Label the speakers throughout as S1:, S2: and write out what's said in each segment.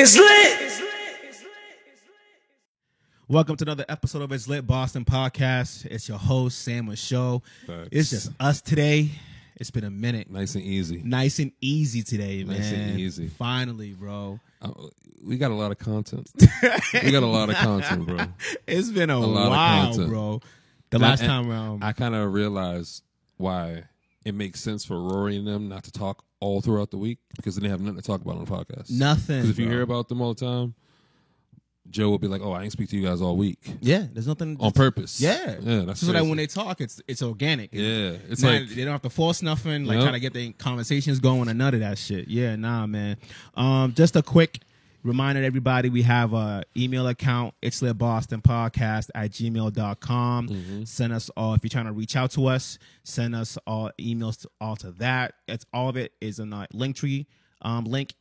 S1: It's lit.
S2: Welcome to another episode of It's Lit Boston Podcast. It's your host, Sam Show.
S3: Facts.
S2: It's just us today. It's been a minute.
S3: Nice and easy.
S2: Nice and easy today, man.
S3: Nice and easy.
S2: Finally, bro.
S3: We got a lot of content. We got a lot of content, bro.
S2: It's been a
S3: lot of
S2: while,
S3: content.
S2: bro. The last time around.
S3: I kind of realized why it makes sense for Rory and them not to talk all throughout the week because then they have nothing to talk about on the podcast.
S2: Nothing.
S3: Because if you
S2: bro.
S3: hear about them all the time, Joe will be like, "Oh, I ain't speak to you guys all week."
S2: Yeah, there's nothing.
S3: On purpose.
S2: Yeah.
S3: That's
S2: so that
S3: crazy.
S2: when they talk, it's organic.
S3: Yeah. It's
S2: Nah,
S3: like,
S2: they don't have to force nothing, like
S3: Yep.
S2: try to get the conversations going or none of that shit. Yeah, nah, man. Just a quick reminder to everybody, we have a email account, it's lit Boston Podcast at gmail.com. Send us all, if you're trying to reach out to us, send us all emails to that. It's all of it is in our Linktree link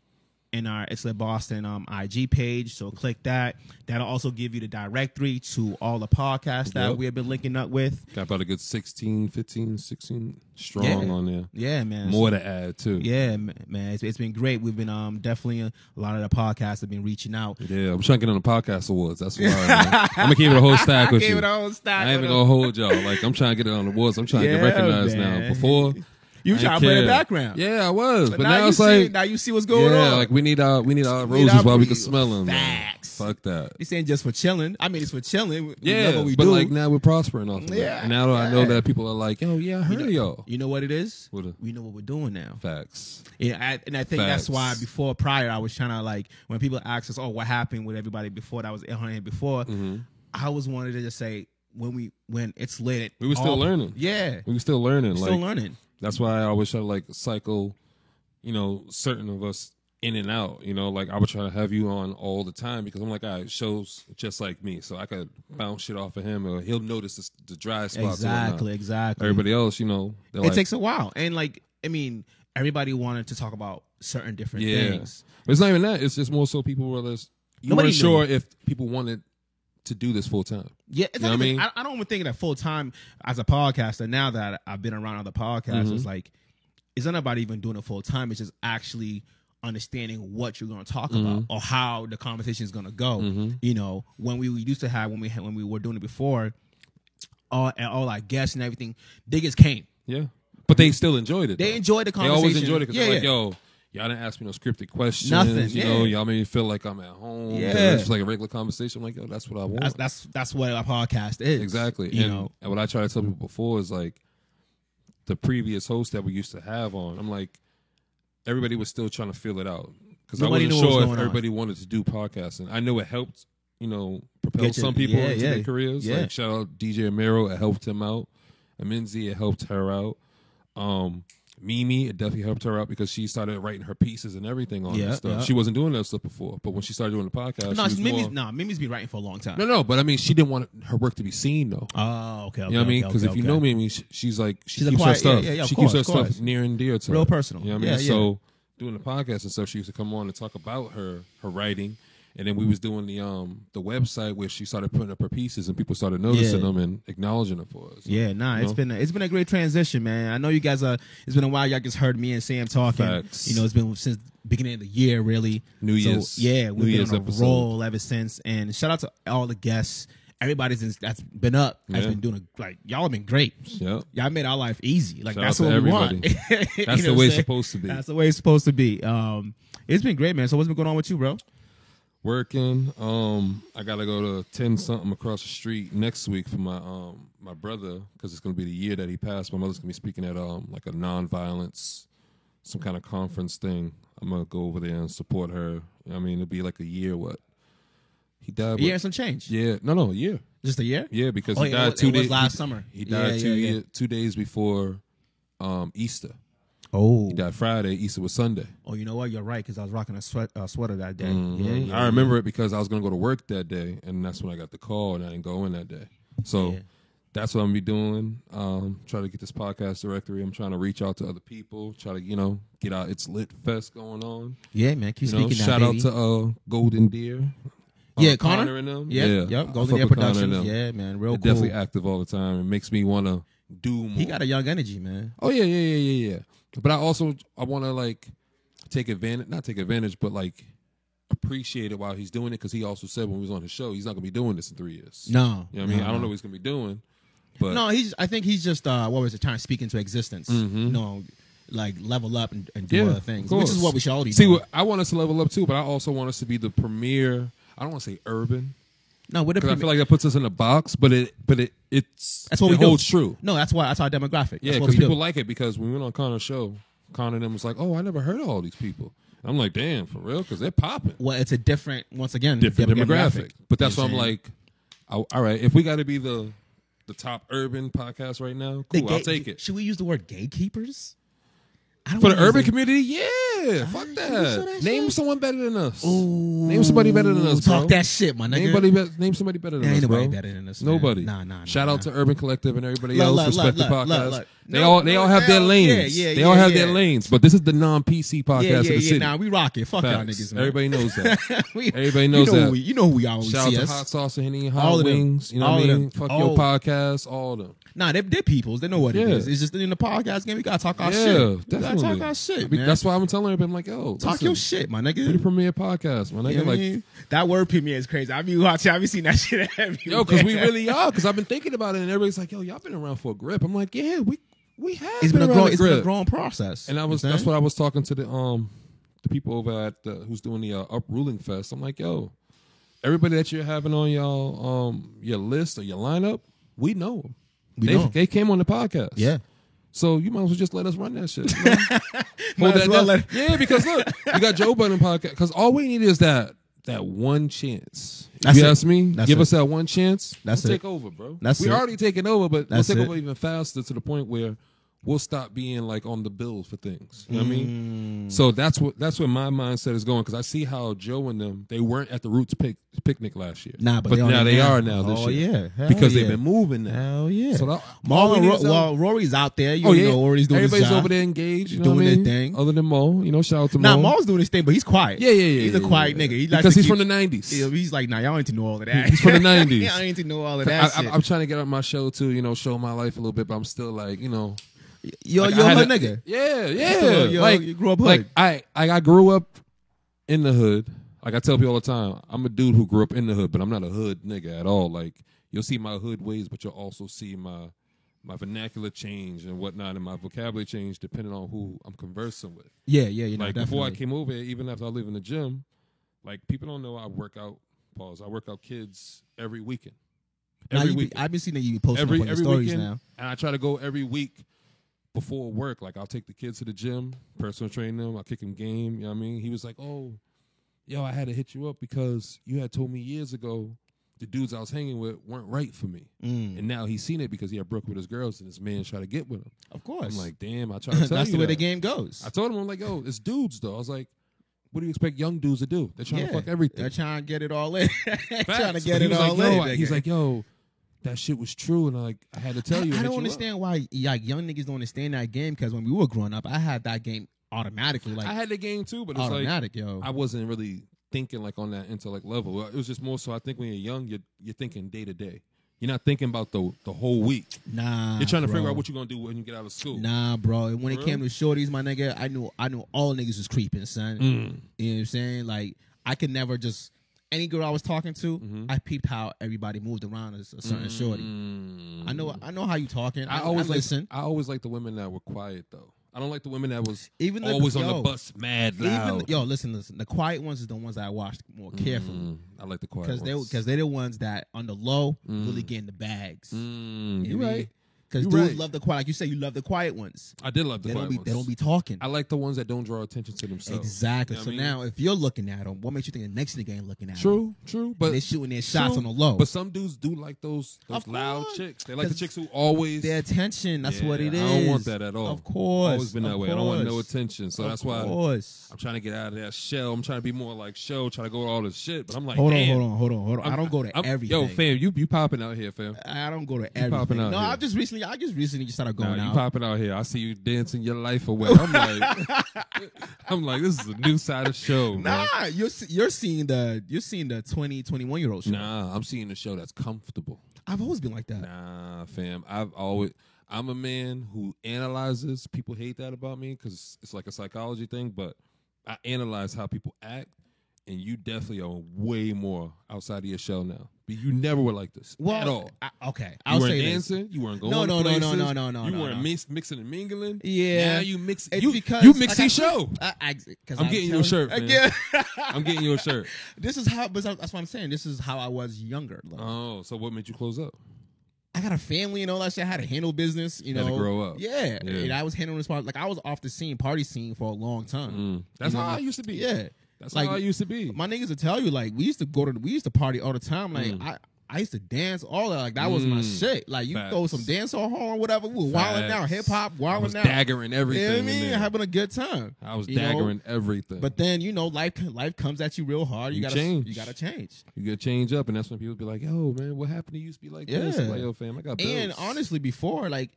S2: in our It's Lit Boston IG page. So click that. That'll also give you the directory to all the podcasts that
S3: Yep.
S2: we have been linking up with.
S3: got about a good 16, 15, 16 strong
S2: Yeah.
S3: on there.
S2: Yeah, man.
S3: More to add, too.
S2: Yeah, man, it's been great. We've been definitely a lot of the podcasts have been reaching out.
S3: Yeah, I'm trying to get on the podcast awards. That's why I'm gonna keep it a whole stack with
S2: Gave
S3: you.
S2: it a whole stack
S3: I ain't
S2: with
S3: even gonna hold y'all. Like I'm trying to get it on the awards. I'm trying to get recognized
S2: man.
S3: now. Before
S2: You
S3: I
S2: trying to
S3: ain't
S2: play the
S3: care.
S2: background.
S3: Yeah, I was. But
S2: now
S3: now
S2: you
S3: it's
S2: see,
S3: like
S2: now you see what's going
S3: yeah,
S2: on.
S3: like we need our
S2: need
S3: roses
S2: our
S3: while we can
S2: breeze.
S3: smell them.
S2: Facts.
S3: Fuck that.
S2: This ain't just for chilling. I mean, it's for chilling. We
S3: Yeah,
S2: love what we
S3: but
S2: do.
S3: like now we're prospering off of it.
S2: Yeah,
S3: And now I know
S2: yeah.
S3: that people are like, oh yeah, I heard of y'all.
S2: You know what it is?
S3: What
S2: We know what we're doing now.
S3: Facts.
S2: Yeah, and I think that's
S3: Facts.
S2: why prior I was trying to like when people ask us, oh, what happened with everybody before that was on here before? I always wanted to just say when it's lit,
S3: We were still learning.
S2: Yeah,
S3: We were still learning.
S2: still
S3: like
S2: learning.
S3: that's why I always try to like cycle, certain of us in and out. Like I would try to have you on all the time because I'm like, all right, shows just like me, so I could bounce shit off of him, or he'll notice the dry spots.
S2: Exactly.
S3: Everybody else, they're
S2: It
S3: like,
S2: takes a while, and like I mean, everybody wanted to talk about certain different things.
S3: But it's not even that. It's just more so people were less. You
S2: Nobody
S3: weren't sure if people wanted to do this full time.
S2: Yeah, it's
S3: You know
S2: not
S3: what I
S2: even,
S3: mean?
S2: I don't even think that full time as a podcaster. Now that I've been around other podcasts, it's like it's not about even doing it full time. It's just actually understanding what you're going to talk about or how the conversation is going to go. When we used to have when we were doing it before, all our guests and everything, they just came.
S3: Yeah, but they still enjoyed it.
S2: They
S3: though.
S2: enjoyed the
S3: They
S2: conversation.
S3: always enjoyed it because
S2: yeah,
S3: they're like,
S2: yeah.
S3: yo, y'all didn't ask me no scripted questions.
S2: Nothing,
S3: Y'all made me feel like I'm at home.
S2: Yeah.
S3: It's just like a regular conversation. I'm like, yo, that's what I want.
S2: That's what a podcast is.
S3: Exactly.
S2: You
S3: And what I try to tell people before is like the previous host that we used to have on, I'm like, everybody was still trying to feel it out. Because I
S2: Nobody
S3: wasn't
S2: knew what was
S3: sure if
S2: going on.
S3: everybody wanted to do podcasting. I know it helped, propel
S2: Get your-
S3: some people
S2: yeah,
S3: into
S2: yeah.
S3: their careers.
S2: Yeah.
S3: Like shout out DJ Amiro, it helped him out. Aminzi, it helped her out. Mimi, it definitely helped her out because she started writing her pieces and everything on
S2: Yeah,
S3: that stuff.
S2: yeah.
S3: She wasn't doing that stuff before, but when she started doing the podcast,
S2: No,
S3: she was more,
S2: Mimi's been writing for a long time.
S3: no, but I mean, she didn't want her work to be seen though.
S2: Oh, okay.
S3: You know what I mean? Because if you know Mimi, she's like she
S2: She's a
S3: keeps her
S2: quiet-
S3: stuff.
S2: yeah, of
S3: she
S2: course,
S3: keeps her
S2: of course.
S3: stuff near and dear to
S2: Real
S3: her.
S2: personal.
S3: You know what I mean?
S2: Yeah, yeah.
S3: So doing the podcast and stuff, she used to come on and talk about her writing, and then we was doing the website where she started putting up her pieces, and people started noticing
S2: Yeah.
S3: them and acknowledging them for us.
S2: Yeah, it's been a great transition, man. I know you guys it's been a while. Y'all just heard me and Sam talking.
S3: Facts.
S2: It's been since beginning of the year, really.
S3: New Year's.
S2: Yeah,
S3: New
S2: we've been
S3: Year's
S2: on a
S3: episode.
S2: roll ever since. And shout out to all the guests. Everybody's that's been up. Has
S3: Yeah.
S2: been doing y'all have been great.
S3: Yep.
S2: Y'all made our life easy. Like
S3: Shout
S2: that's
S3: out
S2: what
S3: to
S2: we
S3: everybody.
S2: want.
S3: That's
S2: You
S3: the
S2: know
S3: way
S2: what I'm
S3: it's
S2: saying?
S3: supposed to be.
S2: That's the way it's supposed to be. It's been great, man. So what's been going on with you, bro?
S3: Working. I gotta go to 10 something across the street next week for my brother because it's gonna be the year that he passed. My mother's gonna be speaking at like a non-violence, some kind of conference thing. I'm gonna go over there and support her. I mean, it'll be like a year. What he died?
S2: A year and some change.
S3: Yeah, no, a year.
S2: Just a year?
S3: Yeah, because
S2: Oh,
S3: he
S2: yeah,
S3: died
S2: it
S3: 2
S2: was
S3: days
S2: last summer.
S3: He died
S2: Yeah.
S3: 2 days before Easter.
S2: Oh.
S3: He died Friday. Easter was Sunday.
S2: Oh, you know what? You're right, because I was rocking a sweater that day.
S3: Mhm.
S2: Yeah,
S3: I remember it because I was going to go to work that day, and that's when I got the call, and I didn't go in that day. So
S2: Yeah.
S3: that's what I'm going to be doing. Try to get this podcast directory. I'm trying to reach out to other people, try to, get out. It's Lit Fest going on.
S2: Yeah, man. Keep speaking that,
S3: shout
S2: baby.
S3: out to Golden Deer.
S2: Yeah, Connor
S3: and them.
S2: Yeah,
S3: I
S2: yep.
S3: fuck
S2: Golden Deer
S3: with Connor and
S2: Productions.
S3: them.
S2: Yeah, man. Real
S3: They're
S2: cool.
S3: definitely active all the time. It makes me want to do more.
S2: He got a young energy, man.
S3: Oh yeah. But I want to like not take advantage, but like appreciate it while he's doing it, because he also said when he was on his show, he's not going to be doing this in 3 years.
S2: No.
S3: You know what I mean? I don't know what he's going to be doing. But
S2: No, I think he's just what was it, trying to speak into existence.
S3: Mm-hmm.
S2: You know, like level up and do other things, which is what we should all be
S3: See,
S2: doing.
S3: I want us to level up too, but I also want us to be the premier. I don't want to say urban,
S2: No,
S3: because I feel like that puts us in a box, but it's
S2: that's what
S3: it
S2: we
S3: holds
S2: do.
S3: true.
S2: No, that's our demographic.
S3: Yeah, because people like it, because when we went on Connor's show, Connor and them was like, "Oh, I never heard of all these people." And I'm like, "Damn, for real?" Because they're popping.
S2: Well, it's a different
S3: Demographic. But that's why I'm
S2: saying?
S3: like, all right, if we got to be the top urban podcast right now, cool, I'll take it.
S2: Should we use the word gatekeepers? I don't
S3: For the
S2: wanna
S3: urban
S2: say-
S3: community, yeah, fuck
S2: should we
S3: that.
S2: say that
S3: Name
S2: shit?
S3: someone better than us.
S2: Ooh,
S3: Name somebody better than us, bro.
S2: Talk that shit, my nigga.
S3: Name somebody better than
S2: There
S3: us,
S2: ain't
S3: bro.
S2: nobody better than us, man.
S3: Nobody.
S2: Nah.
S3: Shout out to Urban Collective and everybody
S2: Look,
S3: else. Respect the podcast.
S2: look.
S3: They all have their lanes. They all have their lanes. But this is the non-PC podcast of the city.
S2: Nah, we rock it. Fuck y'all
S3: Facts.
S2: niggas, man.
S3: Everybody knows that.
S2: We-
S3: Everybody knows that.
S2: You know who we are when
S3: Shout out
S2: we see
S3: to
S2: us.
S3: Hot Sauce and Henny and
S2: All
S3: Hot
S2: of them.
S3: Wings. You know
S2: All
S3: what I
S2: of
S3: mean?
S2: them.
S3: Fuck
S2: All-
S3: your podcast. All of them.
S2: Nah, they're peoples. They know what it
S3: Yeah.
S2: is. It's just in the podcast game. We gotta talk our
S3: Yeah,
S2: shit. We
S3: definitely.
S2: gotta talk our shit, man.
S3: That's why I'm telling everybody, I'm like, yo,
S2: Talk
S3: listen,
S2: your shit, my nigga.
S3: we the premier podcast, my nigga.
S2: You know what I
S3: Like,
S2: mean? That word premiere is crazy. I be watching. I be seeing that shit everywhere.
S3: yo, because we really are. Because I've been thinking about it, and everybody's like, yo, y'all been around for a grip. I'm like, yeah, we have.
S2: It's been a
S3: around
S2: growing.
S3: grip.
S2: Process.
S3: And that's what I was talking to the people over at who's doing the Upruling Fest. I'm like, yo, everybody that you're having on your list or your lineup, we know them. They came on the podcast.
S2: Yeah.
S3: So you might as well just let us run that shit. You know?
S2: Might as well let-
S3: Yeah, because look, you got Joe Budden podcast. Because all we need is that one chance.
S2: That's
S3: If you
S2: it.
S3: ask me,
S2: That's
S3: give
S2: it.
S3: us that one chance.
S2: That's
S3: we'll
S2: it.
S3: take over, bro.
S2: That's
S3: We're
S2: it.
S3: already taking over, but
S2: That's
S3: we'll take
S2: it.
S3: over even faster to the point where we'll stop being like on the bills for things. You know what I mean? So that's where my mindset is going, because I see how Joe and them, they weren't at the Roots picnic last year.
S2: Nah, but
S3: now they are now this
S2: Oh
S3: year.
S2: yeah, Hell
S3: Because
S2: yeah.
S3: they've been moving now.
S2: Hell yeah.
S3: So that,
S2: Rory's out there. You know, Rory's doing his
S3: Everybody's
S2: job.
S3: over there engaged, you know
S2: Doing
S3: what I
S2: their
S3: mean?
S2: thing.
S3: Other than Mo, shout out to
S2: Nah,
S3: Mo.
S2: Maul's doing his thing, but he's quiet.
S3: Yeah.
S2: He's a quiet nigga. He likes
S3: because
S2: to
S3: he's
S2: keep-
S3: from the 90s.
S2: Yeah, he's like, nah, y'all ain't to know all of that.
S3: He's from the 90s.
S2: Y'all ain't to know all of that shit.
S3: I'm trying to get on my show too, show my life a little bit, but I'm still like,
S2: You're
S3: like,
S2: a
S3: I had
S2: hood
S3: to-
S2: nigga.
S3: Yeah.
S2: So,
S3: like
S2: you grew up hood.
S3: Like I grew up in the hood. Like I tell people all the time, I'm a dude who grew up in the hood, but I'm not a hood nigga at all. Like you'll see my hood ways, but you'll also see my vernacular change and whatnot, and my vocabulary change depending on who I'm conversing with.
S2: Yeah,
S3: Like before I
S2: definitely.
S3: came over here, even after I live in the gym, like people don't know I work out. I work out kids every weekend.
S2: Now,
S3: Every week.
S2: I've been seeing that you be posting
S3: Every
S2: up on your stories
S3: weekend,
S2: now.
S3: and I try to go every week before work. Like I'll take the kids to the gym, personal train them. I'll kick them game. You know what I mean? He was like, "Oh, yo, I had to hit you up because you had told me years ago the dudes I was hanging with weren't right for me, and now he's seen it because he had broke with his girls and his man tried to get with him."
S2: Of course.
S3: I'm like, "Damn, I try to tell
S2: That's
S3: you
S2: the way
S3: that."
S2: the game goes.
S3: I told him, I'm like, "Yo, it's dudes though." I was like, "What do you expect young dudes to do? They're trying to fuck everything."
S2: They're trying to get it all in. Trying to
S3: Facts.
S2: get
S3: But he
S2: it
S3: was
S2: all
S3: like, "Yo,"
S2: in.
S3: he's
S2: nigga.
S3: like, "Yo, that shit was true," and I had to tell you.
S2: I
S3: hit
S2: don't
S3: you up.
S2: understand why like young niggas don't understand that game, because when we were growing up, I had that game automatically. Like
S3: I had the game too, but it's
S2: automatic, yo.
S3: I wasn't really thinking like on that intellect level. It was just more so I think when you're young, you're thinking day to day. You're not thinking about the whole week.
S2: Nah,
S3: You're trying to
S2: bro.
S3: figure out what you're gonna do when you get out of school.
S2: Nah, bro. When it
S3: For
S2: came to
S3: real?
S2: shorties, my nigga, I knew all niggas was creeping, son. You know what I'm saying? Like I could never just any girl I was talking to, I peeped how everybody moved around a certain shorty. I know how you talking. I always listen.
S3: I always like the women that were quiet though. I don't like the women that was
S2: Even the-
S3: always on
S2: yo,
S3: the bus, mad loud.
S2: Listen. The quiet ones is the ones that I watched more carefully.
S3: I like the quiet
S2: Because they're the ones that on the low really get in the bags.
S3: You're right.
S2: Because
S3: You
S2: dudes
S3: right.
S2: love the quiet, like you say, you love the quiet ones.
S3: I did love the
S2: They
S3: quiet
S2: don't
S3: ones.
S2: be, they don't be talking.
S3: I like the ones that don't draw attention to themselves.
S2: Exactly.
S3: You know
S2: So
S3: what I mean?
S2: now, if you're looking at them, what makes you think the next nigga ain't looking at
S3: True, true, but
S2: they're shooting their shots
S3: true,
S2: on the low.
S3: But some dudes do like those
S2: Of
S3: loud
S2: course.
S3: chicks. They like the
S2: 'Cause
S3: chicks who always
S2: Their attention. That's what it is.
S3: I don't want that at all.
S2: Of course.
S3: Always been that
S2: of
S3: way. I don't want no
S2: course.
S3: attention. So that's why
S2: Of course.
S3: I'm trying to get out of that shell. I'm trying to be more like show, trying to go to all this shit. But I'm like,
S2: Hold
S3: damn.
S2: on. I don't go to everything.
S3: Yo, fam, you popping out here, fam.
S2: I don't go to
S3: popping
S2: everything.
S3: out
S2: No,
S3: here.
S2: I just recently just started going
S3: Nah, you
S2: out.
S3: popping out here. I see you dancing your life away. I'm like, this is a new side of show, bro.
S2: Nah, you're seeing the 20, 21-year-old show.
S3: Nah, I'm seeing a show that's comfortable.
S2: I've always been like that.
S3: Nah, fam. I'm a man who analyzes. People hate that about me because it's like a psychology thing, but I analyze how people act, and you definitely are way more outside of your shell now. But you never were like this at all.
S2: Okay,
S3: You weren't dancing. You weren't going to places.
S2: No.
S3: You weren't mixing and mingling.
S2: Yeah.
S3: Now you mix.
S2: It's
S3: You
S2: because
S3: mix your show. I'm getting you a shirt, man.
S2: Again.
S3: I'm getting you a shirt.
S2: This is how. But that's what I'm saying. This is how I was younger. Like,
S3: Oh, so what made you close up?
S2: I got a family and all that shit. I had to handle business. You
S3: Had
S2: know,
S3: to grow up.
S2: Yeah.
S3: Yeah.
S2: And I was handling this part. Like I was off the scene, party scene for a long time.
S3: That's
S2: You know,
S3: how I used to be.
S2: Yeah.
S3: That's
S2: Like,
S3: how I used to be.
S2: My niggas will tell you, like, we used to party all the time. Like, I used to dance all that. Like, that was my shit. Like, you
S3: Facts.
S2: throw some dancehall on, whatever. We were wilding out, hip hop,
S3: I
S2: wilding
S3: was
S2: out.
S3: daggering everything.
S2: You know what I
S3: in
S2: mean?
S3: there.
S2: Having a good time.
S3: I was
S2: you know?
S3: daggering everything.
S2: But then, you know, life comes at you real hard. You gotta
S3: change.
S2: You gotta change.
S3: You gotta change up, and that's when people be like, "Yo, man, what happened to you? Used to be like this."
S2: Yeah.
S3: I'm like, yo, fam, I got bills.
S2: And honestly, before, like,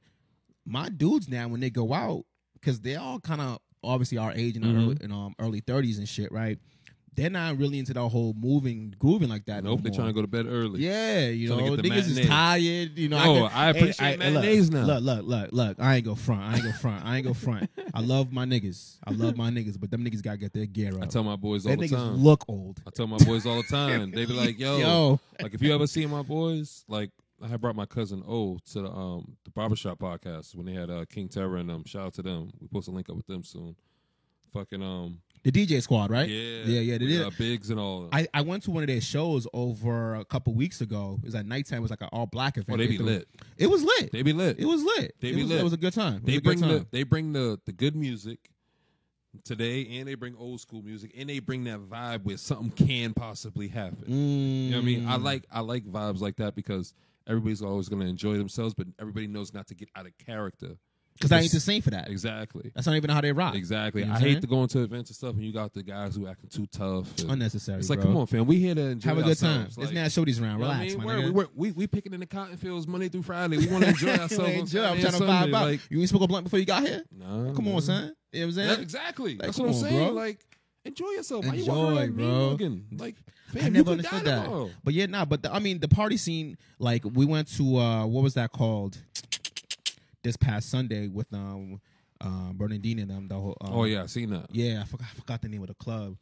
S2: my dudes now, when they go out, because they all kind of obviously our age in early 30s and shit, right? They're not really into that whole grooving like that.
S3: Nope,
S2: no
S3: they're
S2: more.
S3: trying to go to bed early.
S2: Yeah, you
S3: Trying to
S2: know,
S3: get the
S2: niggas is
S3: matinee.
S2: tired. You know,
S3: Oh, I appreciate matinees now.
S2: Look. I ain't go front. I love my niggas. But them niggas gotta get their gear up.
S3: I tell my boys all
S2: Them
S3: the
S2: niggas
S3: time.
S2: look old.
S3: I tell my boys all the time. They be like,
S2: Yo.
S3: like if you ever see my boys, like I had brought my cousin O to the Barbershop podcast when they had King Terror and them. Shout out to them. We supposed to link up with them soon. Fucking
S2: The DJ squad, right?
S3: yeah.
S2: They did.
S3: Biggs and all.
S2: I went to one of their shows over a couple weeks ago. It was at nighttime. It was like an all black event.
S3: Oh, they be lit.
S2: It was lit.
S3: They be lit.
S2: It was lit.
S3: They be lit.
S2: It was a good time.
S3: They bring the good music today, and they bring old school music, and they bring that vibe where something can possibly happen. You know what I mean? I like vibes like that because everybody's always going to enjoy themselves, but everybody knows not to get out of character.
S2: Because I ain't the same for that.
S3: Exactly.
S2: That's not even how they rock.
S3: Exactly.
S2: You know
S3: I
S2: what I'm
S3: hate
S2: saying?
S3: to go into events and stuff, and you got the guys who acting too tough. and
S2: Unnecessary.
S3: It's like,
S2: bro.
S3: come on, fam. We here to enjoy
S2: Have a good time.
S3: ourselves.
S2: It's
S3: Like,
S2: not shorties around.
S3: you know what I
S2: Relax,
S3: mean?
S2: my
S3: We're-
S2: nigga.
S3: we picking in the cotton fields Monday through Friday. We want to enjoy ourselves. on
S2: Enjoy. I'm
S3: Saturday
S2: trying to
S3: and
S2: vibe
S3: Sunday.
S2: out.
S3: Like,
S2: You ain't smoke a blunt before you got here?
S3: nah,
S2: Come on,
S3: man.
S2: son. You know what I'm saying?
S3: Yeah, exactly.
S2: Like,
S3: That's
S2: come
S3: what I'm
S2: on,
S3: saying.
S2: bro.
S3: Like, enjoy yourself. Why you
S2: Enjoy,
S3: walking around
S2: bro.
S3: mean looking? Like, fam,
S2: I
S3: you
S2: never
S3: could
S2: understood
S3: die
S2: that.
S3: tomorrow.
S2: But yeah, but the party scene, like we went to what was that called? This past Sunday with Bernardine and them. The whole,
S3: Oh yeah, I seen that.
S2: yeah. I forgot the name of the club.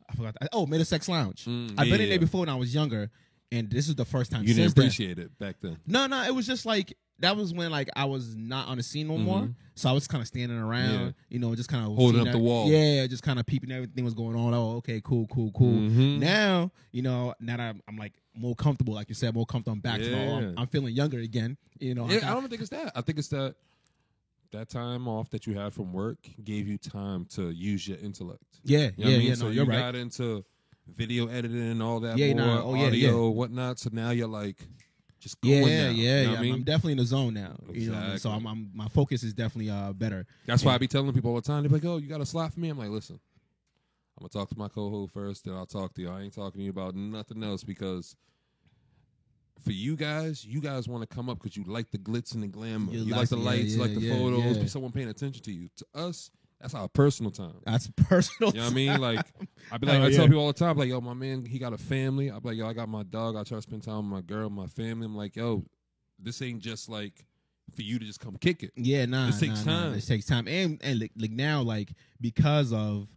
S2: I forgot. Middlesex Lounge.
S3: Mm,
S2: I've been in
S3: yeah.
S2: there before when I was younger, and this is the first time.
S3: You didn't
S2: since then.
S3: appreciate it back then.
S2: No, it was just like that was when like I was not on the scene no more, so I was kind of standing around,
S3: Yeah.
S2: you know, just kind of
S3: Holding up the wall.
S2: Yeah, just kind of peeping everything was going on. Oh, okay, cool. Now, you know, now that I'm like more comfortable, like you said, more comfortable. I'm back to
S3: Yeah.
S2: I'm feeling younger again. You know,
S3: Yeah, I don't think it's that. I think it's that time off that you had from work gave you time to use your intellect.
S2: Yeah,
S3: You know what I mean?
S2: yeah.
S3: So
S2: No,
S3: you
S2: you're right.
S3: got into video editing and all that
S2: Yeah,
S3: more
S2: no, oh, yeah,
S3: audio,
S2: yeah.
S3: whatnot. So now you're like just going now.
S2: Yeah.
S3: You know what I mean?
S2: I'm definitely in the zone now. You know, what I mean? So
S3: Exactly.
S2: I'm my focus is definitely better.
S3: That's why I be telling people all the time. They're like, "Oh, you got a slot for me?" I'm like, "Listen, I'm gonna talk to my co-host first, then I'll talk to you. I ain't talking to you about nothing else because for you guys want to come up because you like the glitz and the glamour. You like the lights, you like the photos,
S2: yeah.
S3: someone paying attention to you. To us, that's our personal time.
S2: That's personal.
S3: You know what I mean? Like, I be like,
S2: Oh,
S3: I
S2: yeah.
S3: tell people all the time, like, yo, my man, he got a family. I be like, yo, I got my dog. I try to spend time with my girl, my family. I'm like, yo, this ain't just like for you to just come kick it.
S2: Yeah, nah.
S3: This takes time.
S2: This takes time, and like now, like because of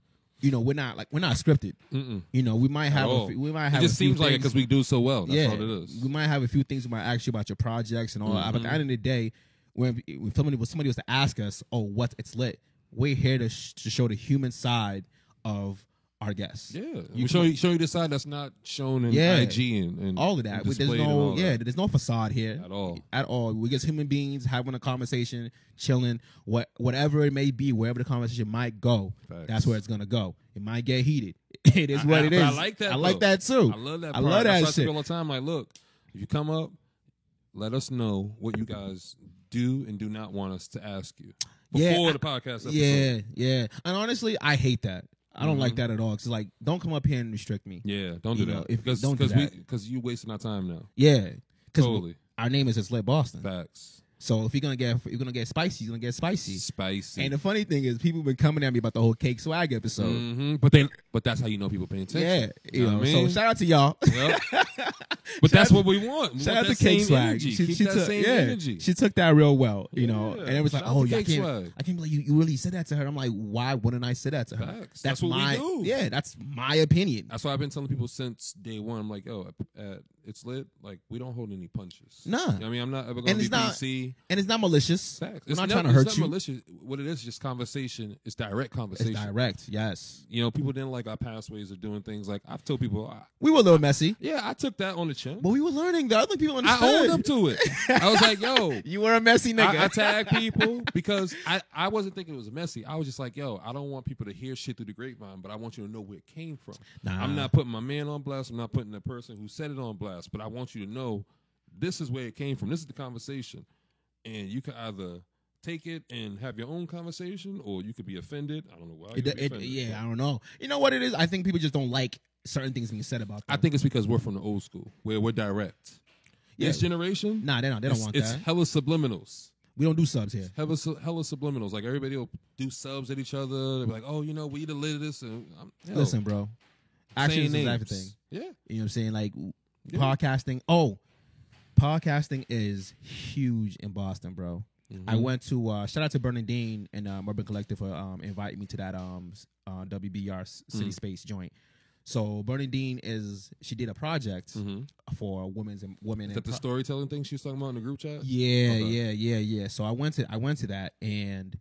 S2: we're not scripted.
S3: Mm-mm.
S2: You know, we might have
S3: all.
S2: we might
S3: It
S2: have.
S3: just
S2: a few
S3: seems like it
S2: things-
S3: because we do so well. That's
S2: yeah,
S3: all it is.
S2: we might have a few things we might ask you about your projects and all that. But at the
S3: Mhm.
S2: end of the day, when somebody was to ask us, "Oh, what's it's lit?" We're here to show the human side of our guests.
S3: Yeah,
S2: You
S3: we show you the side that's not shown in
S2: Yeah.
S3: IG and
S2: All of that.
S3: and
S2: There's
S3: displayed and all that.
S2: there's no facade here
S3: At all.
S2: At all. We just human beings having a conversation, chilling, whatever it may be, wherever the conversation might go.
S3: Facts.
S2: That's where it's gonna go. It might get heated. It is what it
S3: But
S2: is.
S3: I like that.
S2: I like
S3: though.
S2: that too.
S3: I love that.
S2: I
S3: Part.
S2: love
S3: That's why I
S2: that
S3: tell
S2: shit.
S3: people all the time, like, look, if you come up, let us know what you guys do and do not want us to ask you before the podcast episode.
S2: Yeah. And honestly, I hate that. I don't like that at all. Cause like, don't come up here and restrict me.
S3: Yeah, don't do
S2: You know,
S3: that.
S2: if-
S3: Because
S2: don't do that.
S3: because you wasting our time now.
S2: Yeah, because
S3: Totally.
S2: our name is It's Lit Boston.
S3: Facts.
S2: So if you're gonna get spicy, you're gonna get spicy.
S3: Spicy.
S2: And the funny thing is, people been coming at me about the whole cake swag episode.
S3: Mm-hmm. But that's how you know people paying attention.
S2: Yeah,
S3: you know what I mean?
S2: So shout out to y'all.
S3: Yep. But that's what we want. We
S2: Shout
S3: want
S2: out to
S3: that
S2: Cake
S3: same
S2: Swag.
S3: energy.
S2: She
S3: Keep that
S2: took,
S3: same
S2: yeah,
S3: energy.
S2: she took that real well, and it was like,
S3: Shout out
S2: oh,
S3: to
S2: yeah,
S3: Cake Swag.
S2: I can't believe you really said that to her. I'm like, why wouldn't I say that to her?
S3: Facts. That's what
S2: my,
S3: we do.
S2: Yeah, that's my opinion.
S3: That's why I've been telling people since day one. I'm like, yo, it's lit. Like, we don't hold any punches.
S2: Nah.
S3: You know what I mean, I'm not ever going to be PC.
S2: And it's not malicious.
S3: Facts.
S2: We're not trying to hurt
S3: it's
S2: you.
S3: not malicious. What it is just conversation. It's direct conversation.
S2: It's direct, yes.
S3: You know, people didn't like our past ways of doing things. Like, I've told people.
S2: We were a little messy.
S3: Yeah, I took that on the chin.
S2: But we were learning. The other people understood.
S3: I owned up to it. I was like, yo.
S2: You were a messy nigga.
S3: I tag people because I wasn't thinking it was messy. I was just like, yo, I don't want people to hear shit through the grapevine, but I want you to know where it came from.
S2: Nah.
S3: I'm not putting my man on blast. I'm not putting the person who said it on blast, but I want you to know this is where it came from. This is the conversation. And you can either take it and have your own conversation, or you could be offended. I don't know why.
S2: I don't know. You know what it is? I think people just don't like certain things being said about them.
S3: I think it's because we're from the old school, where we're direct.
S2: Yeah.
S3: This generation,
S2: nah, they don't want
S3: it's
S2: that.
S3: hella subliminals.
S2: We don't do subs here.
S3: Hella subliminals. Like, everybody will do subs at each other. They'll be like, oh, we the latest. And
S2: listen, bro. Actions is everything.
S3: Yeah.
S2: You know what I'm saying? Like,
S3: Yeah.
S2: podcasting. Oh, podcasting is huge in Boston, bro.
S3: Mm-hmm.
S2: I went to shout out to Bernadine and Urban Collective for inviting me to that WBR City Space joint. So Bernadine she did a project for women.
S3: Is that the storytelling thing she was talking about in the group chat?
S2: Yeah,
S3: Okay.
S2: yeah. So I went to that, and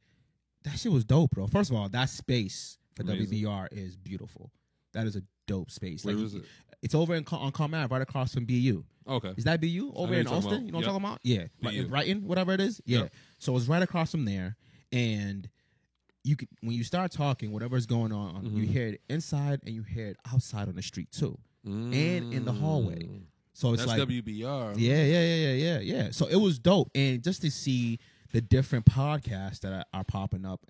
S2: that shit was dope, bro. First of all, that space for
S3: Amazing.
S2: WBR is beautiful. That is a dope space.
S3: Where is it?
S2: It's over on Common Ave, right across from BU.
S3: Okay.
S2: Is that BU over in Austin? You know what I'm talking about? Yeah, right in
S3: BU.
S2: Brighton, whatever it is. Yeah.
S3: Yep.
S2: So it's right across from there, and you could, when you start talking, whatever's going on, you hear it inside and you hear it outside on the street too, and in the hallway. So it's
S3: That's
S2: like
S3: WBR.
S2: Yeah. So it was dope, and just to see the different podcasts that are popping up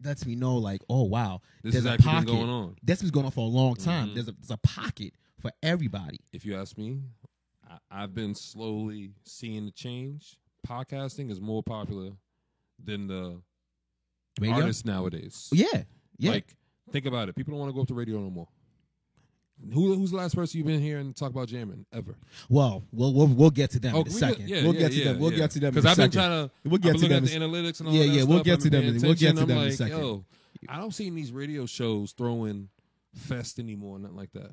S2: lets me know, like, oh wow,
S3: This
S2: there's
S3: has
S2: a
S3: actually
S2: pocket.
S3: been going on.
S2: This has been going on for a long time. There's a pocket for everybody.
S3: If you ask me, I've been slowly seeing the change. Podcasting is more popular than the
S2: Radio?
S3: artists nowadays.
S2: Yeah.
S3: Like, think about it. People don't want to go up to radio no more. Who's the last person you've been hearing talk about jamming ever?
S2: Well, we'll get to them in a
S3: we
S2: second.
S3: get-
S2: We'll get to them. We'll get to them in a
S3: Because I've been
S2: second.
S3: trying to.
S2: We'll get
S3: I've
S2: to
S3: been
S2: them.
S3: looking at the analytics and all
S2: Yeah,
S3: that
S2: yeah,
S3: stuff.
S2: we'll get
S3: I've
S2: to
S3: been
S2: them.
S3: paying
S2: We'll get to
S3: attention.
S2: them
S3: I'm
S2: in a
S3: like,
S2: second.
S3: yo, I don't see these radio shows throwing fest anymore, nothing like that.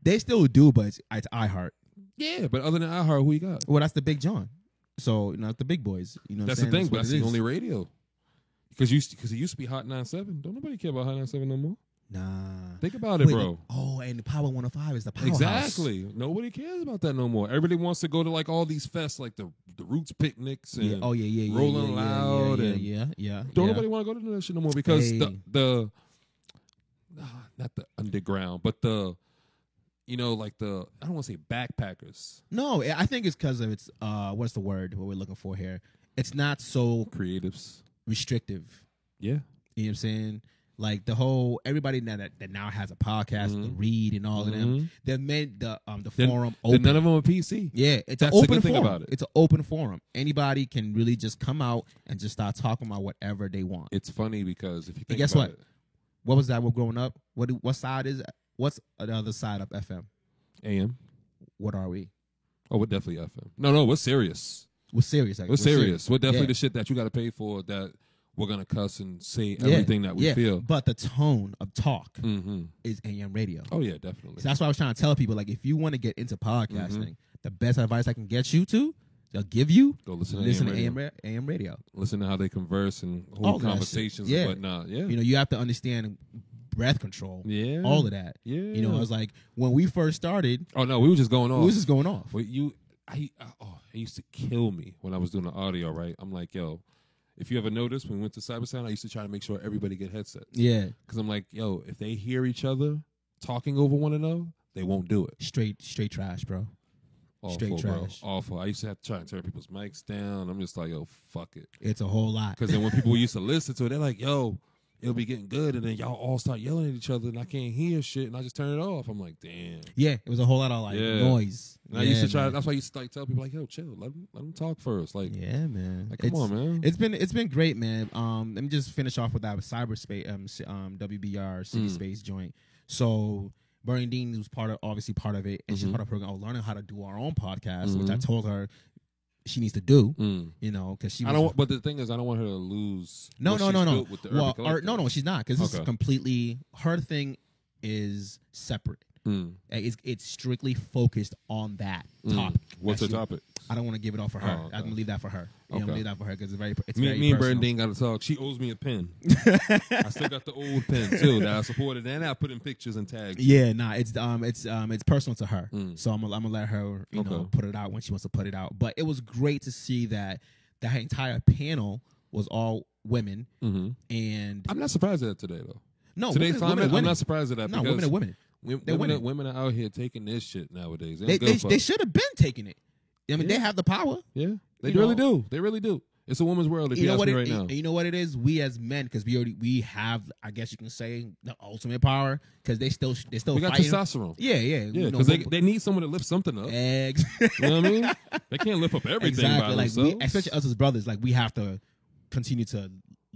S2: They still do, but it's iHeart.
S3: Yeah, but other than iHeart, who you got?
S2: Well, that's the Big John. So, the big boys. You know,
S3: That's
S2: what I'm
S3: the
S2: saying?
S3: thing, but
S2: what
S3: that's
S2: it
S3: the
S2: is.
S3: only radio. Because it used to be Hot 97. Don't nobody care about Hot 97 no more.
S2: Nah.
S3: Think about it,
S2: Wait,
S3: bro.
S2: Oh, and the Power 105 is the powerhouse.
S3: Exactly. Nobody cares about that no more. Everybody wants to go to like all these fests, like the Roots picnics and
S2: Yeah. Oh, yeah.
S3: Rolling Loud and
S2: yeah.
S3: don't nobody want to go to that shit no more because
S2: Hey.
S3: the not the underground, but like the I don't want to say backpackers,
S2: No, I think it's because of its what's the word? What we're looking for here? It's not so
S3: creatives.
S2: restrictive.
S3: Yeah.
S2: You know what I'm saying? Like the whole everybody that now has a podcast, the Read and all of them. They made the forum open.
S3: None of them are PC.
S2: Yeah, it's
S3: That's
S2: an
S3: the
S2: open
S3: good thing
S2: forum.
S3: about it.
S2: It's an open forum. Anybody can really just come out and just start talking about whatever they want.
S3: It's funny because if you think
S2: guess
S3: about
S2: what? What was that? We're growing up. What side is? What's the other side of FM?
S3: AM.
S2: What are we?
S3: Oh, we're definitely FM. No, we're serious.
S2: We're serious.
S3: We're serious. We're definitely
S2: Yeah.
S3: the shit that you got to pay for. That we're gonna cuss and say everything that we feel.
S2: But the tone of talk
S3: Mm-hmm.
S2: is AM radio.
S3: Oh yeah, definitely.
S2: So that's why I was trying to tell people, like, if you want to get into podcasting, the best advice I can get you to, they'll give you,
S3: Go listen to
S2: AM radio.
S3: Listen to how they converse and
S2: All
S3: hold
S2: that shit.
S3: conversations
S2: Yeah.
S3: and whatnot. Yeah.
S2: You know, you have to understand breath control.
S3: Yeah.
S2: All of that.
S3: Yeah.
S2: You know, I was like, when we first started,
S3: Oh no, we were just going off.
S2: it was just going off.
S3: Well, it used to kill me when I was doing the audio. Right, I'm like, yo, if you ever noticed when we went to Cybersound, I used to try to make sure everybody get headsets.
S2: Yeah.
S3: Because I'm like, yo, if they hear each other talking over one another, they won't do it.
S2: Straight trash, bro.
S3: Awful,
S2: Straight
S3: bro.
S2: trash.
S3: Awful. I used to have to try and turn people's mics down. I'm just like, yo, fuck it.
S2: It's a whole lot.
S3: Because then when people used to listen to it, they're like, yo, it'll be getting good, and then y'all all start yelling at each other, and I can't hear shit, and I just turn it off. I'm like, damn.
S2: Yeah, it was a whole lot of noise.
S3: And I used to try. That's why I used to like tell people like, yo, chill, let them talk first. Like,
S2: yeah, man.
S3: Like, come on, man.
S2: It's been great, man. Let me just finish off with that cyberspace, WBR City Space joint. So Bernie Dean was obviously part of it, and she's part of the program. Learning how to do our own podcast, which I told her she needs to do, you know, because she.
S3: But the thing is, I don't want her to lose.
S2: No.
S3: With the Urban Collective.
S2: No, she's not, because this is completely her thing. Is separate. It's strictly focused on that topic.
S3: What's the topic?
S2: I don't want to give it all for her.
S3: Oh, okay.
S2: I'm gonna leave that for her.
S3: Okay.
S2: I'm gonna leave that for her because it's very.
S3: Me and
S2: personal.
S3: Brandine got to talk. She owes me a pen. I still got the old pen too that I supported, and I put in pictures and tags.
S2: Yeah, nah, it's personal to her. So I'm gonna let her, you know,
S3: Okay.
S2: put it out when she wants to put it out. But it was great to see that entire panel was all women, and
S3: I'm not surprised at that today though.
S2: no,
S3: Today's
S2: women,
S3: climate,
S2: women,
S3: I'm not surprised at that.
S2: no,
S3: because
S2: women are women.
S3: Women are out here taking this shit nowadays.
S2: They should have been taking it. I mean, they have the power.
S3: Yeah, they
S2: You
S3: really
S2: know?
S3: do. They really do. It's a woman's world. If
S2: You
S3: you
S2: know
S3: ask
S2: what
S3: me
S2: it,
S3: right now,
S2: and you know what it is? We as men, because we have, I guess you can say, the ultimate power, because they still
S3: we got
S2: fighting.
S3: testosterone.
S2: Yeah.
S3: Yeah, because they need someone to lift something up. You know what I mean? They can't lift up everything by
S2: like
S3: themselves.
S2: especially us as brothers, like we have to continue to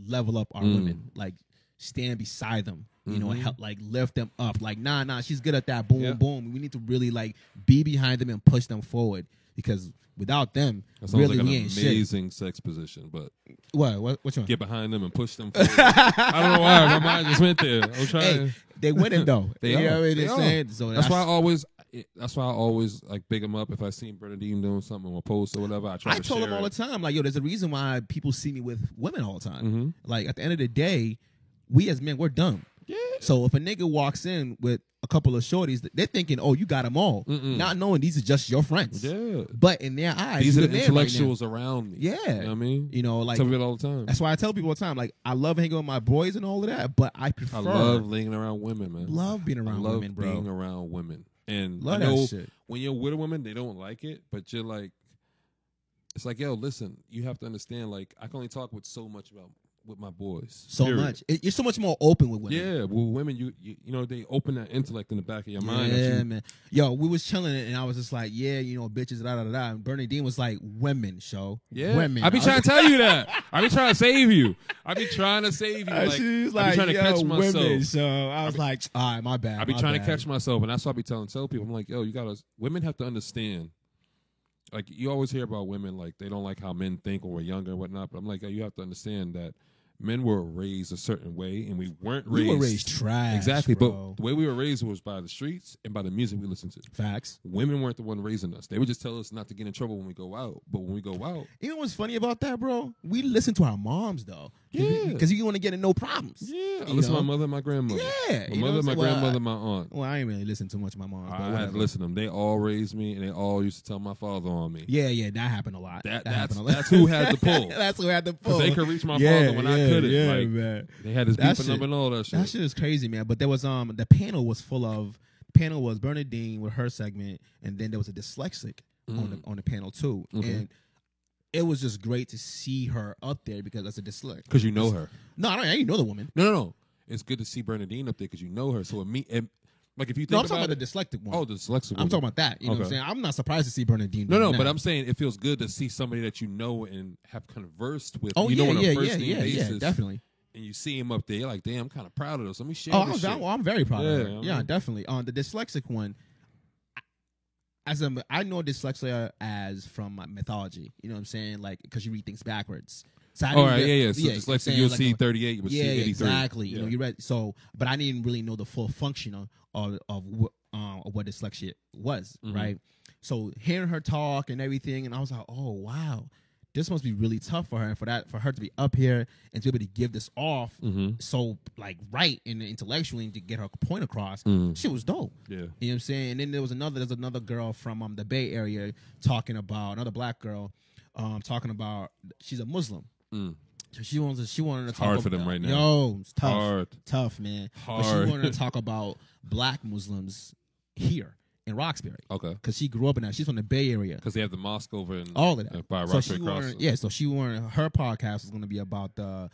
S2: level up our women, like stand beside them, you know, and help, like lift them up. Like nah, she's good at that. Boom, boom. We need to really like be behind them and push them forward, because without them,
S3: That sounds
S2: really
S3: like
S2: we
S3: an
S2: ain't shit.
S3: amazing sex position, but
S2: What you want?
S3: get behind them and push them forward. I don't know why my mind just went there. I'm trying.
S2: Hey, they winning though.
S3: They
S2: You know
S3: are.
S2: what I mean?
S3: They
S2: They're
S3: are.
S2: saying- so
S3: That's why I always like big them up if I seen Bernadine doing something on a post or whatever. I try to
S2: told
S3: share
S2: them all the
S3: it.
S2: time, like, yo, there's a reason why people see me with women all the time. Like, at the end of the day, we as men, we're dumb.
S3: Yeah.
S2: So if a nigga walks in with a couple of shorties, they're thinking, oh, you got them all. Not knowing these are just your friends.
S3: Yeah.
S2: But in their eyes,
S3: These are
S2: you're
S3: the
S2: man right now.
S3: intellectuals around me.
S2: Yeah.
S3: You know what I mean?
S2: You know, like,
S3: Tell me it all the time.
S2: that's why I tell people all the time, like, I love hanging with my boys and all of that, but I prefer.
S3: I love laying around women, man.
S2: Love being around
S3: I love
S2: women, bro.
S3: being around women. And
S2: Love
S3: I know
S2: that shit.
S3: when you're with a woman, they don't like it, but you're like, it's like, yo, listen, you have to understand, like, I can only talk with so much about with my boys.
S2: So
S3: period.
S2: much. You're so much more open with women.
S3: Yeah, well, women, you know, they open that intellect in the back of your mind. that
S2: Yeah,
S3: you-
S2: man. Yo, we was chilling and I was just like, yeah, you know, bitches, da da da da. And Bernie Dean was like, women, show.
S3: Yeah,
S2: Women.
S3: I be trying to tell you that. I be trying to save you. I be trying to save you. Like,
S2: she was
S3: I be trying to
S2: yo,
S3: catch myself.
S2: women. So I was like, all right, my bad.
S3: I be
S2: my
S3: trying
S2: bad.
S3: to catch myself, and that's why I be tell people. I'm like, yo, women have to understand. Like, you always hear about women, like, they don't like how men think when we're younger and whatnot. But I'm like, yo, you have to understand that men were raised a certain way, and we weren't raised.
S2: We were raised trash.
S3: Exactly,
S2: bro.
S3: but the way we were raised was by the streets and by the music we listened to.
S2: Facts.
S3: Women weren't the one raising us. They would just tell us not to get in trouble when we go out. But when we go out,
S2: You know what's funny about that, bro? We listen to our moms, though.
S3: Yeah.
S2: Because you want to get in no problems.
S3: yeah, I
S2: You
S3: listen to
S2: know?
S3: my mother and my grandmother.
S2: Yeah.
S3: My
S2: you know
S3: mother,
S2: what
S3: my
S2: I'm saying?
S3: grandmother, my aunt.
S2: Well, I ain't really listen too much to my mom. But
S3: I had
S2: whatever.
S3: to listen to them. They all raised me, and they all used to tell my father on me.
S2: Yeah, that happened a lot. That happened a lot.
S3: That's who had the pull.
S2: That's who had the pull.
S3: They could reach my father when I couldn't.
S2: Yeah,
S3: Like,
S2: man.
S3: they had his
S2: That
S3: beeping number and all that shit.
S2: That shit is crazy, man. But there was the panel was full of Bernadine with her segment, and then there was a dyslexic on the panel too, and it was just great to see her up there because that's a dyslexic.
S3: Because you know her.
S2: No, I didn't know the woman.
S3: No. It's good to see Bernadine up there because you know her. So like if you think
S2: No, I'm
S3: about
S2: talking about
S3: it,
S2: the dyslexic one.
S3: oh, the dyslexic.
S2: I'm talking about that. You know what I'm
S3: Okay.
S2: saying? I'm not surprised to see Bernadine.
S3: No,
S2: doing
S3: but
S2: that.
S3: I'm saying it feels good to see somebody that you know and have conversed with.
S2: Oh
S3: you know,
S2: yeah,
S3: on a
S2: yeah,
S3: first name
S2: yeah,
S3: basis,
S2: definitely.
S3: And you see him up there, you're like, damn, I'm kind of proud of this. Let me share
S2: Oh,
S3: this shit.
S2: I'm very proud of her.
S3: Yeah, I
S2: Yeah,
S3: mean-
S2: definitely. On the dyslexic one, I know dyslexia as from my mythology. You know what I'm saying? Like, because you read things backwards. So I
S3: All
S2: didn't
S3: right,
S2: get-
S3: yeah. So
S2: you
S3: it's
S2: know
S3: like
S2: what I'm
S3: you'll
S2: saying?
S3: see
S2: Like,
S3: 38, you would see 83.
S2: exactly.
S3: Yeah.
S2: You know, you read but I didn't really know the full function of what dyslexia was, right? So hearing her talk and everything, and I was like, oh wow, this must be really tough for her, and for her to be up here and to be able to give this off so like right and intellectually and to get her point across, shit was dope.
S3: Yeah.
S2: You know what I'm saying? And then there's another girl from the Bay Area talking about another black girl, talking about she's a Muslim. So she wanted to talk
S3: hard
S2: about,
S3: for them right now.
S2: Yo, it's tough.
S3: Hard.
S2: Tough, man. But
S3: Hard.
S2: she wanted to talk about black Muslims here in Roxbury.
S3: Okay.
S2: Because she grew up in that. She's from the Bay Area.
S3: Because they have the mosque over in
S2: All of that.
S3: by
S2: So
S3: Roxbury
S2: she
S3: Crossing.
S2: wanted, yeah. So she wanted her podcast was going to be about the,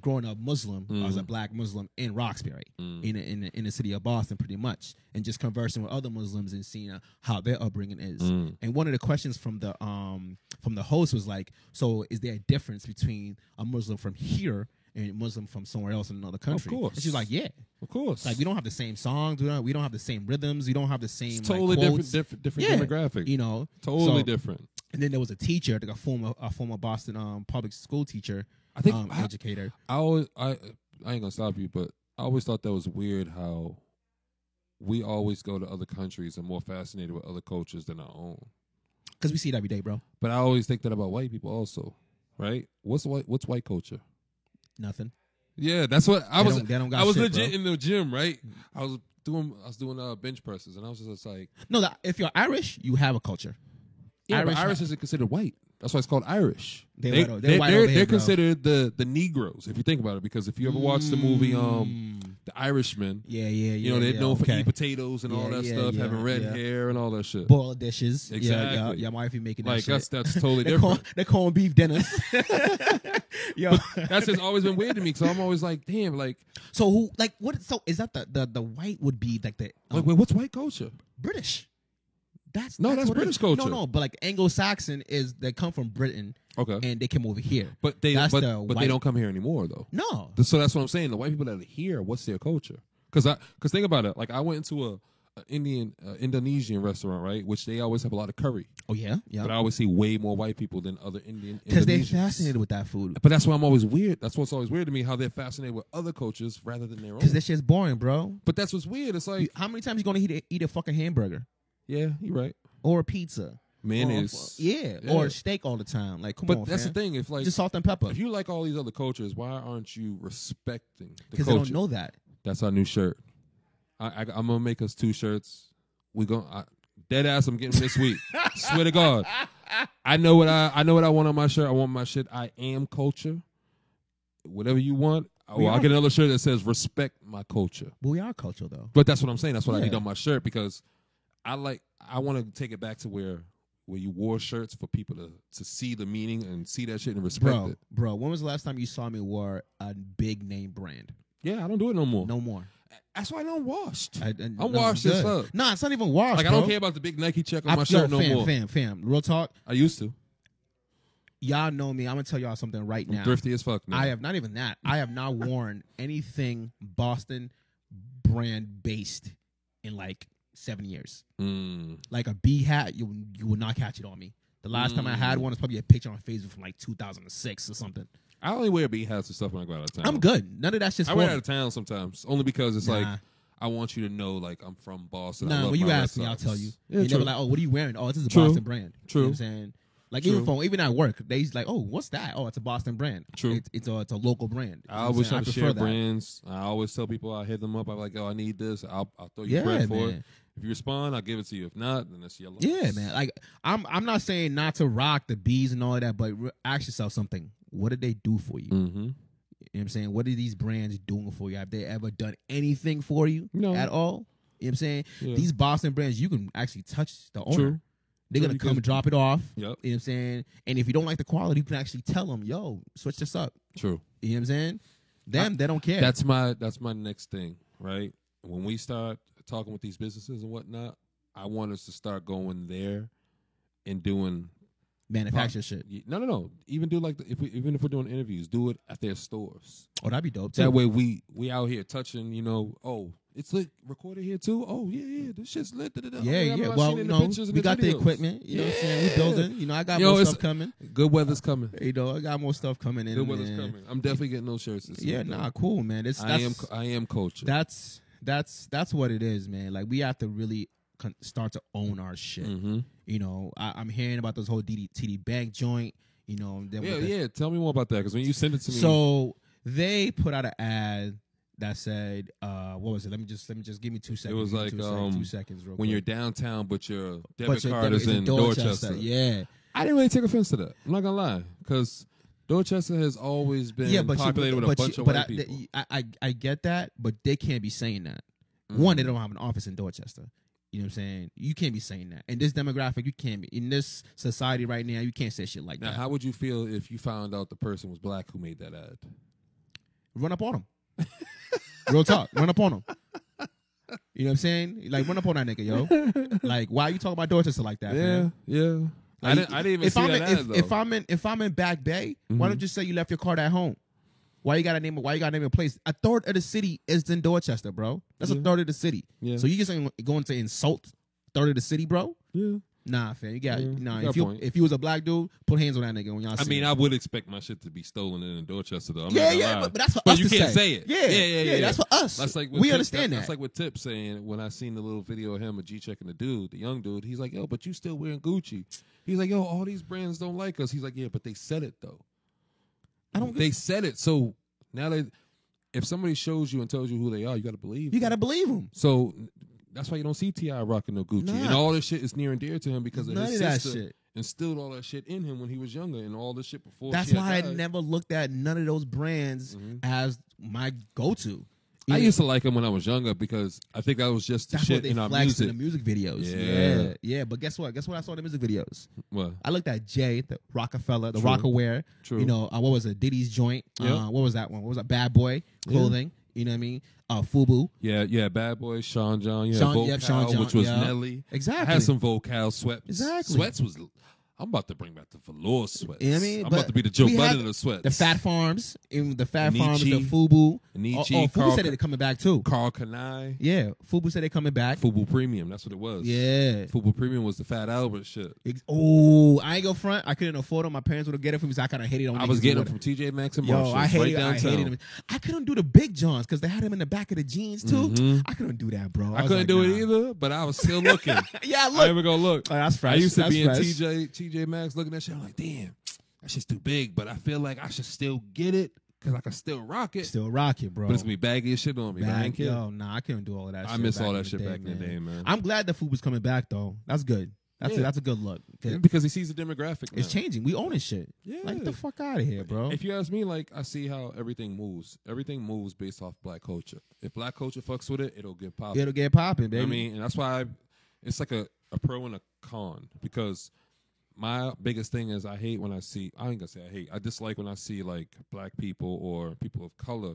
S2: growing up Muslim as a black Muslim in Roxbury, in the city of Boston, pretty much, and just conversing with other Muslims and seeing how their upbringing is. And one of the questions from the host was like, so is there a difference between a Muslim from here and a Muslim from somewhere else in another country?
S3: Of course.
S2: And she's like, yeah.
S3: Of course.
S2: Like, we don't have the same songs. We don't have the same rhythms. We don't have the same
S3: totally
S2: quotes.
S3: different
S2: Yeah.
S3: demographic.
S2: So-
S3: Totally different.
S2: And then there was a teacher, like a former Boston public school teacher,
S3: I think
S2: educator.
S3: I ain't gonna stop you, but I always thought that was weird how we always go to other countries and more fascinated with other cultures than our own.
S2: Because we see it every day, bro.
S3: But I always think that about white people also, right? What's white culture?
S2: Nothing.
S3: Yeah, that's what I
S2: They
S3: was.
S2: don't- they don't got
S3: I was
S2: shit,
S3: legit
S2: bro.
S3: in the gym, right? I was doing bench presses, and I was just like,
S2: No, if you're Irish, you have a culture.
S3: yeah,
S2: Irish-
S3: but Irish isn't considered white. That's why it's called Irish.
S2: They're white over here,
S3: they're
S2: bro.
S3: considered the Negroes, if you think about it. Because if you ever watched the movie The Irishman,
S2: Yeah.
S3: they're known for
S2: okay.
S3: eating potatoes and all that stuff, having red hair and all that shit.
S2: Boiled dishes.
S3: Exactly.
S2: Yeah, my wife be making that
S3: Like
S2: shit.
S3: that's totally
S2: They
S3: different.
S2: They corned beef dinners. Yo.
S3: That's just always been weird to me. So I'm always like, damn, like
S2: So who, like, what? So is that the white would be like the
S3: wait, what's white culture?
S2: British? That's
S3: No, that's
S2: what it
S3: British
S2: is.
S3: culture.
S2: No, but like Anglo-Saxon is they come from Britain
S3: Okay,
S2: and they came over here.
S3: but they
S2: That's
S3: but
S2: the
S3: they
S2: white-
S3: don't come here anymore though.
S2: No,
S3: So that's what I'm saying. The white people that are here, what's their culture? Because think about it. Like I went into a Indonesian restaurant, right? Which they always have a lot of curry,
S2: oh yeah,
S3: but I always see way more white people than other
S2: because they're
S3: Indonesians.
S2: fascinated with that food.
S3: But that's why I'm always weird. That's what's always weird to me, how they're fascinated with other cultures rather than their own.
S2: Because that shit's boring, bro.
S3: But that's what's weird. It's like,
S2: How many times you gonna eat a fucking hamburger
S3: yeah, you're right.
S2: or a pizza?
S3: Mayonnaise.
S2: Or a steak all the time. Like, come
S3: But
S2: on,
S3: that's
S2: fam.
S3: the thing. If like
S2: Just salt and pepper.
S3: if you like all these other cultures, why aren't you respecting the
S2: Because they
S3: culture?
S2: don't know that.
S3: That's our new shirt. I'm gonna make us 2 shirts. Dead ass. I'm getting them this week. Swear to God. I know what I want on my shirt. I want my shit. I am culture. Whatever you want. I'll get another shirt that says respect my culture.
S2: But we are culture, though.
S3: But that's what I'm saying. That's what I need
S2: Yeah.
S3: on my shirt because I want to take it back to where you wore shirts for people to see the meaning and see that shit and respect it.
S2: Bro, when was the last time you saw me wear a big name brand?
S3: Yeah, I don't do it no more.
S2: No more.
S3: That's why I don't washed.
S2: I'm
S3: washed this up.
S2: Nah, it's not even washed,
S3: Like
S2: bro.
S3: I don't care about the big Nike check on my shirt no more.
S2: Fam. Real talk.
S3: I used to.
S2: Y'all know me. I'm going to tell y'all something right
S3: I'm
S2: now.
S3: thrifty as fuck now.
S2: I have not even that. I have not worn anything Boston brand based in like 7 years. Like a B hat, you would not catch it on me. The last time I had one is probably a picture on Facebook from like 2006 or something.
S3: I only wear B hats and stuff when I go out of town.
S2: I'm good. None of that shit's
S3: I
S2: for
S3: wear
S2: me.
S3: out of town sometimes, only because it's
S2: Nah.
S3: like I want you to know, like I'm from Boston. I
S2: Nah,
S3: love
S2: when you
S3: my Red
S2: ask me, I'll
S3: Sox.
S2: tell you.
S3: Yeah,
S2: You
S3: true.
S2: never like, oh, what are you wearing? Oh, this is a
S3: True.
S2: Boston brand.
S3: True.
S2: You know what I'm saying? Like
S3: True.
S2: even at work, they like, oh, what's that? Oh, it's a Boston brand.
S3: True.
S2: It's a local brand. You know
S3: I
S2: what I'm
S3: always
S2: saying?
S3: try to
S2: prefer
S3: share
S2: that.
S3: brands. I always tell people I hit them up. I'm like, oh, I need this. I'll throw you
S2: Yeah,
S3: bread for
S2: man.
S3: it. If you respond, I'll give it to you. If not, then that's your loss.
S2: Yeah, man. Like I'm not saying not to rock the bees and all of that, but ask yourself something. What did they do for you?
S3: Mm-hmm.
S2: You know what I'm saying? What are these brands doing for you? Have they ever done anything for you
S3: No.
S2: at all? You know what I'm saying?
S3: Yeah.
S2: These Boston brands, you can actually touch the owner.
S3: True.
S2: They're
S3: True,
S2: going to come
S3: because-
S2: and drop it off.
S3: Yep.
S2: You know what I'm saying? And if you don't like the quality, you can actually tell them, yo, switch this up.
S3: True.
S2: You know what I'm saying? They don't care.
S3: That's my next thing, right? When we start talking with these businesses and whatnot, I want us to start going there and doing
S2: manufacturer shit.
S3: No. Even do like even if we're doing interviews, do it at their stores.
S2: Oh, that'd be dope too.
S3: That way we out here touching, oh, it's lit recorded here too. Oh yeah, this shit's lit. Da-da-da.
S2: Yeah.
S3: I
S2: Well,
S3: seen it in
S2: no,
S3: the pictures and
S2: we got the
S3: videos.
S2: equipment. You know what I'm saying? We building. I got
S3: Yo,
S2: more
S3: it's-
S2: stuff coming.
S3: Good weather's coming.
S2: I got more stuff coming in.
S3: Good weather's
S2: man.
S3: coming. I'm definitely getting those shirts. This
S2: Yeah,
S3: week, though.
S2: nah, cool, man.
S3: I am culture.
S2: That's what it is, man. Like we have to really start to own our shit.
S3: Mm-hmm.
S2: I'm hearing about this whole TD Bank joint. Then
S3: Yeah. Tell me more about that because when you send it to me,
S2: So they put out an ad that said, "What was it? Let me just give me 2 seconds."
S3: it was like
S2: 2 seconds, real
S3: when
S2: quick.
S3: you're downtown, but your
S2: But
S3: debit
S2: your
S3: card
S2: debit
S3: is in Dorchester.
S2: Yeah,
S3: I didn't really take offense to that. I'm not gonna lie, because Dorchester has always been populated with a bunch of white people.
S2: I get that, but they can't be saying that. One, they don't have an office in Dorchester. You know what I'm saying? You can't be saying that. In this demographic, you can't be. In this society right now, you can't say shit like
S3: Now,
S2: that.
S3: how would you feel if you found out the person was black who made that ad?
S2: Run up on him. Real talk. Run up on him. You know what I'm saying? Like, run up on that nigga, yo. Like, why you talking about Dorchester like that, man?
S3: Yeah.
S2: Like,
S3: I didn't even see that ad, though.
S2: If I'm in Back Bay, why don't you say you left your card at home? Why you gotta name a place? A third of the city is in Dorchester, bro. That's a third of the city.
S3: Yeah.
S2: So you just ain't going to insult a third of the city, bro?
S3: Yeah.
S2: Nah, fam. You got nah.
S3: You got
S2: If you was a black dude, put hands on that nigga when y'all.
S3: I mean, I would expect my shit to be stolen in Dorchester, though. I'm
S2: yeah,
S3: not gonna
S2: yeah,
S3: lie.
S2: but that's for
S3: but
S2: us
S3: you
S2: to
S3: can't say it.
S2: Yeah. That's for us.
S3: That's like
S2: we understand that.
S3: That's like what Tip saying when I seen the little video of him, a G-Check and the dude, the young dude. He's like, yo, but you still wearing Gucci. He's like, yo, all these brands don't like us. He's like, yeah, but they said it though. They said it. So now if somebody shows you and tells you who they are, you got to believe.
S2: You got to believe them.
S3: So that's why you don't see T.I. rocking no Gucci. And all this shit is near and dear to him because of his sister instilled all that shit in him when he was younger and all this shit before.
S2: That's why I never looked at none of those brands as my go-to.
S3: I used to like them when I was younger because I think that was just the shit in our music.
S2: In the music videos. Yeah. But guess what? Guess what I saw in the music videos?
S3: What?
S2: I looked at Jay, the Rockefeller, the Rockaware.
S3: True.
S2: You know, what was it? Diddy's joint. What was that one? What was that? Bad Boy clothing. You know what I mean? Fubu.
S3: Yeah. Bad Boy, Sean John. Yeah,
S2: Sean John,
S3: which was Nelly.
S2: Exactly.
S3: I had some Vocal Sweat.
S2: Exactly.
S3: Sweats was. I'm about to bring back the velour sweats.
S2: You know what I mean?
S3: I'm about to be the Joe Budden of the sweats.
S2: The Fat Farms, the Fat
S3: Nietzsche,
S2: Farms, the Fubu.
S3: Nietzsche,
S2: Fubu said they're coming back too.
S3: Carl Kanai.
S2: Yeah, Fubu said they're coming back.
S3: Fubu Premium, that's what it was.
S2: Yeah.
S3: Fubu Premium was the Fat Albert shit.
S2: I ain't go front. I couldn't afford them. My parents would have get it for me, so I kind of hated them.
S3: I was getting them from TJ Maxx and Marshalls.
S2: I hated them. I couldn't do the big Johns because they had them in the back of the jeans too. I couldn't do that, bro.
S3: I couldn't do it either, but I was still looking.
S2: Yeah, look.
S3: I even go look.
S2: Oh, that's fresh.
S3: I used to be in
S2: fresh.
S3: TJ Maxx looking at shit. I'm like, damn, that shit's too big, but I feel like I should still get it because I can still rock it.
S2: Still rock it, bro.
S3: But it's gonna be baggy as shit on me. I couldn't
S2: do all of that.
S3: I miss all that shit back in the day, man.
S2: I'm glad that Fubu's coming back though. That's good. That's a good look.
S3: Because he sees the demographic now.
S2: It's changing. We own this shit.
S3: Yeah.
S2: Like, get the fuck out of here, bro.
S3: If you ask me, like, I see how everything moves. Everything moves based off black culture. If black culture fucks with it, it'll get popping.
S2: It'll get popping, baby.
S3: I mean, and that's why it's like a pro and a con. Because my biggest thing is I ain't gonna say I hate. I dislike when I see, like, black people or people of color,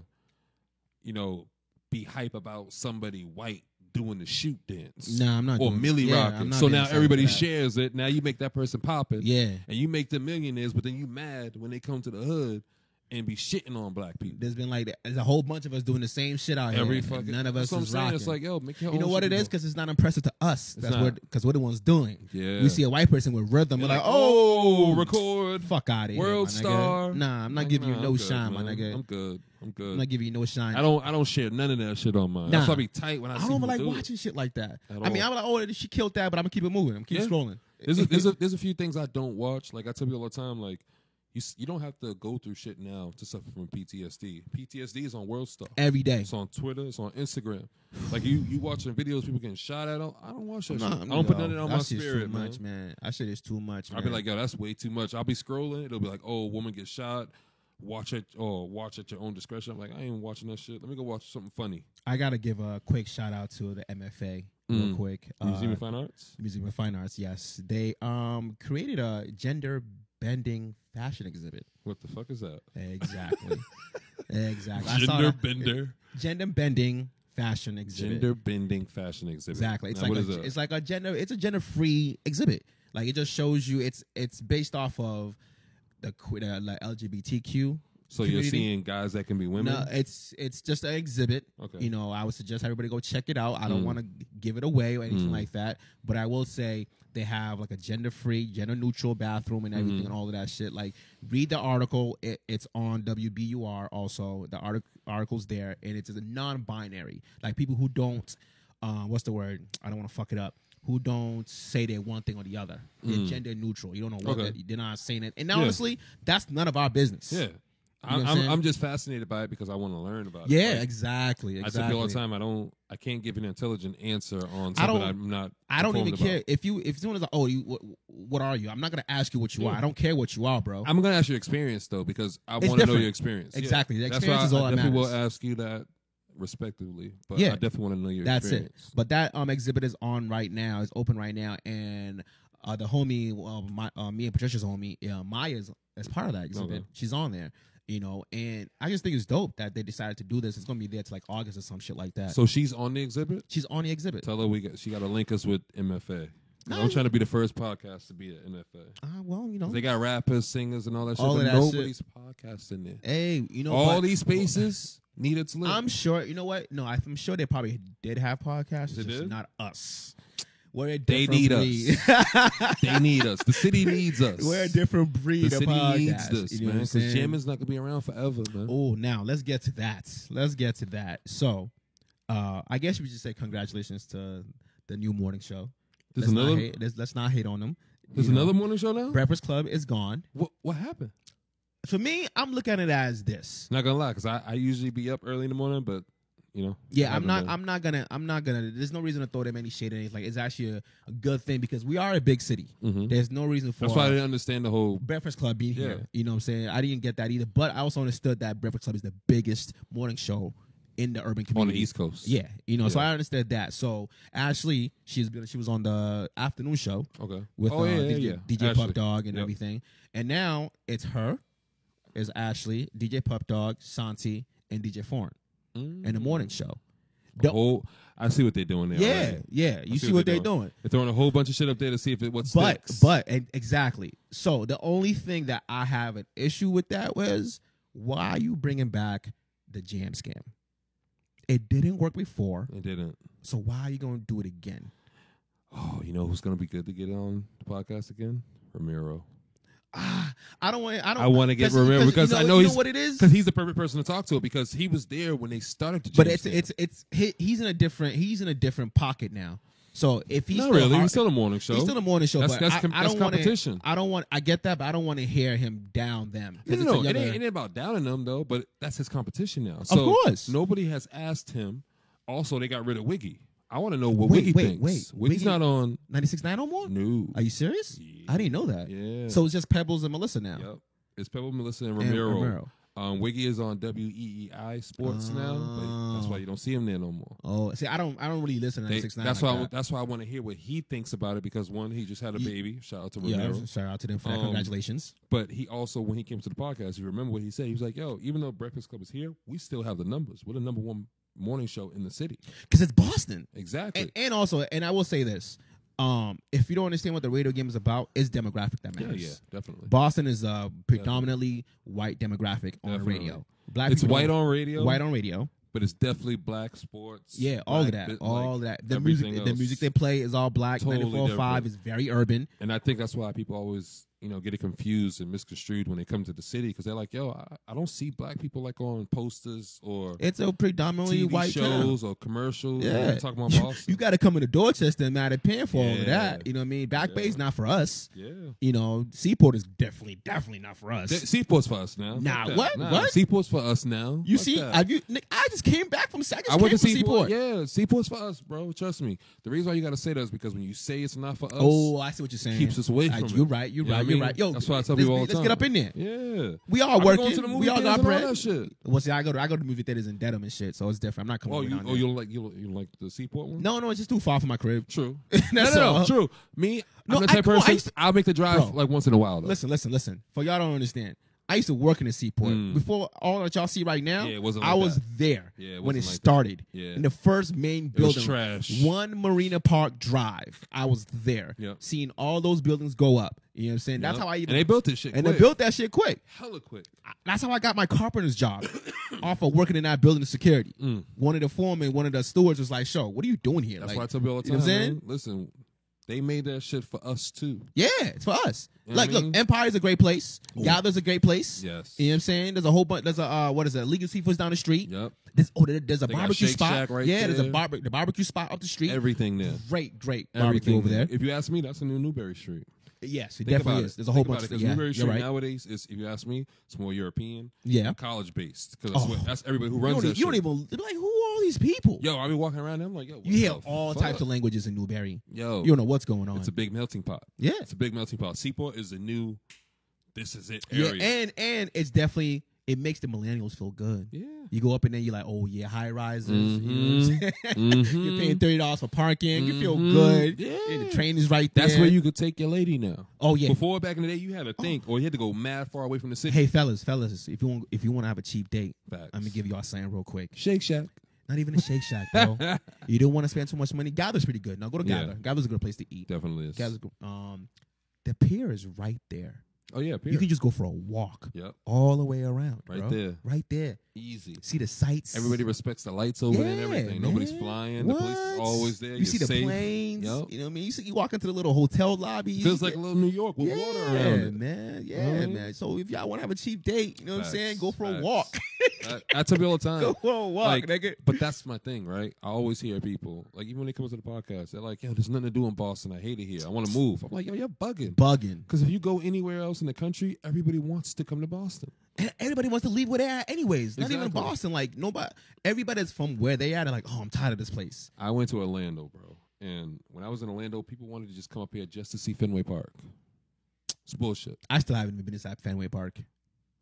S3: you know, be hype about somebody white doing the shoot dance.
S2: Nah, I'm not
S3: or
S2: doing
S3: Millie rocking. So now everybody shares it. Now you make that person popping.
S2: Yeah.
S3: And you make them millionaires, but then you mad when they come to the hood and be shitting on black people.
S2: There's been like there's a whole bunch of us doing the same shit out here. None of us is rocking.
S3: It's like, yo, make your own.
S2: You know what it is? Because it's not impressive to us. Because we're the ones doing.
S3: Yeah.
S2: We see a white person with rhythm. We're like,
S3: record.
S2: Fuck out of here,
S3: World star.
S2: Nah, I'm not giving you no shine,
S3: man.
S2: my nigga.
S3: I'm good.
S2: I'm not giving you no shine.
S3: I don't share none of that shit on mine. That's why I be tight when I see people do
S2: watching shit like that.
S3: At
S2: I mean,
S3: all.
S2: I'm like, she killed that, but I'm gonna keep it moving. I'm keep scrolling.
S3: There's a few things I don't watch. Like I tell people all the time, like you don't have to go through shit now to suffer from PTSD. PTSD is on World Star
S2: every day.
S3: It's on Twitter. It's on Instagram. Like you watching videos, people getting shot at. I don't watch that shit. I don't put none of it on my spirit,
S2: too much, man. That shit is too much.
S3: I'll be like, yo, that's way too much. I'll be scrolling. It'll be like, oh, woman gets shot. Watch at your own discretion. I'm like, I ain't watching that shit. Let me go watch something funny.
S2: I gotta give a quick shout out to the MFA real quick.
S3: Museum of Fine Arts.
S2: Museum of Fine Arts. Yes, they created a gender bending fashion exhibit.
S3: What the fuck is that?
S2: Exactly. Gender bending fashion exhibit.
S3: Gender bending fashin exhibit.
S2: Exactly. It's like a gender free exhibit. Like it just shows you it's based off of the like LGBTQ.
S3: So community. You're seeing guys that can be women?
S2: No, it's just an exhibit.
S3: Okay.
S2: You know, I would suggest everybody go check it out. I don't want to give it away or anything like that, but I will say they have like a gender-free, gender-neutral bathroom and everything and all of that shit. Like, read the article. It's on WBUR also. The article's there, and it's a non-binary. Like, people who don't, what's the word? I don't want to fuck it up. Who don't say they're one thing or the other. They're gender neutral. You don't know what they're not saying it. And honestly, that's none of our business.
S3: Yeah. I'm just fascinated by it because I want to learn about it.
S2: Yeah,
S3: like,
S2: exactly.
S3: I tell people all the time I can't give an intelligent answer on something I'm not. I don't even
S2: care if someone is like, oh, what are you? I'm not gonna ask you what you are. I don't care what you are, bro.
S3: I'm gonna ask your experience though because I want to know your experience.
S2: Exactly.
S3: Yeah.
S2: The experience is all that matters.
S3: People will ask you that respectively. But
S2: Yeah.
S3: I definitely want to know your
S2: That's
S3: experience.
S2: it. But that exhibit is on right now. It's open right now, and the homie, me and Patricia's homie, Maya's as part of that exhibit.
S3: Okay.
S2: She's on there, and I just think it's dope that they decided to do this. It's gonna be there to like August or some shit like that.
S3: So she's on the exhibit?
S2: She's on the exhibit.
S3: Tell her she got to link us with MFA.
S2: No.
S3: I'm trying to be the first podcast to be at MFA.
S2: Well,
S3: They got rappers, singers, and all that shit,
S2: All
S3: but
S2: of that
S3: nobody's podcasting there.
S2: Hey,
S3: All
S2: but-
S3: these spaces need its link.
S2: I'm sure. You know what? No, I'm sure they probably did have podcasts.
S3: They
S2: It's just
S3: did?
S2: not us. We're a
S3: They
S2: different
S3: need
S2: breed.
S3: us. They need us. The city needs us.
S2: We're a different breed
S3: The
S2: of
S3: city
S2: podcast.
S3: needs this,
S2: you know
S3: man.
S2: what I'm
S3: Because
S2: saying?
S3: jamming's not gonna be around forever, man.
S2: Oh, now let's get to that. So, I guess we should say congratulations to the new morning show.
S3: There's another.
S2: Let's not hate on them.
S3: There's another morning show now.
S2: Breakfast Club is gone.
S3: What happened?
S2: For me, I'm looking at it as this.
S3: Not gonna lie, because I usually be up early in the morning, but
S2: Yeah, I'm
S3: haven't
S2: not
S3: been.
S2: gonna. There's no reason to throw them any shade or anything. Like, it's actually a good thing because we are a big city.
S3: Mhm.
S2: There's no reason for
S3: That's why I didn't understand the whole.
S2: Breakfast Club being
S3: Yeah.
S2: here. You know what I'm saying? I didn't get that either. But I also understood that Breakfast Club is the biggest morning show in the urban community.
S3: On the East Coast.
S2: Yeah, so
S3: Yeah.
S2: I understood that. So Ashley, she was on the afternoon show
S3: Okay.
S2: with DJ
S3: Ashley.
S2: Pup Dog and
S3: Yep.
S2: everything. And now it's her, is Ashley, DJ Pup Dog, Santi, and DJ Foreign in the morning show.
S3: I see what they're doing there.
S2: Yeah,
S3: already.
S2: yeah. You
S3: I
S2: see what they're doing.
S3: They're throwing a whole bunch of shit up there to see if what
S2: But
S3: sticks.
S2: exactly. So the only thing that I have an issue with that was, why are you bringing back the jam scam? It didn't work before,
S3: It didn't.
S2: so why are you going to do it again?
S3: Oh, you know who's gonna be good to get on the podcast again? Ramiro.
S2: I want
S3: to get Ramiro because I know
S2: you
S3: he's
S2: what it is.
S3: because he's the perfect person to talk to because he was there when they started to.
S2: But
S3: change
S2: he's in a different pocket now. So if he's
S3: not
S2: still
S3: really.
S2: hard-
S3: He's still a morning show.
S2: he's still a morning show.
S3: That's-
S2: but
S3: that's
S2: I don't want
S3: competition.
S2: I get that, but I don't want to hear him down them. 'Cause it's a
S3: No, it
S2: younger-
S3: ain't about downing them though. But that's his competition now. So
S2: course.
S3: nobody has asked him. Also, they got rid of Wiggy. I want to know what Wiggy thinks. Wiggy's
S2: Wiggy-
S3: not on.
S2: 96.9 no more?
S3: No.
S2: Are you serious?
S3: Yeah.
S2: I didn't know that.
S3: Yeah.
S2: So it's just Pebbles and Melissa now.
S3: Yep. It's Pebble, Melissa, and
S2: And
S3: Ramiro. Wiggy is on WEEI Sports now, but that's why you don't see him there no more.
S2: Oh, see, I don't really listen to 96.9.
S3: That's
S2: like
S3: why.
S2: that.
S3: That's why I want to hear what he thinks about it because one, he just had a baby. Shout out to
S2: Yeah,
S3: Ramiro.
S2: shout out to them for that.
S3: Um,
S2: Congratulations.
S3: But he also, when he came to the podcast, you remember what he said? He was like, "Yo, even though Breakfast Club is here, we still have the numbers. We're the number one morning show in the city."
S2: Because it's Boston.
S3: Exactly.
S2: And also, and I will say this. If you don't understand what the radio game is about, it's demographic that matters.
S3: yeah, definitely.
S2: Boston is a predominantly white demographic on the
S3: Definitely.
S2: radio. Black
S3: It's
S2: people
S3: white
S2: don't-
S3: on radio.
S2: White on radio.
S3: but it's definitely black sports.
S2: Yeah, all of
S3: black
S2: that.
S3: bit-
S2: All
S3: like,
S2: of that. The
S3: everything
S2: music, the
S3: else.
S2: music they play is all black.
S3: Totally
S2: 94.5 is very urban.
S3: And I think that's why people always, get it confused and misconstrued when they come to the city because they're like, "Yo, I don't see black people like on posters or
S2: It's a predominantly
S3: TV
S2: white town.
S3: shows or commercials."
S2: Yeah,
S3: Talking about Boston.
S2: You got to come into Dorchester and Matter paying for all of
S3: Yeah.
S2: that. You know what I mean? Back Bay's not for us.
S3: Yeah.
S2: Seaport is definitely not for us.
S3: Seaport's for us now.
S2: Nah,
S3: Fuck that.
S2: what?
S3: Nah,
S2: What?
S3: Seaport's for us now.
S2: You
S3: Fuck
S2: see,
S3: that.
S2: Nick, I just came back from Second.
S3: I went to
S2: Seaport.
S3: Yeah, Seaport's for us, bro. Trust me. The reason why you got to say that is because when you say it's not for us,
S2: Oh, I see what you're saying.
S3: keeps us away from
S2: You're
S3: it.
S2: right. You're
S3: You know
S2: right.
S3: what I
S2: You're
S3: mean?
S2: right. Yo,
S3: That's why I tell people all the
S2: let's
S3: time.
S2: get up in there.
S3: Yeah.
S2: We all
S3: I be
S2: working.
S3: going to the movie
S2: We all
S3: theaters
S2: got
S3: and all
S2: bread.
S3: that shit.
S2: Well, see, I go to movie theaters in Dedham and shit, so it's different. I'm not coming.
S3: Oh,
S2: down there.
S3: you don't like the Seaport one?
S2: No, it's just too far from my crib.
S3: True.
S2: That's
S3: no,
S2: all.
S3: true. Me,
S2: No,
S3: I'm the
S2: I-
S3: type
S2: come on,
S3: person.
S2: I used to-
S3: I'll make the drive
S2: Bro,
S3: like once in a while. Though.
S2: Listen. For y'all don't understand. I used to work in the Seaport. Before all that y'all see right now,
S3: Yeah, it wasn't
S2: I
S3: like
S2: was
S3: that.
S2: there
S3: Yeah, it
S2: when it
S3: wasn't like that.
S2: started.
S3: Yeah.
S2: In the first main
S3: It was
S2: building.
S3: trash.
S2: One Marina Park Drive. I was there.
S3: Yep.
S2: Seeing all those buildings go up. You know what I'm saying? That's
S3: Yep.
S2: how I even.
S3: And they built this shit.
S2: And
S3: quick.
S2: they built that shit quick.
S3: hella quick.
S2: That's how I got my carpenter's job off of working in that building of security. One of the foremen, one of the stewards was like, "Show, what are you doing here?"
S3: That's
S2: like,
S3: why I tell people all the
S2: you
S3: time.
S2: know what I'm saying?
S3: Man, listen, they made that shit for us too.
S2: Yeah, it's for us.
S3: You know what I
S2: Look,
S3: mean?
S2: Empire's a great place. Gather's a great place.
S3: Yes.
S2: You know what I'm saying? There's a whole bunch. There's a what is it? Legal Seafood's down the street.
S3: Yep.
S2: There's a
S3: They got
S2: barbecue
S3: Shake
S2: spot.
S3: Shack right
S2: yeah, there's
S3: there.
S2: the barbecue spot up the street.
S3: Everything there.
S2: Great barbecue
S3: Everything
S2: over there.
S3: If you ask me, that's a new Newberry Street.
S2: Yes, it
S3: Think
S2: definitely
S3: about
S2: is.
S3: it.
S2: There's a whole
S3: Think
S2: bunch
S3: about
S2: of
S3: it,
S2: yeah.
S3: Newberry
S2: You're
S3: Street
S2: right.
S3: nowadays is, if you ask me, it's more European,
S2: Yeah.
S3: college based because
S2: Oh.
S3: that's everybody who
S2: You
S3: runs
S2: don't,
S3: that
S2: you don't
S3: shit.
S2: even they're like, who are all these people?
S3: Yo, I be walking around and I'm like, yo, what
S2: You hear
S3: the
S2: all
S3: fuck?
S2: types of languages in Newberry.
S3: Yo,
S2: You don't know what's going on.
S3: it's a big melting pot.
S2: Yeah.
S3: It's a big melting pot. Seaport is the new. This is it
S2: Yeah,
S3: area.
S2: and it's definitely it makes the millennials feel good.
S3: Yeah.
S2: You go up and then you're like, oh yeah, high rises. You know what I'm saying? You're paying $30 for parking. You feel good.
S3: Yeah.
S2: And the train is right there.
S3: That's where you could take your lady now.
S2: Oh yeah.
S3: Before, back in the day, you had to think, or you had to go mad far away from the city.
S2: Hey fellas, if you want to have a cheap date,
S3: Facts.
S2: let me give y'all something real quick.
S3: Shake Shack.
S2: Not even a Shake Shack, bro. You don't want to spend too much money. Gather's pretty good. Now go to Gather.
S3: Yeah.
S2: Gather's a good place to eat.
S3: Definitely is.
S2: Gather's, the pier is right there.
S3: Oh yeah, pier.
S2: You can just go for a walk.
S3: Yep.
S2: All the way around.
S3: Right
S2: bro.
S3: there.
S2: Right there.
S3: Easy.
S2: See the sights.
S3: Everybody respects the lights over there and everything.
S2: man.
S3: Nobody's flying.
S2: What?
S3: The police is always there.
S2: You see the
S3: safe.
S2: planes.
S3: Yep.
S2: You know what I mean? You walk into the little hotel lobby.
S3: Feels like a little New York with water around it.
S2: Man. Yeah,
S3: Right?
S2: man. So if y'all want to have a cheap date, you know what I'm saying? Go for a
S3: Facts.
S2: walk.
S3: I tell people all the time.
S2: Go for a walk,
S3: Like,
S2: nigga.
S3: but that's my thing, right? I always hear people, like even when they come to the podcast, they're like, yo, there's nothing to do in Boston. I hate it here. I want to move. I'm like, yo, you're bugging. Because if you go anywhere else in the country, everybody wants to come to Boston.
S2: And everybody wants to leave where they're at anyways. Not even
S3: Exactly.
S2: Boston. Like, everybody that's from where they at are like, oh, I'm tired of this place.
S3: I went to Orlando, bro. And when I was in Orlando, people wanted to just come up here just to see Fenway Park. It's bullshit.
S2: I still haven't been inside Fenway Park.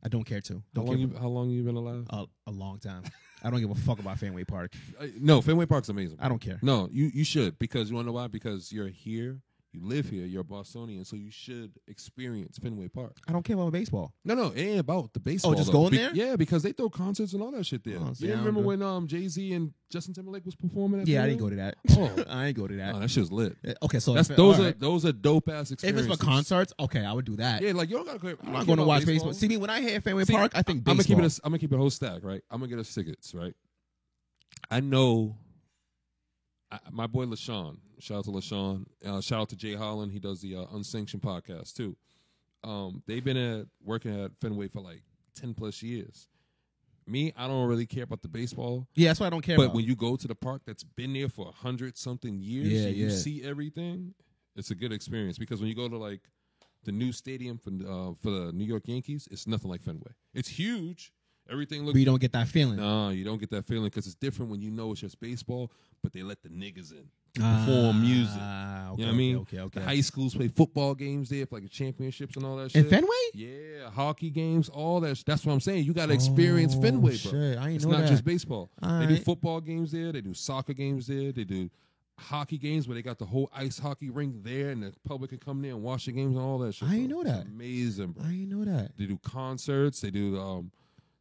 S2: I don't care to.
S3: How long you been alive?
S2: A long time. I don't give a fuck about Fenway Park.
S3: No, Fenway Park's amazing.
S2: I don't care.
S3: No, you should, because you want to know why? Because you're here, you live here, you're a Bostonian, so you should experience Fenway Park.
S2: I don't care about baseball.
S3: No, it ain't about the baseball.
S2: just
S3: though.
S2: going there?
S3: Yeah, because they throw concerts and all that shit there.
S2: Oh,
S3: You
S2: see,
S3: didn't
S2: I don't
S3: remember
S2: know.
S3: when Jay-Z and Justin Timberlake was performing at
S2: Yeah, I
S3: Fenway?
S2: didn't go to that.
S3: Oh.
S2: I ain't go to that.
S3: Oh, that shit's lit.
S2: Okay, so
S3: Those are dope ass
S2: if
S3: experiences.
S2: it's for concerts, okay, I would do that.
S3: Yeah, like you don't gotta.
S2: I'm not going to watch baseball. See me when I hear Fenway Park, I think
S3: I'm
S2: baseball.
S3: gonna keep it a whole stack, right? I'm gonna get us tickets, right? I know. My boy LaShawn, shout out to LaShawn, shout out to Jay Holland. He does the Unsanctioned podcast too. They've been working at Fenway for like 10 plus years. Me, I don't really care about the baseball.
S2: Yeah, that's what I don't care
S3: But
S2: about.
S3: when you go to the park that's been there for 100-something years,
S2: Yeah,
S3: and you
S2: yeah.
S3: see everything, it's a good experience. Because when you go to like the new stadium for the New York Yankees, it's nothing like Fenway. It's huge. Everything looks.
S2: But you don't get that feeling.
S3: No, you don't get that feeling because it's different when you know it's just baseball, but they let the niggas in. Perform music.
S2: Okay,
S3: You know what I mean?
S2: Okay.
S3: The high schools play football games there for like the championships and all that shit.
S2: In Fenway?
S3: Yeah, hockey games, all that. That's what I'm saying. You got to experience Fenway, bro.
S2: Shit, I ain't
S3: It's
S2: know
S3: not
S2: that.
S3: just baseball. They do
S2: Alright.
S3: football games there. They do soccer games there. They do hockey games where they got the whole ice hockey rink there, and the public can come there and watch the games and all that shit.
S2: I ain't
S3: bro.
S2: know that.
S3: It's amazing, bro.
S2: I didn't know that.
S3: They do concerts. They do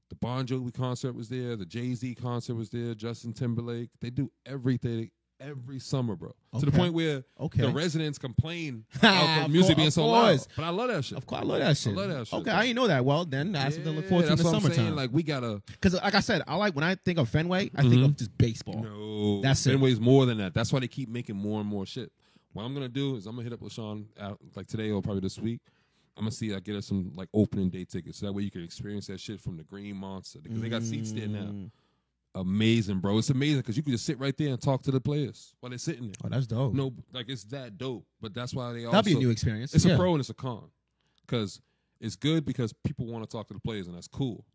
S3: the Bon Jovi concert was there. The Jay-Z concert was there. Justin Timberlake. They do everything every summer, bro. To the
S2: Okay.
S3: point where
S2: Okay.
S3: the residents complain about the
S2: Of
S3: music
S2: course,
S3: being
S2: of
S3: so loud.
S2: course.
S3: But I love that shit.
S2: Of course, I love that shit.
S3: I love that shit,
S2: Okay,
S3: bro.
S2: I didn't know that. Well, then that's something to look forward to in the
S3: that's what I'm saying.
S2: summertime.
S3: Like we gotta.
S2: Because, like I said, when I think of Fenway, I think of just baseball.
S3: No,
S2: That's it.
S3: Fenway's more than that. That's why they keep making more and more shit. What I'm gonna do is I'm gonna hit up LaShawn like today or probably this week. I'm gonna see I get us some like opening day tickets so that way you can experience that shit from the Green Monster because they got seats there now. Amazing, bro. It's amazing because you can just sit right there and talk to the players while they're sitting there.
S2: Oh, that's dope.
S3: No, like it's that dope. But that's why they also
S2: That'll be a new experience.
S3: It's
S2: Yeah.
S3: a pro and it's a con because it's good because people want to talk to the players and that's cool.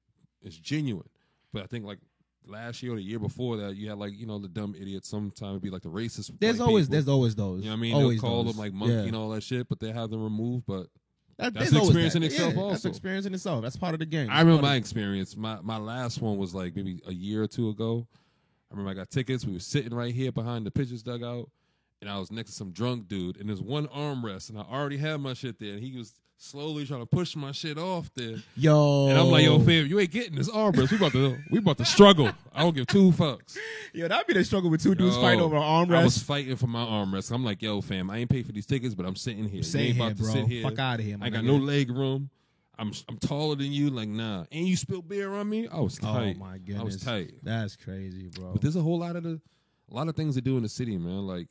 S3: It's genuine. But I think like last year or the year before that, you had like the dumb idiots. Sometimes it'd be like the racist.
S2: There's
S3: white
S2: always
S3: people.
S2: those.
S3: You know what I mean?
S2: Always
S3: They'll call
S2: those.
S3: them like monkey
S2: Yeah.
S3: and all that shit, but they have them removed. But
S2: There's
S3: That's an
S2: always
S3: experience
S2: that.
S3: in itself
S2: Yeah,
S3: also.
S2: That's an experience in itself. That's part of the game.
S3: I remember my experience. My last one was like maybe a year or two ago. I remember I got tickets. We were sitting right here behind the pitcher's dugout, and I was next to some drunk dude, and there's one armrest, and I already had my shit there, and he was slowly trying to push my shit off there.
S2: Yo.
S3: And I'm like, yo, fam, you ain't getting this armrest. We about to struggle. I don't give two fucks.
S2: Yo, that'd be the struggle with two dudes
S3: Yo,
S2: fighting over an armrest.
S3: I was fighting for my armrest. I'm like, yo, fam, I ain't paid for these tickets, but I'm sitting here.
S2: Sitting
S3: you ain't
S2: here,
S3: about to
S2: bro.
S3: sit here.
S2: Fuck outta here,
S3: I
S2: my
S3: ain't got
S2: nigga.
S3: no leg room. I'm taller than you. Like, nah. And you spilled beer on me? I was tight.
S2: Oh my goodness.
S3: I was tight.
S2: That's crazy, bro.
S3: But there's a lot of things to do in the city, man. Like,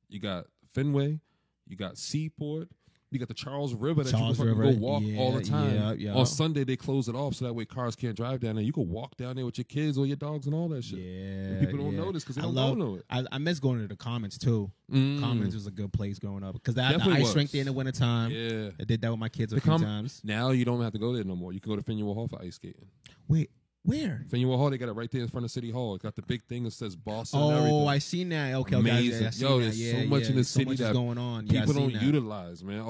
S3: you got Fenway, you got Seaport, you got the Charles River that
S2: Charles
S3: you can
S2: River,
S3: go walk all the time.
S2: yeah.
S3: On Sunday, they close it off so that way cars can't drive down there. You can walk down there with your kids or your dogs and all that shit.
S2: Yeah.
S3: And people don't notice because they don't know it.
S2: I miss going to the Commons too.
S3: Mm.
S2: Commons was a good place growing up because they had the
S3: Definitely
S2: ice rink
S3: was.
S2: there in the wintertime.
S3: Yeah.
S2: I did that with my kids a
S3: The
S2: few
S3: Com-
S2: times.
S3: Now you don't have to go there no more. You can go to Faneuil Hall for ice skating.
S2: Wait, where?
S3: Faneuil Hall, they got it right there in front of City Hall. It got the big thing that says Boston and everything.
S2: Oh, I seen that. Okay,
S3: Amazing.
S2: okay, I seen
S3: Yo,
S2: that.
S3: there's
S2: Yeah,
S3: so much
S2: yeah.
S3: in the
S2: So
S3: city
S2: much
S3: that
S2: is going on. Yeah, I
S3: people
S2: seen
S3: don't
S2: that.
S3: utilize, man.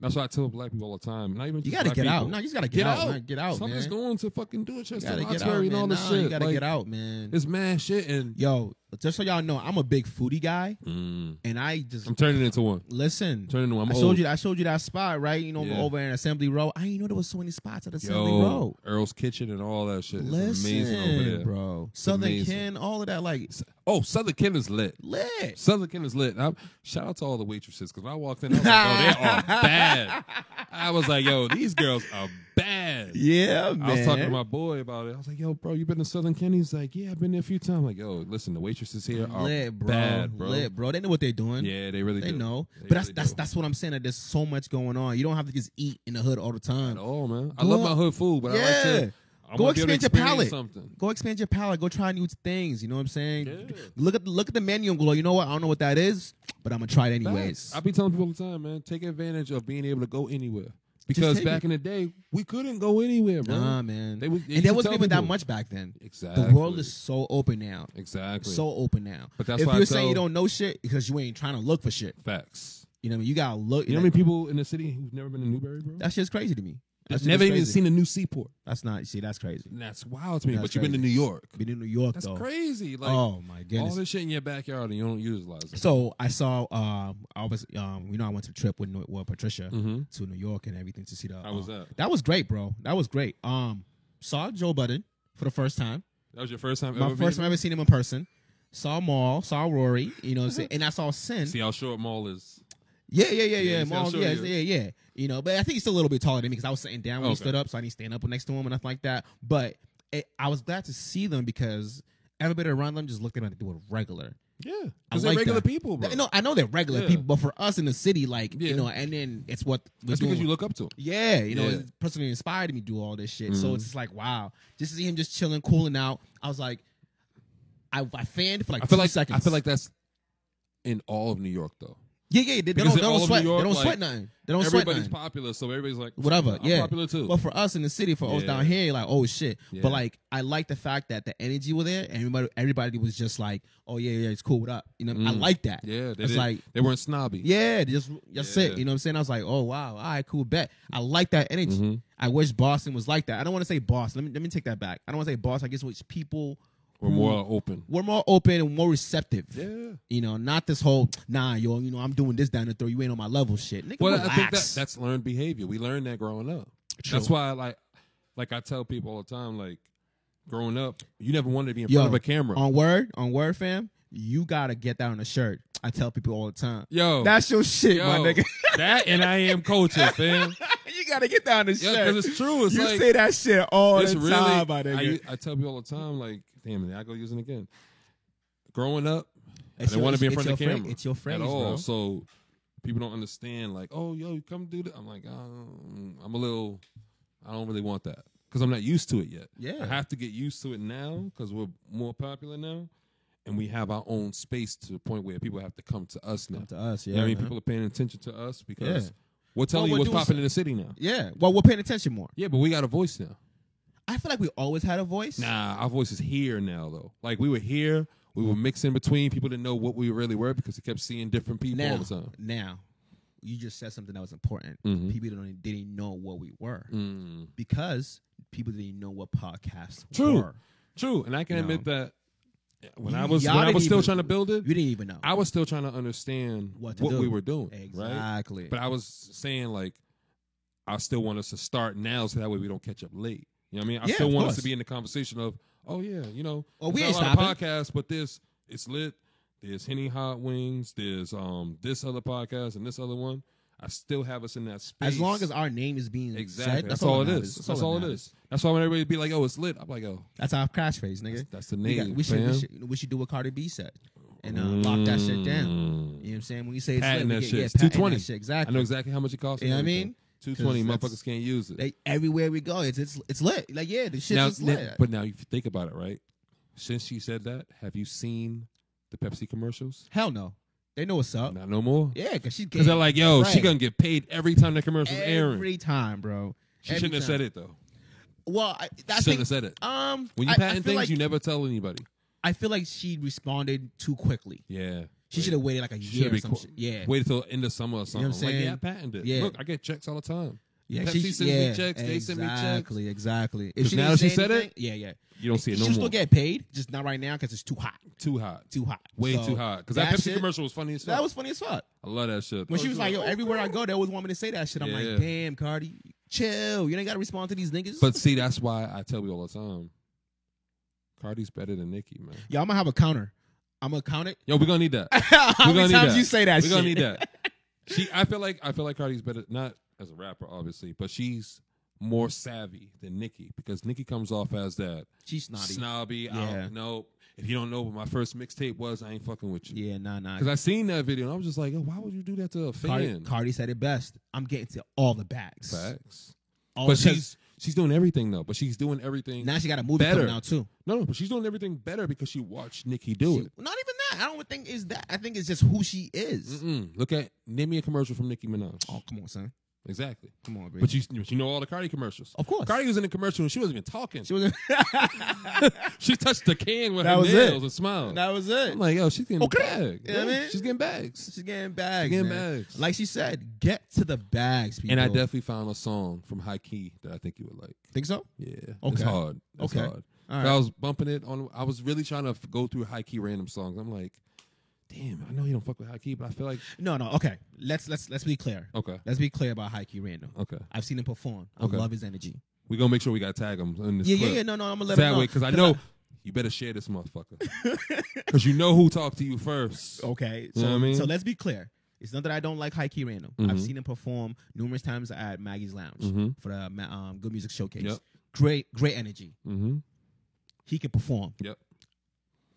S3: That's why I tell black people all the time. Not even
S2: You
S3: just
S2: gotta
S3: black
S2: get out.
S3: people.
S2: No, you just gotta get out. Man. Get out,
S3: Stop
S2: man.
S3: just going to fucking do it.
S2: You
S3: Just
S2: gotta get
S3: and
S2: out,
S3: all
S2: man.
S3: this
S2: Nah,
S3: shit.
S2: you gotta
S3: Like,
S2: get out, man.
S3: It's mad shit. And
S2: Yo, just so y'all know, I'm a big foodie guy, and I just
S3: I'm turning into one.
S2: listen.
S3: Turning into one. I'm
S2: I
S3: old.
S2: showed you that spot, right? You know,
S3: Yeah.
S2: over in Assembly Row. I didn't know there was so many spots at Assembly
S3: Yo,
S2: Row.
S3: Earl's Kitchen and all that shit. It's
S2: Listen,
S3: amazing over there.
S2: bro. Southern
S3: amazing.
S2: Ken, all of that, like
S3: Oh, Southern Ken is lit.
S2: lit.
S3: Southern Ken is lit. Shout out to all the waitresses because when I walked in, I was like, oh, they are bad. I was like, yo, these girls are bad.
S2: Yeah, man.
S3: I was talking to my boy about it. I was like, yo, bro, you been to Southern Ken? He's like, yeah, I've been there a few times. I'm like, yo, listen, the waitresses here are
S2: lit, bro.
S3: bad, bro.
S2: Lit, bro. They know what they're doing.
S3: Yeah, they really
S2: They
S3: do.
S2: know.
S3: They
S2: But
S3: really do.
S2: that's what I'm saying. That there's so much going on. You don't have to just eat in the hood all the time.
S3: At all, man. I
S2: Go
S3: love
S2: up-
S3: my hood food, but I like
S2: Yeah.
S3: to. I
S2: Go
S3: wanna be able to
S2: expand your
S3: experience
S2: palate.
S3: Something.
S2: Go expand your palate. Go try new things. You know what I'm saying?
S3: Yeah.
S2: Look at the menu and go, you know what? I don't know what that is, but I'm gonna try it anyways.
S3: I be telling people all the time, man, take advantage of being able to go anywhere. Because
S2: take
S3: back in the day, we couldn't go anywhere, bro.
S2: Nah, man.
S3: They
S2: And
S3: used
S2: there
S3: to
S2: wasn't
S3: tell
S2: even that
S3: people.
S2: much back then.
S3: Exactly.
S2: The world is so open now.
S3: Exactly.
S2: So open now.
S3: But that's
S2: if
S3: why I
S2: you're saying you
S3: tell-
S2: don't know shit because you ain't trying to look for shit.
S3: Facts.
S2: You know what I mean? You gotta look.
S3: You know how many people in the city who've never been to Newberry, bro?
S2: That shit's crazy to me. That shit
S3: Never
S2: is
S3: even
S2: crazy.
S3: seen a new seaport.
S2: That's not. See, that's crazy.
S3: And that's wild to me.
S2: That's
S3: But you've been to
S2: crazy.
S3: New York.
S2: Been in New York
S3: That's
S2: though.
S3: crazy. Like
S2: Oh my
S3: all
S2: goodness.
S3: this shit in your backyard and you don't utilize it.
S2: So I saw. I was. You know, I went to a trip with Patricia
S3: Mhm.
S2: to New York and everything to see the.
S3: How was that?
S2: That was great, bro. That was great. Saw Joe Budden for the first time.
S3: That was your first time
S2: My
S3: ever
S2: first time
S3: being
S2: ever seen him in person. Saw Maul. Saw Rory. You know what I'm saying? And I saw Sin.
S3: there? See how short Maul is.
S2: Yeah.
S3: see how
S2: Maul,
S3: short
S2: yeah,
S3: he is.
S2: yeah. You know, but I think he's still a little bit taller than me because I was sitting down when he
S3: Okay.
S2: stood up, so I didn't stand up next to him and nothing like that. But I was glad to see them because everybody around them just looked at them like they were regular.
S3: Yeah.
S2: I
S3: Because they're
S2: like
S3: regular
S2: that.
S3: people, bro.
S2: No, I know they're regular
S3: Yeah.
S2: people, but for us in the city, like
S3: Yeah.
S2: you know, and then it's what we're
S3: That's
S2: doing.
S3: because you look up to him.
S2: Yeah, you know,
S3: Yeah.
S2: it's personally inspired me to do all this shit. So
S3: Mhm.
S2: it's just like, wow, just to see him just chilling, cooling out. I was like, I fanned for like
S3: I feel
S2: 2
S3: like
S2: seconds.
S3: I feel like that's in all of New York though.
S2: yeah. They
S3: Because in all
S2: don't
S3: of
S2: sweat.
S3: New York,
S2: they don't
S3: like,
S2: sweat nothing. They don't sweat
S3: Everybody's
S2: nothing.
S3: popular, so everybody's like
S2: Whatever,
S3: I'm
S2: yeah.
S3: popular too.
S2: But for us in the city, for us
S3: Yeah.
S2: down here, like, oh shit.
S3: Yeah.
S2: But like, I like the fact that the energy was there, and everybody was just like, oh yeah, it's cool. What up? You know, I like that.
S3: yeah,
S2: it's like,
S3: they weren't snobby.
S2: yeah, just
S3: Yeah.
S2: it. You know what I'm saying? I was like, oh wow, all right, cool, bet. I like that energy.
S3: Mhm.
S2: I wish Boston was like that. I don't want to say Boston. Let me take that back. I don't want to say Boston. I guess which people
S3: We're more open.
S2: were more open and more receptive.
S3: Yeah.
S2: You know, not this whole yo, you know, I'm doing this down the throat. You ain't on my level shit. Nigga,
S3: Well,
S2: relax.
S3: I think that's learned behavior. We learned that growing up.
S2: True.
S3: That's why, like I tell people all the time, like growing up, you never wanted to be in
S2: Yo,
S3: front of a camera.
S2: On word, fam. You gotta get that on a shirt. I tell people all the time.
S3: Yo,
S2: That's your shit, my
S3: yo,
S2: nigga.
S3: that and I am culture, fam.
S2: You gotta get that on the
S3: Yeah,
S2: shirt.
S3: because it's true. It's
S2: you
S3: like
S2: say that shit all
S3: it's
S2: the
S3: really.
S2: time, my nigga.
S3: I tell people all the time, like, damn it, I go using it again. Growing up, I
S2: It's
S3: didn't
S2: your-
S3: want to be in
S2: it's
S3: front of the
S2: your
S3: camera.
S2: it's your phrase,
S3: at all.
S2: bro.
S3: So people don't understand. Like, oh, yo, come do that. I'm like, I'm a little. I don't really want that because I'm not used to it yet.
S2: Yeah.
S3: I have to get used to it now because we're more popular now, and we have our own space to the point where people have to come to us now.
S2: Come to us,
S3: You
S2: yeah.
S3: know what I mean?
S2: man.
S3: People are paying attention to us because
S2: Yeah.
S3: we're telling
S2: Well,
S3: you
S2: we're
S3: what's
S2: doing
S3: popping in the city now.
S2: Yeah. Well, we're paying attention more.
S3: Yeah, but we got a voice now.
S2: I feel like we always had a voice.
S3: Nah, our voice is here now, though. Like, we were here. We were mixing between. People didn't know what we really were because we kept seeing different people all the time.
S2: Now, you just said something that was important.
S3: Mhm.
S2: People didn't know what we were
S3: Mm.
S2: because people didn't know what podcasts
S3: True.
S2: were.
S3: True, and I can
S2: You
S3: admit
S2: know.
S3: that when
S2: You-
S3: I was
S2: y'all
S3: when I
S2: didn't
S3: was still
S2: even-
S3: trying to build it,
S2: You didn't even know.
S3: I was still trying to understand
S2: What
S3: what,
S2: to do.
S3: we were doing. Right?
S2: Exactly.
S3: But I was saying, like, I still want us to start now so that way we don't catch up late. You know what I mean? I
S2: Yeah,
S3: still
S2: of
S3: want us
S2: course.
S3: to be in the conversation of, oh, yeah, you know,
S2: Oh, we
S3: there's
S2: ain't
S3: not a lot
S2: stopping.
S3: of podcasts, but it's lit. There's Henny Hot Wings. There's this other podcast and this other one. I still have us in that space.
S2: as long as our name is being
S3: Exactly.
S2: said,
S3: That's all it
S2: that
S3: is.
S2: matters.
S3: That's all it is. That's why when everybody be like, "Oh, it's lit," I'm like, "Oh,
S2: That's our catchphrase, nigga.
S3: that's the
S2: We,
S3: name."
S2: we
S3: fam.
S2: should do what Cardi B said and lock that shit down. You know what I'm saying? When you say it's
S3: Patent
S2: lit,
S3: that
S2: we
S3: shit.
S2: get,
S3: It's
S2: patent
S3: 220.
S2: that shit. Exactly.
S3: I know exactly how much it costs.
S2: You know what I
S3: and
S2: mean?
S3: 220
S2: 'Cause
S3: motherfuckers can't use it.
S2: Everywhere we go, it's lit. Like the shit is lit.
S3: But now, if you think about it, right? Since she said that, have you seen the Pepsi commercials?
S2: Hell no, they know what's up.
S3: Not no more.
S2: Yeah, because
S3: Because they're like, yo, she
S2: Right.
S3: gonna get paid every time the commercial's airing.
S2: every time, bro.
S3: She shouldn't have said it though.
S2: Well, I
S3: She
S2: think
S3: shouldn't have said it.
S2: When
S3: When you patent things, you never tell anybody.
S2: I feel like she responded too quickly.
S3: Yeah.
S2: She should have waited like a year or some shit. Yeah.
S3: Waited till end of summer or something.
S2: You know what I'm saying?
S3: Like, I patented it.
S2: Yeah.
S3: Look, I get checks all the time.
S2: Yeah,
S3: Pepsi sends me checks. They send me checks.
S2: Exactly. If
S3: Because
S2: she
S3: now
S2: didn't
S3: that she
S2: say
S3: said
S2: anything,
S3: it,
S2: yeah.
S3: you don't see it no
S2: She'll
S3: more.
S2: still get paid, just not right now because it's too hot.
S3: Too hot.
S2: Way
S3: too hot. Because that Pepsi
S2: shit,
S3: commercial was funny as fuck.
S2: That was funny as fuck.
S3: I love that shit.
S2: When she was like, yo, everywhere I go, they always want me to say that shit. I'm like, damn, Cardi, chill. You ain't got to respond to these niggas.
S3: But see, that's why I tell you all the time, Cardi's better than Nicki, man.
S2: Yo, I'm going to have a counter. I'm going to count it.
S3: Yo, we're going to need that.
S2: How many times you say that shit?
S3: We're going to need that. I feel like Cardi's better, not as a rapper, obviously, but she's more savvy than Nicki because Nicki comes off as that.
S2: She's
S3: snobby.
S2: Yeah.
S3: No, if you don't know what my first mixtape was, I ain't fucking with you.
S2: Yeah, nah.
S3: Because I seen that video and I was just like, oh, why would you do that to a fan?
S2: Cardi said it best. I'm getting to all the bags.
S3: Facts. But she's doing everything though. But she's doing everything.
S2: Now she got a movie coming out too.
S3: No, but she's doing everything better because she watched Nicki do it.
S2: Not even that. I don't think is that. I think it's just who she is.
S3: Name me a commercial from Nicki Minaj.
S2: Oh, come on, son.
S3: Exactly.
S2: Come on, baby.
S3: But you know all the Cardi commercials.
S2: Of course.
S3: Cardi was in the commercial and she wasn't even talking.
S2: She was.
S3: She touched the can with her nails and smiled.
S2: That was it.
S3: I'm like, yo, she's getting bags.
S2: You know what I mean?
S3: She's getting bags.
S2: She's getting bags. Like she said, get to the bags, people.
S3: And I definitely found a song from High Key that I think you would like.
S2: Think so?
S3: Yeah.
S2: Okay.
S3: It's hard. It's hard.
S2: All right.
S3: I was bumping it on. I was really trying to go through High Key random songs. I'm like, damn, I know you don't fuck with High Key, but I feel like
S2: no. Okay, let's be clear.
S3: Okay,
S2: let's be clear about High Key Random.
S3: Okay,
S2: I've seen him perform. I love his energy.
S3: We gonna make sure we got to tag him in this clip.
S2: Yeah. No, I'm gonna let him know.
S3: That way, because I know you better share this motherfucker, because you know who talked to you first.
S2: Okay,
S3: you know what I mean?
S2: So let's be clear. It's not that I don't like High Key Random.
S3: Mm-hmm.
S2: I've seen him perform numerous times at Maggie's Lounge for the Good Music Showcase.
S3: Yep.
S2: Great energy.
S3: Mm-hmm.
S2: He can perform.
S3: Yep.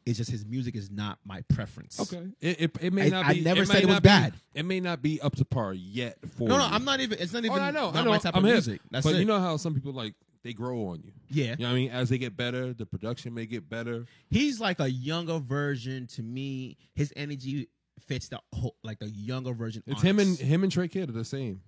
S2: It's just his music is not my preference.
S3: Okay. It may not be.
S2: I never said it was bad.
S3: It may not be up to par yet for
S2: No,
S3: you.
S2: I'm not even. It's not even.
S3: I know.
S2: my type of music. That's
S3: but
S2: it.
S3: you know how some people like they grow on you.
S2: Yeah.
S3: You know what I mean? As they get better, the production may get better.
S2: He's like a younger version to me. His energy fits the whole, like the younger version.
S3: It's him and Trey Kidd are the same.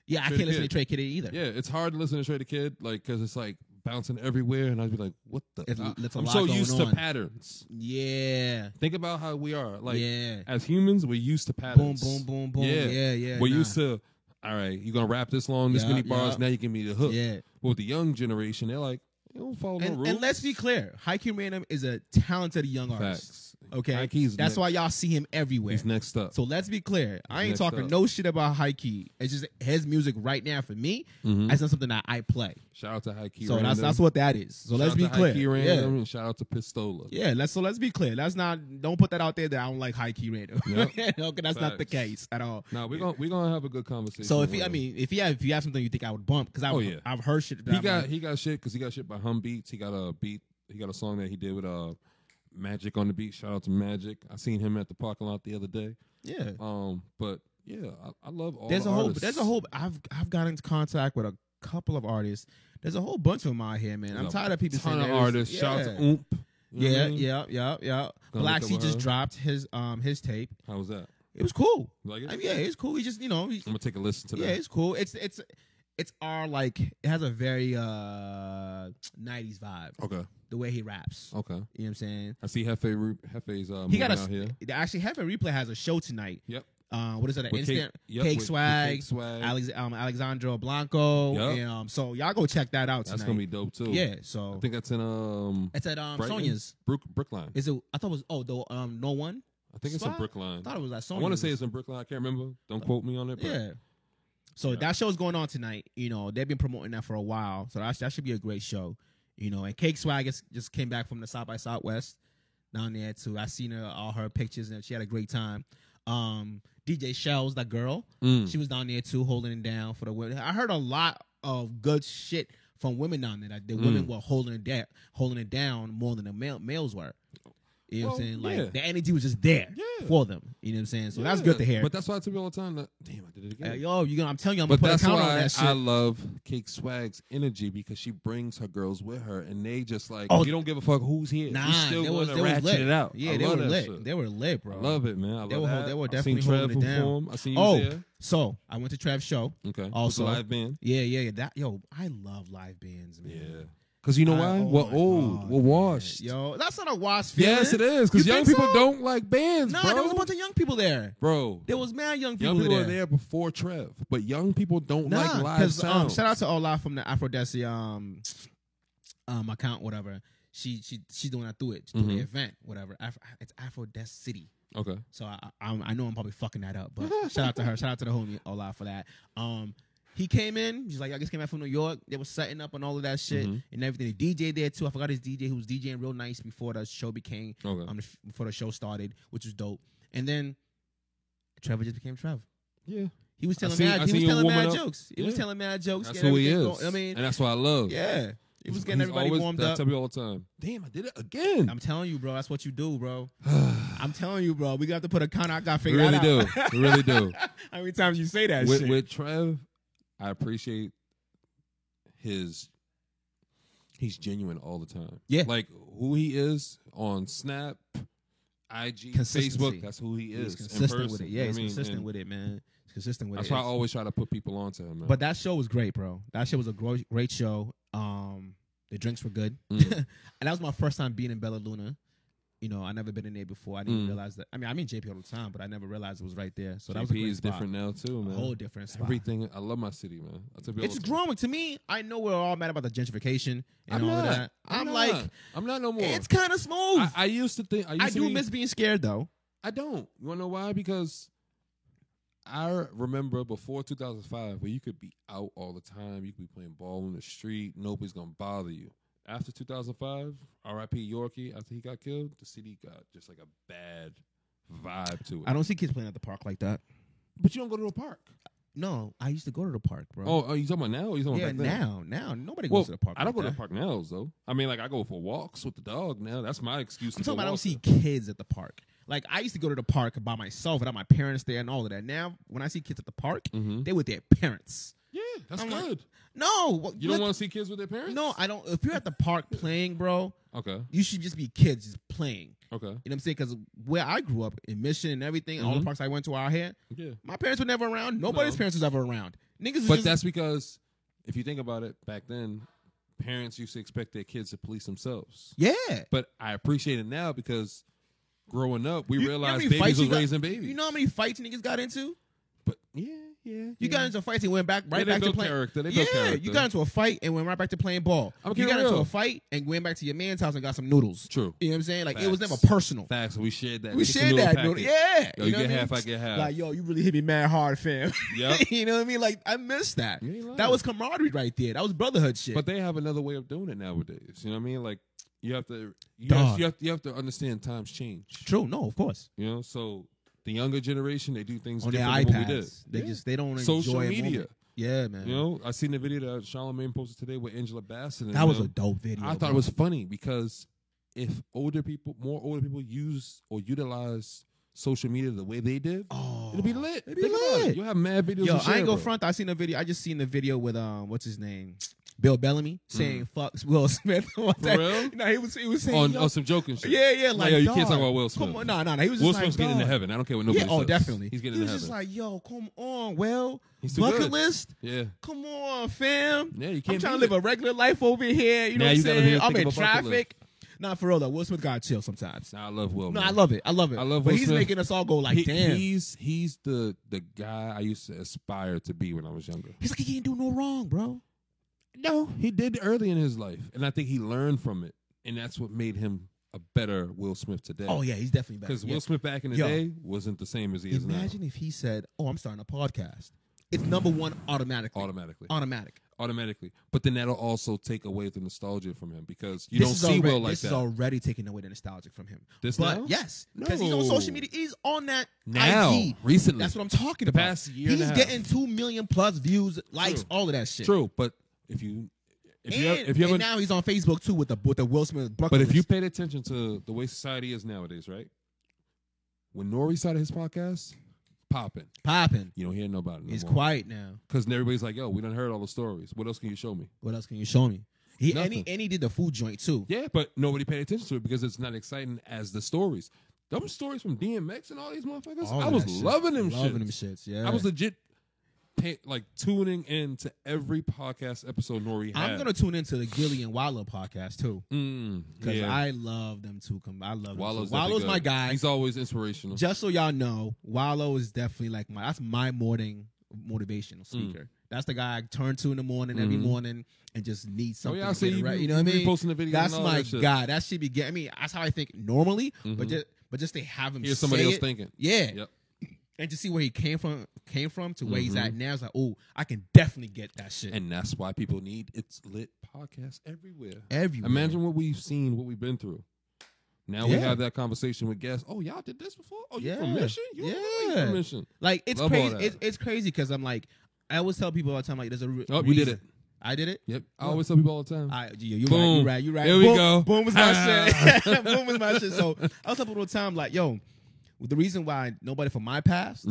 S2: Yeah, I can't listen to Trey Kidd either.
S3: Yeah, it's hard to listen to Trey the Kid, like, because it's like bouncing everywhere, and I'd be like, "What the?" I'm so used to patterns.
S2: Yeah.
S3: Think about how we are. Like,
S2: yeah.
S3: As humans, we're used to patterns.
S2: Boom. Yeah.
S3: We're used to. All right, you're gonna rap this long, this many bars. Now you give me the hook.
S2: Yeah.
S3: But with the young generation, they're like, you don't follow no rules.
S2: And let's be clear, High Key Random is a talented young artist.
S3: Facts.
S2: Okay,
S3: High Key's
S2: that's
S3: next.
S2: why y'all see him everywhere.
S3: He's next up.
S2: So let's be clear. I ain't
S3: next
S2: talking
S3: up.
S2: no shit about High Key. It's just his music right now for me. That's not something that I play.
S3: Shout out to High Key.
S2: So
S3: Random.
S2: that's what that is. So let's be
S3: Shout out to
S2: clear.
S3: High Key Random, and shout out to Pistola.
S2: Yeah, let's be clear. Don't put that out there that I don't like High Key Random.
S3: Yep.
S2: Okay, that's not the case at all.
S3: No, we're gonna have a good conversation.
S2: So if you have something you think I would bump, because I've heard shit. That
S3: he got shit because he got shit by Hum Beats. He got a song that he did with Magic on the beat. Shout out to Magic. I seen him at the parking lot the other day.
S2: Yeah.
S3: But yeah, I love all.
S2: There's
S3: the
S2: a whole. I've got into contact with a couple of artists. There's a whole bunch of them out here, man. I'm tired of people saying
S3: ton of artists.
S2: Yeah.
S3: Shout out to Oomp. You know what I mean?
S2: Yeah. Black Sea just dropped his tape.
S3: How was that?
S2: It was cool.
S3: You like it?
S2: I mean, yeah, it's cool. He just,
S3: I'm gonna take a listen to that.
S2: Yeah, it's cool. It's our like it has a very 90s vibe.
S3: Okay.
S2: The way he raps.
S3: Okay.
S2: You know what I'm saying?
S3: I see Hefe's
S2: he got
S3: out here.
S2: Actually, Hefe Replay has a show tonight.
S3: Yep.
S2: What is it? An
S3: With
S2: instant
S3: Cake
S2: Swag,
S3: Swag.
S2: Alexandro Blanco.
S3: Yep.
S2: And, so y'all go check that out tonight.
S3: That's gonna be dope too.
S2: Yeah. So
S3: I think that's in
S2: it's at
S3: Brighton?
S2: Sonia's.
S3: Brookline.
S2: Is it? I thought it was the No One.
S3: I think it's in Brookline.
S2: I thought it was at Sonia's.
S3: I want to say it's in Brookline. I can't remember. Don't quote me on it. But
S2: Yeah. So that show's going on tonight. They've been promoting that for a while. So that should be a great show. And Cake Swag just came back from the South by Southwest down there too. I seen all her pictures and she had a great time. DJ Shells, that girl, she was down there too, holding it down for the women. I heard a lot of good shit from women down there. That the women were holding it down more than the males were. You know what I'm saying? Like the energy was just there for them. You know what I'm saying? So that's good to hear.
S3: But that's why I tell you all the time that damn, I did it again.
S2: I'm telling you, I'm gonna put a count on that shit.
S3: I love Cake Swag's energy because she brings her girls with her and they just like you don't give a fuck who's here.
S2: Nah,
S3: you still
S2: they was
S3: ratchet
S2: lit.
S3: it out.
S2: Yeah, they were lit. Shit. They were lit, bro.
S3: I love it, man. I love that.
S2: They were
S3: I
S2: definitely
S3: seen
S2: holding
S3: Trev
S2: it down.
S3: perform. I seen you there.
S2: So I went to Trev's show.
S3: Okay.
S2: Also,
S3: with the live band.
S2: Yeah. I love live bands, man.
S3: Yeah. Because you know why? We're old.
S2: God,
S3: we're washed.
S2: Man. Yo, that's not a washed feeling.
S3: Yes, it is. Because young people don't like bands,
S2: Nah,
S3: bro.
S2: there was a bunch of young people there.
S3: Bro.
S2: There was mad young people
S3: Young people
S2: there.
S3: were there before Trev. But young people don't like live sound.
S2: Shout out to Ola from the Aphrodesi account, whatever. She's doing that through it. Through the event, whatever. It's Aphrodesi City.
S3: Okay.
S2: So I know I'm probably fucking that up, but shout out to her. Shout out to the homie Ola for that. He came in. He's like, I just came back from New York. They were setting up and all of that shit and everything. The DJ there too. I forgot his DJ who was DJing real nice before the show became before the show started, which was dope. And then Trevor just became Trev.
S3: Yeah.
S2: He was telling mad jokes. He was telling mad jokes.
S3: That's who he is.
S2: I mean,
S3: and that's what I love.
S2: Yeah. He was getting everybody warmed up.
S3: I tell me all the time. Damn, I did it again.
S2: I'm telling you, bro. That's what you do, bro. I'm telling you, bro. We got to put a count. I got to
S3: We
S2: figure
S3: really
S2: that out.
S3: do. We really do.
S2: How many times you say that shit?
S3: With Trev, I appreciate he's genuine all the time.
S2: Yeah.
S3: Like who he is on Snap, IG, Facebook, that's who he is.
S2: He's consistent
S3: in person,
S2: with it. Yeah, he's
S3: you know what I mean?
S2: consistent with it, man. He's consistent with
S3: that's
S2: it.
S3: why I always try to put people onto him, man.
S2: But that show was great, bro. That show was a great show. The drinks were good. And that was my first time being in Bella Luna. You know, I never been in there before. I didn't realize that. I mean, I'm in JP all the time, but I never realized it was right there. So that was a
S3: JP
S2: great
S3: is
S2: spot.
S3: different now too, man.
S2: A whole different spot.
S3: Everything. I love my city, man.
S2: It's growing. To me, I know we're all mad about the gentrification and all of that. I'm
S3: not no more.
S2: It's kind of smooth.
S3: I used to think. I
S2: do miss being scared though.
S3: I don't. You wanna know why? Because I remember before 2005 where you could be out all the time. You could be playing ball in the street. Nobody's going to bother you. After 2005, R.I.P. Yorkie, after he got killed, the city got just like a bad vibe to it.
S2: I don't see kids playing at the park like that.
S3: But you don't go to the park.
S2: No, I used to go to the park, bro.
S3: Oh, are you talking about now? Or you talking about back then?
S2: Now. Nobody goes to the park.
S3: I don't go to the park now, though. I mean, like, I go for walks with the dog now. That's my excuse.
S2: I'm talking about I don't see kids at the park. Like, I used to go to the park by myself without my parents there and all of that. Now, when I see kids at the park, they with their parents.
S3: Yeah, that's good.
S2: Like, no.
S3: You don't want to see kids with their parents?
S2: No, I don't. If you're at the park playing, bro,
S3: okay,
S2: you should just be kids just playing.
S3: Okay.
S2: You know what I'm saying? Because where I grew up in Mission and everything, all the parks I went to out here, my parents were never around. Nobody's parents was ever around. Niggas
S3: but that's because, if you think about it, back then, parents used to expect their kids to police themselves.
S2: Yeah.
S3: But I appreciate it now because growing up, we realized babies was raising babies.
S2: You know how many fights niggas got into?
S3: But yeah.
S2: You got into a fight and went back to playing.
S3: Character. They built character.
S2: You got into a fight and went right back to playing ball. You got into a fight and went back to your man's house and got some noodles.
S3: True.
S2: You know what I'm saying? Like
S3: Facts.
S2: It was never personal.
S3: Facts. We shared that.
S2: We shared that. Yeah.
S3: Yo, you get half, I get half.
S2: Like, yo, you really hit me mad hard, fam.
S3: Yep.
S2: You know what I mean? Like, I miss that. That was camaraderie right there. That was brotherhood shit.
S3: But they have another way of doing it nowadays. You know what I mean? Like, you have to understand times change.
S2: True. No, of course.
S3: You know, so the younger generation, they do things
S2: on
S3: different
S2: their
S3: than
S2: iPads.
S3: what we did.
S2: They don't
S3: social
S2: enjoy
S3: media.
S2: Moment. Yeah, man.
S3: You know, I seen the video that Charlamagne posted today with Angela Bassett.
S2: That was a dope video.
S3: I thought it was funny because if more older people use or utilize social media the way they did, it'll be lit.
S2: It'll be lit.
S3: You'll have mad videos.
S2: Yo,
S3: I
S2: ain't go front. I seen the video. I just seen the video with what's his name, Bill Bellamy saying "fuck Will Smith."
S3: For real?
S2: No, he was saying
S3: on some joking shit.
S2: Yeah, like
S3: you can't talk about Will Smith.
S2: Come on, no. He was
S3: Will
S2: just
S3: Smith's
S2: like,
S3: getting into heaven. I don't care what nobody says.
S2: Definitely.
S3: He's getting
S2: he
S3: into
S2: was
S3: heaven.
S2: just like, yo, come on, Will.
S3: He's too
S2: bucket
S3: good.
S2: list.
S3: Yeah.
S2: Come on, fam.
S3: Yeah, you can't.
S2: I'm trying to live a regular life over here. You know what I'm saying? I'm in traffic. Nah, for real though, Will Smith gotta chill sometimes.
S3: Nah, I love Will.
S2: No,
S3: man.
S2: I love it.
S3: I love
S2: But
S3: Will
S2: he's
S3: Smith.
S2: making us all go like, damn.
S3: He's the guy I used to aspire to be when I was younger.
S2: He's like, he ain't do no wrong, bro.
S3: No, he did early in his life, and I think he learned from it, and that's what made him a better Will Smith today.
S2: Oh yeah, he's definitely better.
S3: Because Will Smith back in the day wasn't the same as he is now.
S2: Imagine if he said, "Oh, I'm starting a podcast." It's number one automatically. Automatically.
S3: But then that'll also take away the nostalgia from him because you don't see Will like that.
S2: This is already taking away the nostalgia from him.
S3: Now?
S2: Yes, because he's on social media. He's on that
S3: now,
S2: IG.
S3: recently.
S2: That's what I'm talking about.
S3: Past year
S2: he's
S3: and a half.
S2: getting 2 million plus views, likes, all of that shit.
S3: True, but if you ever,
S2: now he's on Facebook too with the Will Smith bucket
S3: But if
S2: list.
S3: you paid attention to the way society is nowadays, right? When Nori started his podcast, popping. You don't hear nobody.
S2: He's quiet now
S3: because everybody's like, "Yo, we done heard all the stories. What else can you show me?"
S2: He did the food joint too.
S3: Yeah, but nobody paid attention to it because it's not exciting as the stories. Those stories from DMX and all these motherfuckers, I was loving them shits.
S2: Yeah,
S3: I was legit tuning in to every podcast episode Nori had.
S2: I'm gonna tune into the Gilly and Wallow podcast too, because I love them too. I love
S3: Wallow's
S2: them too. Wallow's my guy.
S3: He's always inspirational.
S2: Just so y'all know, Wallow is definitely like that's my morning motivational speaker. That's the guy I turn to in the morning every morning and just need something.
S3: I see
S2: you,
S3: right.
S2: You know what I mean?
S3: Posting the video.
S2: That's
S3: and all
S2: my
S3: that
S2: guy. That should be getting me. That's how I think normally, but just to have him.
S3: Here's somebody
S2: say
S3: else
S2: it,
S3: thinking.
S2: Yeah.
S3: Yep.
S2: And to see where he came from to where he's at now, it's like, oh, I can definitely get that shit.
S3: And that's why people need It's Lit podcast everywhere.
S2: Everywhere.
S3: Imagine what we've seen, what we've been through. Now we have that conversation with guests. Oh, y'all did this before? Oh, you from Mission? You from Mission?
S2: Like, it's
S3: Love
S2: crazy. It's crazy because I'm like, I always tell people all the time, like, there's a
S3: Oh, you did it.
S2: I did it?
S3: Yep. I always tell people all the time.
S2: You're
S3: Boom.
S2: right. You're right.
S3: There we go.
S2: Boom was my shit. Boom was my shit. So I was telling people all the time, like, yo, the reason why nobody from my past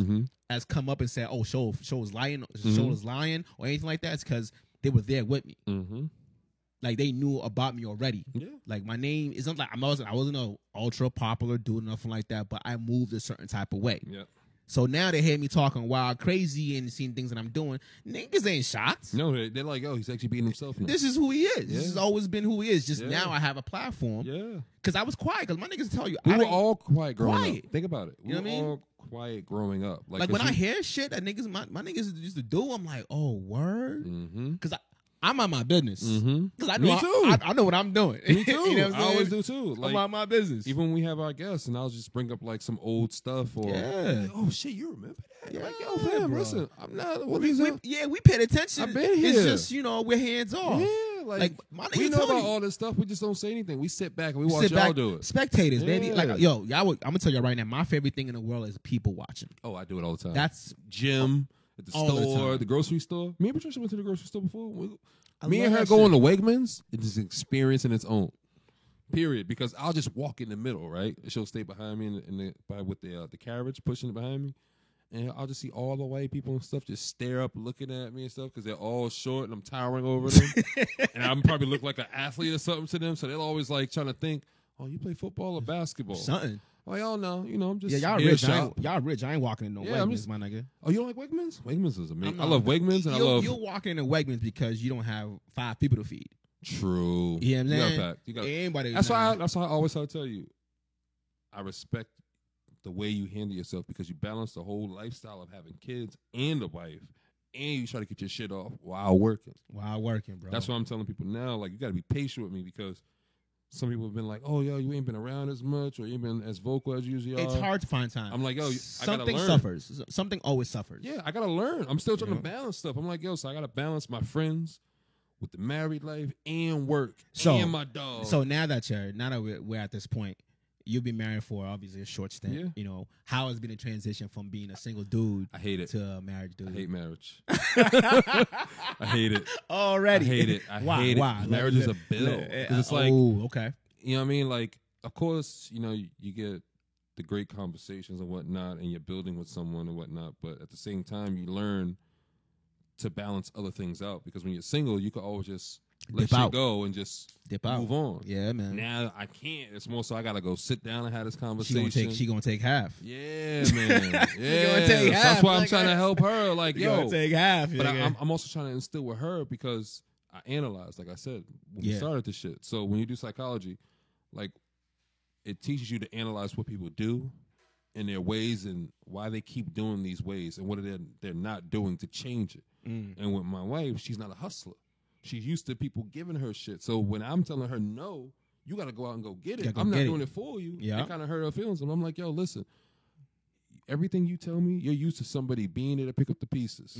S2: has come up and said, "Oh, show is lying, show is lying," or anything like that, is because they were there with me. Like they knew about me already. Yeah. Like my name isn't like I wasn't a ultra popular dude, nothing like that, but I moved a certain type of way.
S3: Yeah.
S2: So now they hear me talking wild, crazy, and seeing things that I'm doing. Niggas ain't shocked.
S3: No, they're like, oh, he's actually being himself now.
S2: This is who he is.
S3: Yeah.
S2: This has always been who he is. Just now I have a platform.
S3: Yeah.
S2: Because I was quiet. Because my niggas tell you.
S3: We were all quiet growing
S2: up.
S3: Think about it. We were all quiet growing up.
S2: Like when I hear shit that niggas, my niggas used to do, I'm like, oh, word? Because I'm on my business. Because I know
S3: Me too.
S2: I know what I'm doing.
S3: Me too.
S2: You know what I'm
S3: I always
S2: saying?
S3: do too. Like,
S2: I'm on my business.
S3: Even when we have our guests, and I'll just bring up like some old stuff or, like, oh shit, you remember that?
S2: Yeah,
S3: like, yo, fam,
S2: bro.
S3: Listen, I'm not.
S2: We paid attention.
S3: I've been here.
S2: It's just, we're hands off.
S3: Yeah, like
S2: my niggas
S3: we know
S2: tell
S3: about
S2: you.
S3: all this stuff. We just don't say anything. We sit back and we watch y'all do it.
S2: Spectators, baby.
S3: Yeah.
S2: Like, yo, I'm gonna tell you right now. My favorite thing in the world is people watching.
S3: Oh, I do it all the time.
S2: That's
S3: gym at the
S2: all
S3: store,
S2: the
S3: the grocery store. Me and Patricia went to the grocery store before.
S2: I
S3: Me
S2: love
S3: and her
S2: that
S3: going
S2: shit.
S3: to Wegmans, it is an experience in its own. Period. Because I'll just walk in the middle, right? She'll stay behind me with the carriage pushing it behind me, and I'll just see all the white people and stuff just stare up, looking at me and stuff because they're all short and I'm towering over them, and I'm probably look like an athlete or something to them. So they're always like trying to think, oh, you play football or basketball?
S2: Something.
S3: Oh, y'all know, I'm just
S2: y'all
S3: here
S2: rich.
S3: shop.
S2: Y'all rich. I ain't walking in no Wegmans, my nigga.
S3: Oh, you don't like Wegmans? Wegmans is amazing. I love Wegmans and I love.
S2: You're walking into Wegmans because you don't have 5 people to feed.
S3: True.
S2: Yeah, you know what I'm saying?
S3: You got a fact. You got
S2: anybody.
S3: That's why I always tell you. I respect the way you handle yourself because you balance the whole lifestyle of having kids and a wife, and you try to get your shit off while working.
S2: Bro.
S3: That's why I'm telling people now, like, you got to be patient with me because some people have been like, oh, yo, you ain't been around as much or you ain't been as vocal as you usually are.
S2: It's hard to find time.
S3: I'm like, yo,
S2: something
S3: I gotta learn.
S2: suffers. Something always suffers.
S3: Yeah, I got to learn. I'm still trying to balance stuff. I'm like, yo, so I got to balance my friends with the married life and work and my dog.
S2: So now that we're at this point, you've been married for obviously a short stint.
S3: Yeah.
S2: You know, how has been a transition from being a single dude
S3: I hate it.
S2: to a married dude?
S3: I hate marriage. I hate it.
S2: Already.
S3: I hate it. I hate it.
S2: Why?
S3: Marriage is a bill. It's like,
S2: okay.
S3: You know what I mean? Like, of course, you get the great conversations and whatnot, and you're building with someone and whatnot, but at the same time, you learn to balance other things out because when you're single, you can always just let shit go and just move on.
S2: Yeah, man.
S3: Now I can't. It's more so I gotta go sit down and have this conversation.
S2: She gonna take half.
S3: Yeah, man. Yeah,
S2: gonna take half.
S3: That's why I'm trying to help her. Like,
S2: She gonna take half.
S3: But I'm also trying to instill with her because I analyze, like I said, when we started this shit. So when you do psychology, like, it teaches you to analyze what people do and their ways and why they keep doing these ways and what they're not doing to change it. And with my wife, she's not a hustler. She's used to people giving her shit. So when I'm telling her, no, you got to go out and go get it. I'm not doing it for you. It kind of hurt her feelings. And I'm like, yo, listen, everything you tell me, you're used to somebody being there to pick up the pieces.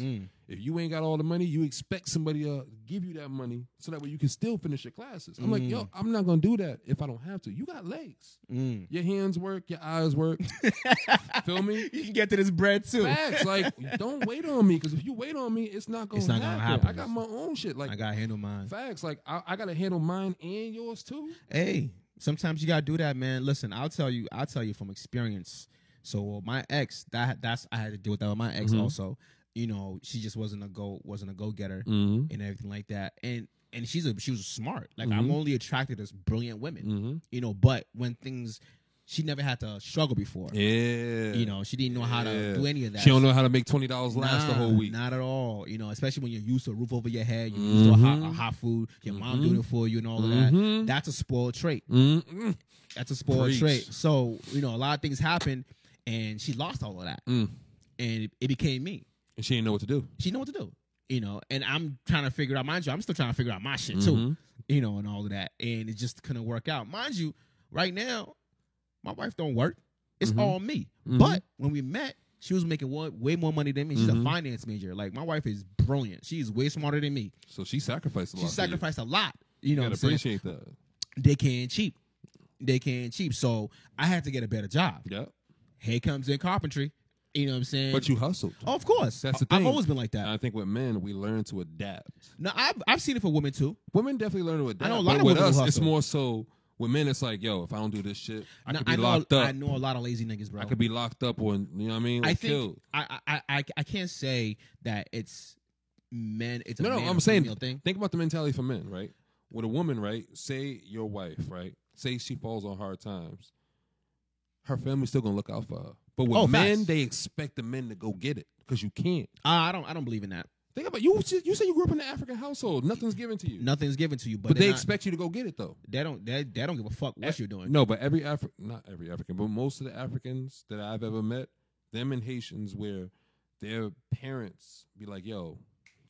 S3: If you ain't got all the money, you expect somebody to give you that money so that way you can still finish your classes. I'm like, yo, I'm not going to do that if I don't have to. You got legs. Your hands work. Your eyes work. Feel me?
S2: You can get to this bread too.
S3: Facts. Like, don't wait on me because if you wait on me, it's not going to happen. I got my own shit. Like,
S2: I got to handle mine.
S3: Facts. Like, I got to handle mine and yours too.
S2: Hey, sometimes you got to do that, man. Listen, I'll tell you from experience. So my ex, that's I had to deal with that with my ex also. You know, she just wasn't a go getter and everything like that. And she was smart. Like, I'm only attracted to brilliant women. You know, but when things she never had to struggle before.
S3: Yeah.
S2: You know, she didn't know how to do any of that.
S3: She don't know how to make $20 last the whole week.
S2: Not at all. You know, especially when you're used to a roof over your head, you're used to a hot food, your mom doing it for you and all of that. That's a spoiled trait. That's a spoiled trait. So, you know, a lot of things happened, and she lost all of that. And it became me.
S3: And she didn't know what to do.
S2: She didn't know what to do. You know, and I'm trying to figure it out. Mind you, I'm still trying to figure out my shit too. You know, and all of that. And it just couldn't work out. Mind you, right now, my wife don't work. It's all me. But when we met, she was making way more money than me. She's a finance major. Like, my wife is brilliant. She's way smarter than me.
S3: So she sacrificed a lot.
S2: She sacrificed a lot. You know what I'm saying?
S3: Appreciate that.
S2: They can't cheap. So I had to get a better job.
S3: Yeah.
S2: Here comes in carpentry. You know what I'm saying?
S3: But you hustled.
S2: Oh, of course.
S3: That's the thing.
S2: I've always been like that.
S3: And I think with men, we learn to adapt.
S2: No, I've seen it for women too.
S3: Women definitely learn to adapt.
S2: I know a lot
S3: but
S2: of
S3: with
S2: women
S3: us,
S2: who
S3: it's
S2: hustle.
S3: more so with men. It's like, yo, if I don't do this shit, I could be locked up.
S2: I know a lot of lazy niggas, bro.
S3: I could be locked up, or you know what I mean?
S2: I think
S3: killed.
S2: I can't say that it's men. It's a
S3: No,
S2: man
S3: I'm
S2: or
S3: saying,
S2: female thing.
S3: think about the mentality for men, right? With a woman, right? Say your wife, right? Say she falls on hard times. Her family's still gonna look out for her. But with men,
S2: facts.
S3: they expect the men to go get it because you can't.
S2: I don't believe in that.
S3: Think about you. You say you grew up in an African household. Nothing's given to you.
S2: Nothing's given to you,
S3: But they expect you to go get it though.
S2: They don't give a fuck what you're doing.
S3: No, but not every African, but most of the Africans that I've ever met, them and Haitians, where their parents be like, "Yo,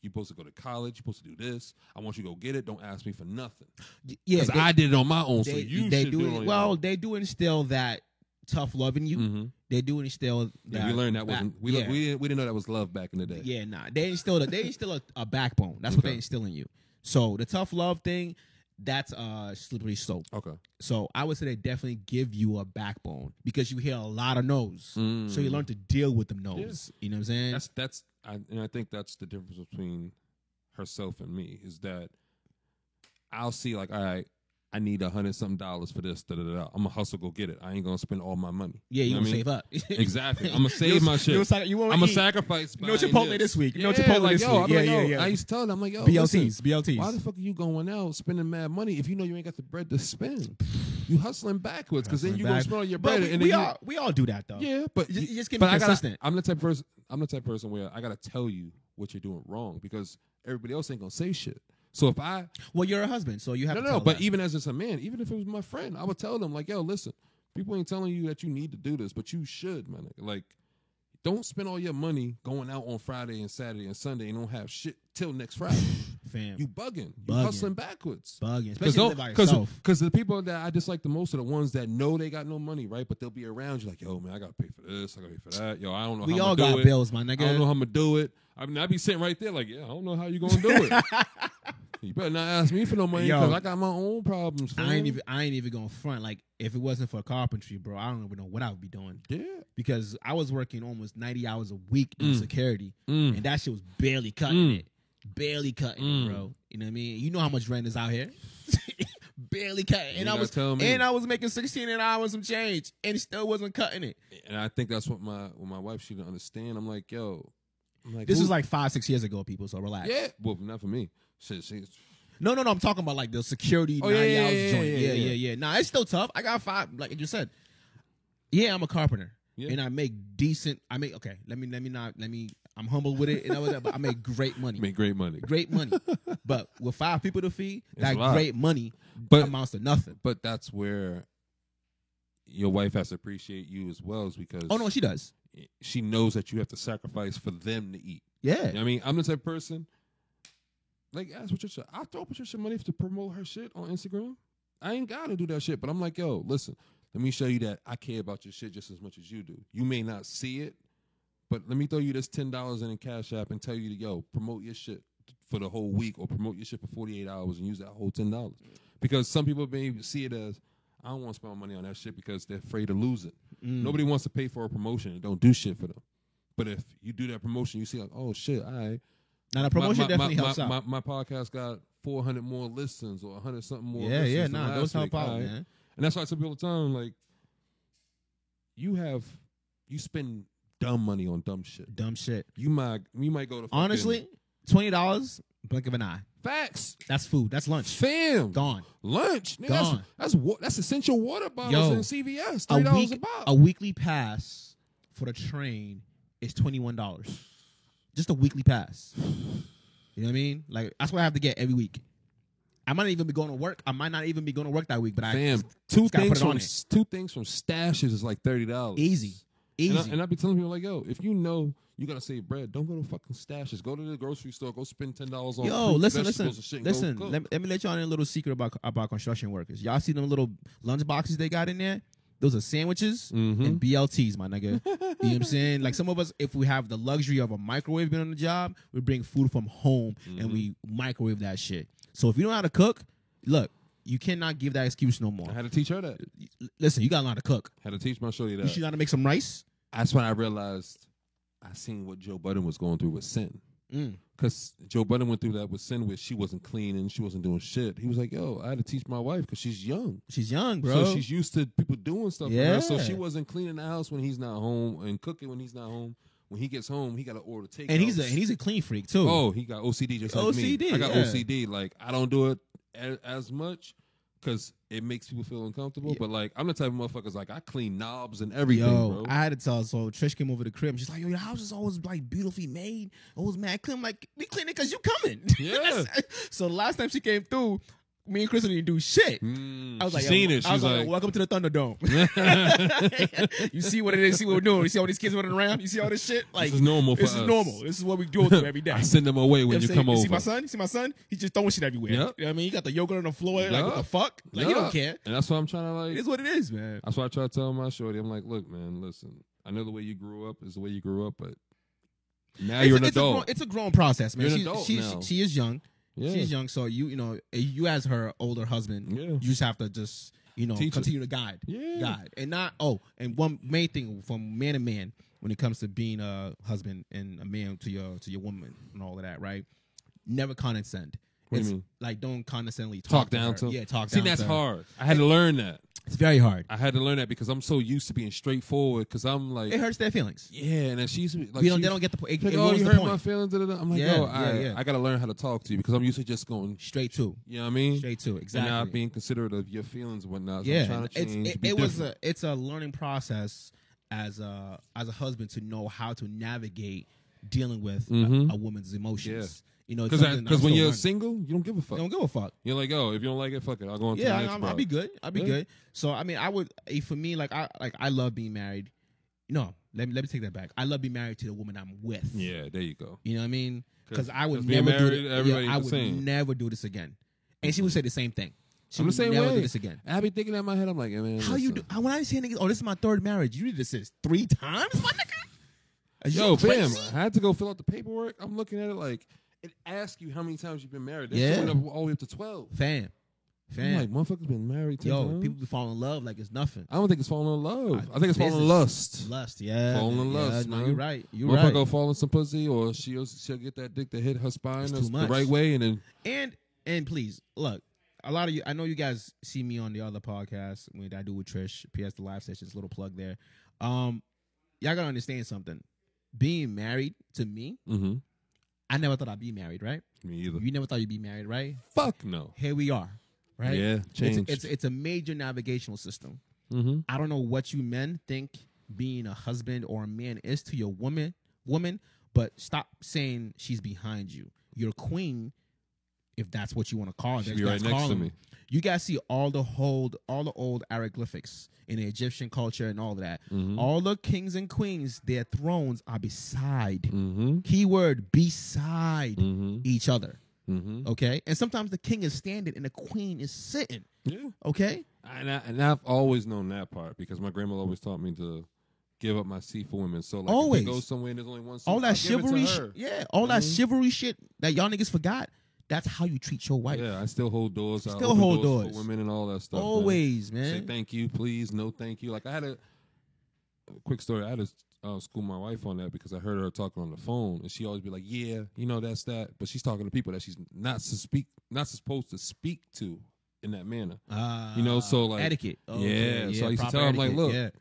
S3: you supposed to go to college. You supposed to do this. I want you to go get it. Don't ask me for nothing."
S2: Yeah,
S3: because I did it on my own. So
S2: they
S3: you
S2: do
S3: should do it. On your
S2: well.
S3: own.
S2: They do instill that tough love in you.
S3: Mm-hmm.
S2: They do instill that.
S3: Yeah, we learned that wasn't. We didn't know that was love back in the day.
S2: Yeah, nah. They instill a backbone. That's what they instill in you. So the tough love thing, that's slippery slope.
S3: Okay.
S2: So I would say they definitely give you a backbone because you hear a lot of no's. So you learn to deal with them no's. Yeah. You know what I'm saying?
S3: And I think that's the difference between herself and me is that I'll see like, all right, I need $100-something for this. I'm gonna hustle, go get it. I ain't gonna spend all my money.
S2: Yeah, you gonna save up.
S3: Exactly. I'm gonna save my shit. I'm gonna sacrifice.
S2: No Chipotle this week. No Chipotle this week. Yeah.
S3: I used to tell them, I'm like, yo,
S2: BLTs.
S3: Why the fuck are you going out spending mad money if you know you ain't got the bread to spend? You hustling backwards because then you gonna spend all your bread.
S2: We all do that though.
S3: Yeah, but
S2: you just get consistent.
S3: I'm the type of person where I gotta tell you what you're doing wrong because everybody else ain't gonna say shit. So if
S2: you're a husband, so you have to
S3: no,
S2: tell
S3: but
S2: that.
S3: even as a man, even if it was my friend, I would tell them like, yo, listen, people ain't telling you that you need to do this, but you should, man. Like, don't spend all your money going out on Friday and Saturday and Sunday and don't have shit till next Friday.
S2: Fam,
S3: you bugging. You hustling backwards.
S2: Because
S3: the people that I dislike the most are the ones that know they got no money, right? But they'll be around you like, yo, man, I gotta pay for this, I gotta pay for that. Yo, I don't know
S2: we
S3: how
S2: all
S3: I'm gonna do
S2: got
S3: it.
S2: bills, my nigga.
S3: I don't know how I'm gonna do it. I mean, I'd be sitting right there like, yeah, I don't know how you gonna do it. You better not ask me for no money because I got my own problems. Fam.
S2: I ain't even gonna front. Like, if it wasn't for carpentry, bro, I don't even know what I would be doing.
S3: Yeah.
S2: Because I was working almost 90 hours a week in security, and that shit was barely cutting it. Barely cutting it, bro. You know what I mean? You know how much rent is out here. Barely cutting. And I was making 16 an hour and some change, and it still wasn't cutting it.
S3: And I think that's what my wife, she didn't understand. I'm like, yo.
S2: This was like 5-6 years ago, people, so relax.
S3: Yeah. Well, not for me.
S2: No, I'm talking about like the security 90 hours joint. Yeah. Nah, it's still tough. I got 5, like you said. Yeah, I'm a carpenter. Yeah. And I make decent. Okay. I'm humble with it, and all that, but I make great money. Great money. But with 5 people to feed, that great money amounts to nothing.
S3: But that's where your wife has to appreciate you as well, is because
S2: oh no, she does.
S3: She knows that you have to sacrifice for them to eat.
S2: Yeah.
S3: You know what I mean, I'm the type of person. Like, ask Patricia. I throw Patricia money to promote her shit on Instagram. I ain't got to do that shit, but I'm like, yo, listen, let me show you that I care about your shit just as much as you do. You may not see it, but let me throw you this $10 in a Cash App and tell you to, yo, promote your shit for the whole week or promote your shit for 48 hours and use that whole $10. Because some people may see it as, I don't want to spend my money on that shit because they're afraid to lose it. Nobody wants to pay for a promotion and don't do shit for them. But if you do that promotion, you see like, oh, shit, all right.
S2: Now, the promotion definitely helps out.
S3: My podcast got 400 more listens or 100-something more listens.
S2: Yeah, nah, those help out,
S3: right?
S2: man.
S3: And that's why I tell people all the time, like, you spend dumb money on dumb shit.
S2: Dumb shit.
S3: You might go to
S2: honestly, $20 Blink of an eye.
S3: Facts.
S2: That's food. That's lunch.
S3: Fam.
S2: Gone.
S3: Lunch. Nigga,
S2: Gone.
S3: That's essential water bottles in CVS. $3 a bottle.
S2: A weekly pass for the train is $21. Just a weekly pass. You know what I mean? Like, that's what I have to get every week. I might not even be going to work. I might not even be going to work that week, but
S3: two things from Stashes is like $30.
S2: Easy.
S3: And I be telling people like, yo, if you know you gotta save bread, don't go to fucking Stashes. Go to the grocery store. Go spend $10 on fruit, vegetables and shit.
S2: Listen. Let me let y'all in a little secret about construction workers. Y'all see them little lunch boxes they got in there? Those are sandwiches and BLTs, my nigga. You know what I'm saying? Like, some of us, if we have the luxury of a microwave being on the job, we bring food from home and we microwave that shit. So if you don't know how to cook, look, you cannot give that excuse no more.
S3: I had to teach her that.
S2: Listen, you got to learn how to cook.
S3: Had to teach my shorty that.
S2: You should know how to make some rice.
S3: That's when I realized I seen what Joe Budden was going through with Sin. Because Joe Budden went through that with Sin, where she wasn't cleaning, she wasn't doing shit. He was like, yo, I had to teach my wife because she's young.
S2: She's young, bro.
S3: So she's used to people doing stuff for her. So she wasn't cleaning the house when he's not home and cooking when he's not home. When he gets home, he got to order takeout.
S2: And he's a clean freak, too.
S3: Oh, he got OCD just like me. I got OCD. Like, I don't do it as much because it makes people feel uncomfortable. But, like, I'm the type of motherfuckers, like, I clean knobs and everything, bro.
S2: I had to tell her. So Trish came over to the crib. She's like, yo, your house is always, like, beautifully made. Always mad clean. I'm like, we clean it because you coming.
S3: Yeah.
S2: So the last time she came through, me and Chris didn't do shit.
S3: I was like,
S2: welcome to the Thunderdome. You see what it is, see what we're doing. You see all these kids running around, you see all this shit? Like,
S3: this is normal for us.
S2: This is normal. This is what we do every day.
S3: I send them away when you come over.
S2: You see my son? He's just throwing shit everywhere. Yep. You know what I mean? He got the yogurt on the floor. Like, what the fuck? Like, he don't care.
S3: And that's what I'm trying to, like.
S2: It is what it is, man.
S3: That's why I try to tell my shorty. I'm like, look, man, listen. I know the way you grew up is the way you grew up, but now you're an adult.
S2: It's a grown process, man.
S3: You're an adult now.
S2: She is young.
S3: Yeah.
S2: She's young, so you as her older husband, you just have to just continue to guide, and not and one main thing from man to man when it comes to being a husband and a man to your woman and all of that, right? Never condescend.
S3: What do you mean?
S2: Like, don't condescendingly
S3: talk down to her.
S2: Yeah, talk
S3: down.
S2: See,
S3: that's hard. I had to learn that.
S2: It's very hard.
S3: I had to learn that because I'm so used to being straightforward. Because I'm like,
S2: it hurts their feelings.
S3: Yeah, and then she's like,
S2: they don't get the point.
S3: Like, you hurt my feelings. I'm like, I got to learn how to talk to you because I'm used to just going
S2: straight to.
S3: You know what I mean?
S2: Straight to, exactly.
S3: And not being considerate of your feelings and whatnot. So
S2: yeah,
S3: I'm trying to change.
S2: It's a learning process as a husband to know how to navigate dealing with a woman's emotions.
S3: Yeah.
S2: Because
S3: when you're single, you don't give a fuck.
S2: You don't give a fuck.
S3: You're like, if you don't like it, fuck it. I'll go on to the next
S2: I'll be good. I'll be good. So I mean, for me, I love being married. No, let me take that back. I love being married to the woman I'm with.
S3: Yeah, there you go.
S2: You know what I mean? Because I would never do this again. And she would say the same thing.
S3: I'm the same way.
S2: Do this again.
S3: And I be thinking in my head, I'm like, man,
S2: how you do? When I say niggas, this is my third marriage. You did this 3 times, my nigga.
S3: Yo, fam, I had to go fill out the paperwork. I'm looking at it like. It asks you how many times you've been married. That's going up all the way up to 12.
S2: Fam.
S3: I'm like, motherfuckers been married 10 times.
S2: People be falling in love like it's nothing.
S3: I don't think it's falling in love. I think it's falling in lust.
S2: Lust, yeah.
S3: Falling in lust, man.
S2: You're right.
S3: Motherfucker go fall in some pussy, or she'll get that dick that hit her spine the right way, and then.
S2: And please, look, a lot of you, I know you guys see me on the other podcast when I do with Trish, PS the live sessions, little plug there. Y'all gotta understand something. Being married to me, I never thought I'd be married, right?
S3: Me either.
S2: You never thought you'd be married, right?
S3: Fuck no.
S2: Here we are, right?
S3: Yeah, changed.
S2: It's a major navigational system. I don't know what you men think being a husband or a man is to your woman, but stop saying she's behind you. Your queen, if that's what you want to call her.
S3: She'll be right next to me.
S2: You guys see all the old hieroglyphics in the Egyptian culture and all of that. All the kings and queens, their thrones are beside. Keyword, beside each other. Okay? And sometimes the king is standing and the queen is sitting.
S3: Yeah.
S2: Okay?
S3: And I've always known that part because my grandma always taught me to give up my seat for women. So like
S2: always.
S3: if we go somewhere and there's only one seat,
S2: all that chivalry
S3: that
S2: chivalry shit that y'all niggas forgot. That's how you treat your wife.
S3: Yeah, I still hold doors. I
S2: still hold doors
S3: for women and all that stuff.
S2: Always, man.
S3: Say thank you, please. No, thank you. Like I had a quick story. I had to school my wife on that because I heard her talking on the phone, and she always be like, "Yeah, that's that," but she's talking to people that she's not supposed to speak to in that manner. So like
S2: etiquette.
S3: Yeah. So I used to tell her, I'm like, look,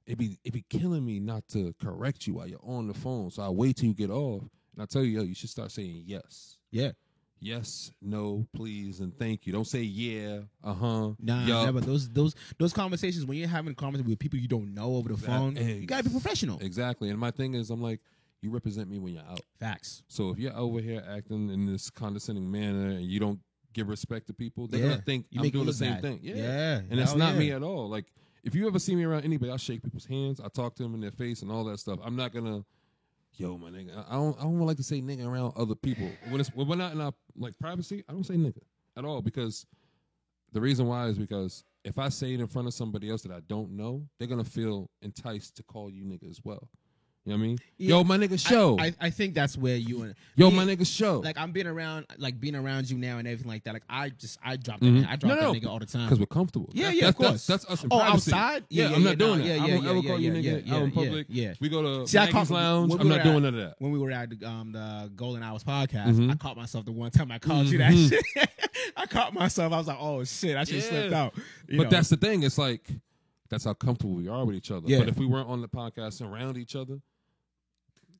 S3: it be killing me not to correct you while you're on the phone. So I wait till you get off, and I tell you, yo, you should start saying yes.
S2: Yeah.
S3: yes, no, please, and thank you. Don't say yeah,
S2: Nah,
S3: yup.
S2: never. Those conversations when you're having conversations with people you don't know over the phone, you gotta be professional.
S3: Exactly. And my thing is, I'm like, you represent me when you're out.
S2: Facts.
S3: So if you're over here acting in this condescending manner and you don't give respect to people, they're gonna think
S2: You
S3: I'm
S2: make it
S3: doing the
S2: look
S3: same
S2: bad.
S3: thing.
S2: Yeah.
S3: And it's
S2: Hell
S3: not
S2: yeah.
S3: me at all. Like if you ever see me around anybody, I'll shake people's hands. I talk to them in their face and all that stuff. I'm not gonna, yo, my nigga. I don't like to say nigga around other people. When we're not in our like privacy, I don't say nigga at all because the reason why is because if I say it in front of somebody else that I don't know, they're gonna feel enticed to call you nigga as well. You know what I mean?
S2: Yeah.
S3: Yo, my nigga, show.
S2: I think that's where you and
S3: Yo, my nigga, show.
S2: like I'm being around you now and everything like that. Like I drop that
S3: Mhm.
S2: I drop that nigga all the time.
S3: Because we're comfortable.
S2: Yeah,
S3: Of
S2: course.
S3: That's us in
S2: Oh,
S3: privacy.
S2: outside?
S3: Yeah,
S2: Yeah,
S3: I'm
S2: yeah,
S3: not doing
S2: nah,
S3: that.
S2: yeah,
S3: I
S2: yeah,
S3: don't ever
S2: yeah,
S3: call you
S2: yeah,
S3: nigga
S2: yeah,
S3: out in
S2: yeah,
S3: public.
S2: yeah.
S3: We go to
S2: See, I
S3: Maggie's
S2: caught-
S3: Lounge.
S2: when
S3: I'm
S2: we
S3: not
S2: were
S3: doing
S2: at-
S3: none of that.
S2: when we were at the Golden Hours podcast,
S3: Mhm.
S2: I caught myself the one time I called you that
S3: Mhm.
S2: shit. I caught myself. I was like, oh shit, I should have slipped out. You
S3: But
S2: know.
S3: that's the thing. It's like, that's how comfortable we are with each other.
S2: Yeah.
S3: But if we weren't on the podcast and around each other,